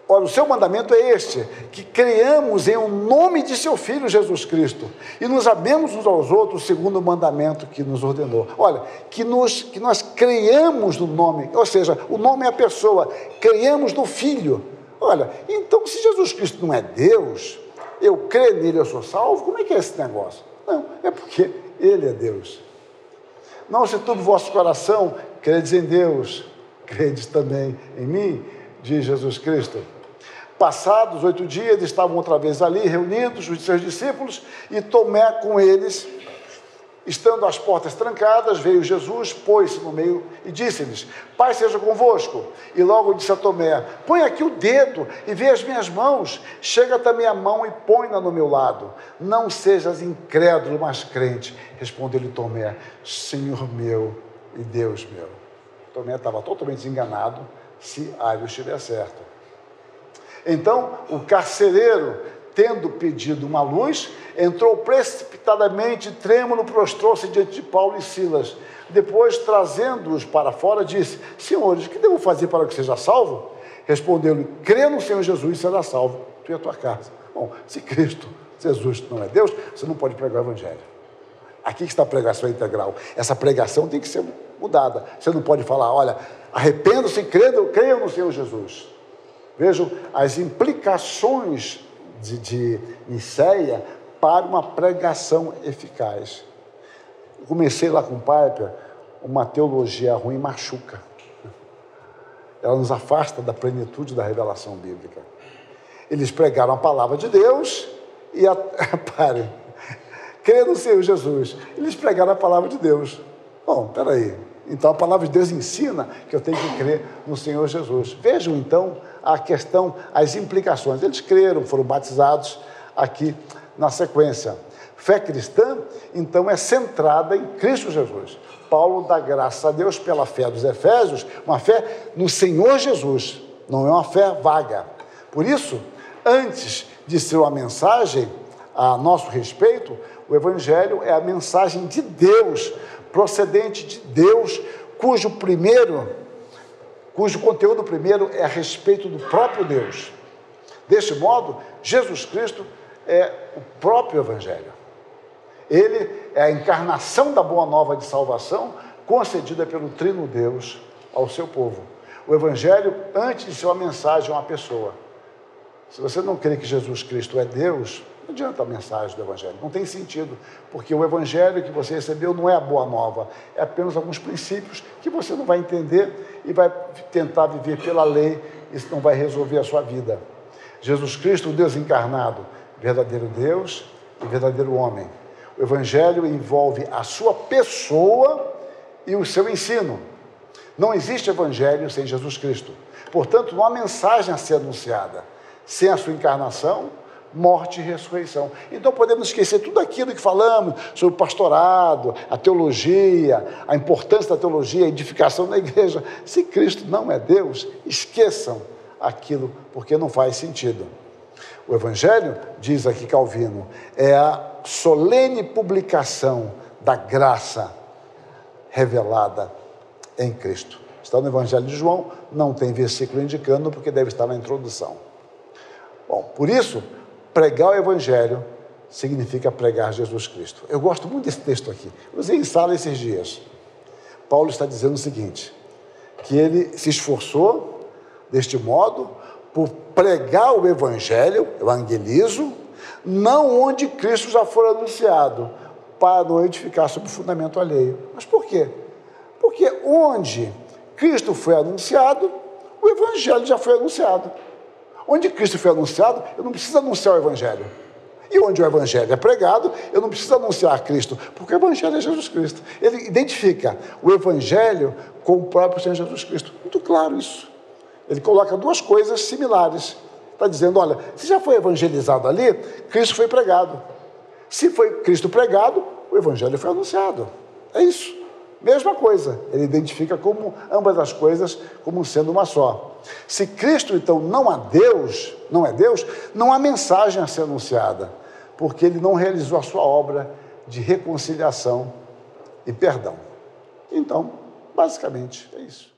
o seu mandamento é este, que creiamos em o nome de seu Filho Jesus Cristo e nos amemos uns aos outros segundo o mandamento que nos ordenou. Olha, que nós creiamos no nome, ou seja, o nome é a pessoa, creiamos no Filho. Olha, então se Jesus Cristo não é Deus, eu creio nele, eu sou salvo, como é que é esse negócio? Não, é porque ele é Deus. Não se turbe o vosso coração, credes em Deus, credes também em mim, diz Jesus Cristo. Passados 8 dias, estavam outra vez ali, reunidos, os seus discípulos, e Tomé com eles. Estando as portas trancadas, veio Jesus, pôs-se no meio e disse-lhes, Pai seja convosco. E logo disse a Tomé, põe aqui o dedo e vê as minhas mãos, chega também a mão e põe-na no meu lado. Não sejas incrédulo, mas crente. Respondeu-lhe Tomé, Senhor meu e Deus meu. Tomé estava totalmente enganado, se Ario estiver certo. Então, o carcereiro, tendo pedido uma luz, entrou precipitadamente, trêmulo, prostrou-se diante de Paulo e Silas. Depois, trazendo-os para fora, disse, senhores, o que devo fazer para que seja salvo? Respondeu-lhe, crê no Senhor Jesus e será salvo, tu e a tua casa. Bom, se Cristo, Jesus não é Deus, você não pode pregar o Evangelho. Aqui está a pregação integral. Essa pregação tem que ser mudada. Você não pode falar, olha, arrependam-se e creiam no Senhor Jesus. Vejam as implicações de Nicéia para uma pregação eficaz. Eu comecei lá com o Piper, uma teologia ruim machuca. Ela nos afasta da plenitude da revelação bíblica. Eles pregaram a palavra de Deus e crê no Senhor Jesus. Eles pregaram a palavra de Deus. Bom, peraí. Então a palavra de Deus ensina que eu tenho que crer no Senhor Jesus. Vejam então a questão, as implicações. Eles creram, foram batizados aqui na sequência. Fé cristã, então, é centrada em Cristo Jesus. Paulo dá graças a Deus pela fé dos Efésios, uma fé no Senhor Jesus, não é uma fé vaga. Por isso, antes de ser uma mensagem a nosso respeito, o Evangelho é a mensagem de Deus, procedente de Deus, cujo conteúdo primeiro é a respeito do próprio Deus. Deste modo, Jesus Cristo é o próprio Evangelho. Ele é a encarnação da boa nova de salvação concedida pelo Trino Deus ao seu povo. O Evangelho, antes de ser uma mensagem a uma pessoa. Se você não crê que Jesus Cristo é Deus, não adianta a mensagem do Evangelho, não tem sentido, porque o Evangelho que você recebeu não é a boa nova, é apenas alguns princípios que você não vai entender e vai tentar viver pela lei, isso não vai resolver a sua vida. Jesus Cristo, o Deus encarnado, verdadeiro Deus e verdadeiro homem. O Evangelho envolve a sua pessoa e o seu ensino. Não existe Evangelho sem Jesus Cristo. Portanto, não há mensagem a ser anunciada sem a sua encarnação, morte e ressurreição. Então podemos esquecer tudo aquilo que falamos sobre o pastorado, a teologia, a importância da teologia, a edificação da igreja. Se Cristo não é Deus, esqueçam aquilo, porque não faz sentido. O Evangelho, diz aqui Calvino, é a solene publicação da graça revelada em Cristo. Está no Evangelho de João, não tem versículo indicando, porque deve estar na introdução. Bom, por isso, pregar o Evangelho significa pregar Jesus Cristo. Eu gosto muito desse texto aqui. Eu usei em sala esses dias. Paulo está dizendo o seguinte, que ele se esforçou, deste modo, por pregar o Evangelho, evangelizo, não onde Cristo já for anunciado, para não edificar sobre o fundamento alheio. Mas por quê? Porque onde Cristo foi anunciado, o Evangelho já foi anunciado. Onde Cristo foi anunciado, eu não preciso anunciar o Evangelho. E onde o Evangelho é pregado, eu não preciso anunciar Cristo, porque o Evangelho é Jesus Cristo. Ele identifica o Evangelho com o próprio Senhor Jesus Cristo. Muito claro isso. Ele coloca duas coisas similares. Está dizendo, olha, se já foi evangelizado ali, Cristo foi pregado. Se foi Cristo pregado, o Evangelho foi anunciado. É isso. Mesma coisa. Ele identifica como ambas as coisas como sendo uma só. Se Cristo, então, não é Deus, não há mensagem a ser anunciada, porque ele não realizou a sua obra de reconciliação e perdão. Então, basicamente, é isso.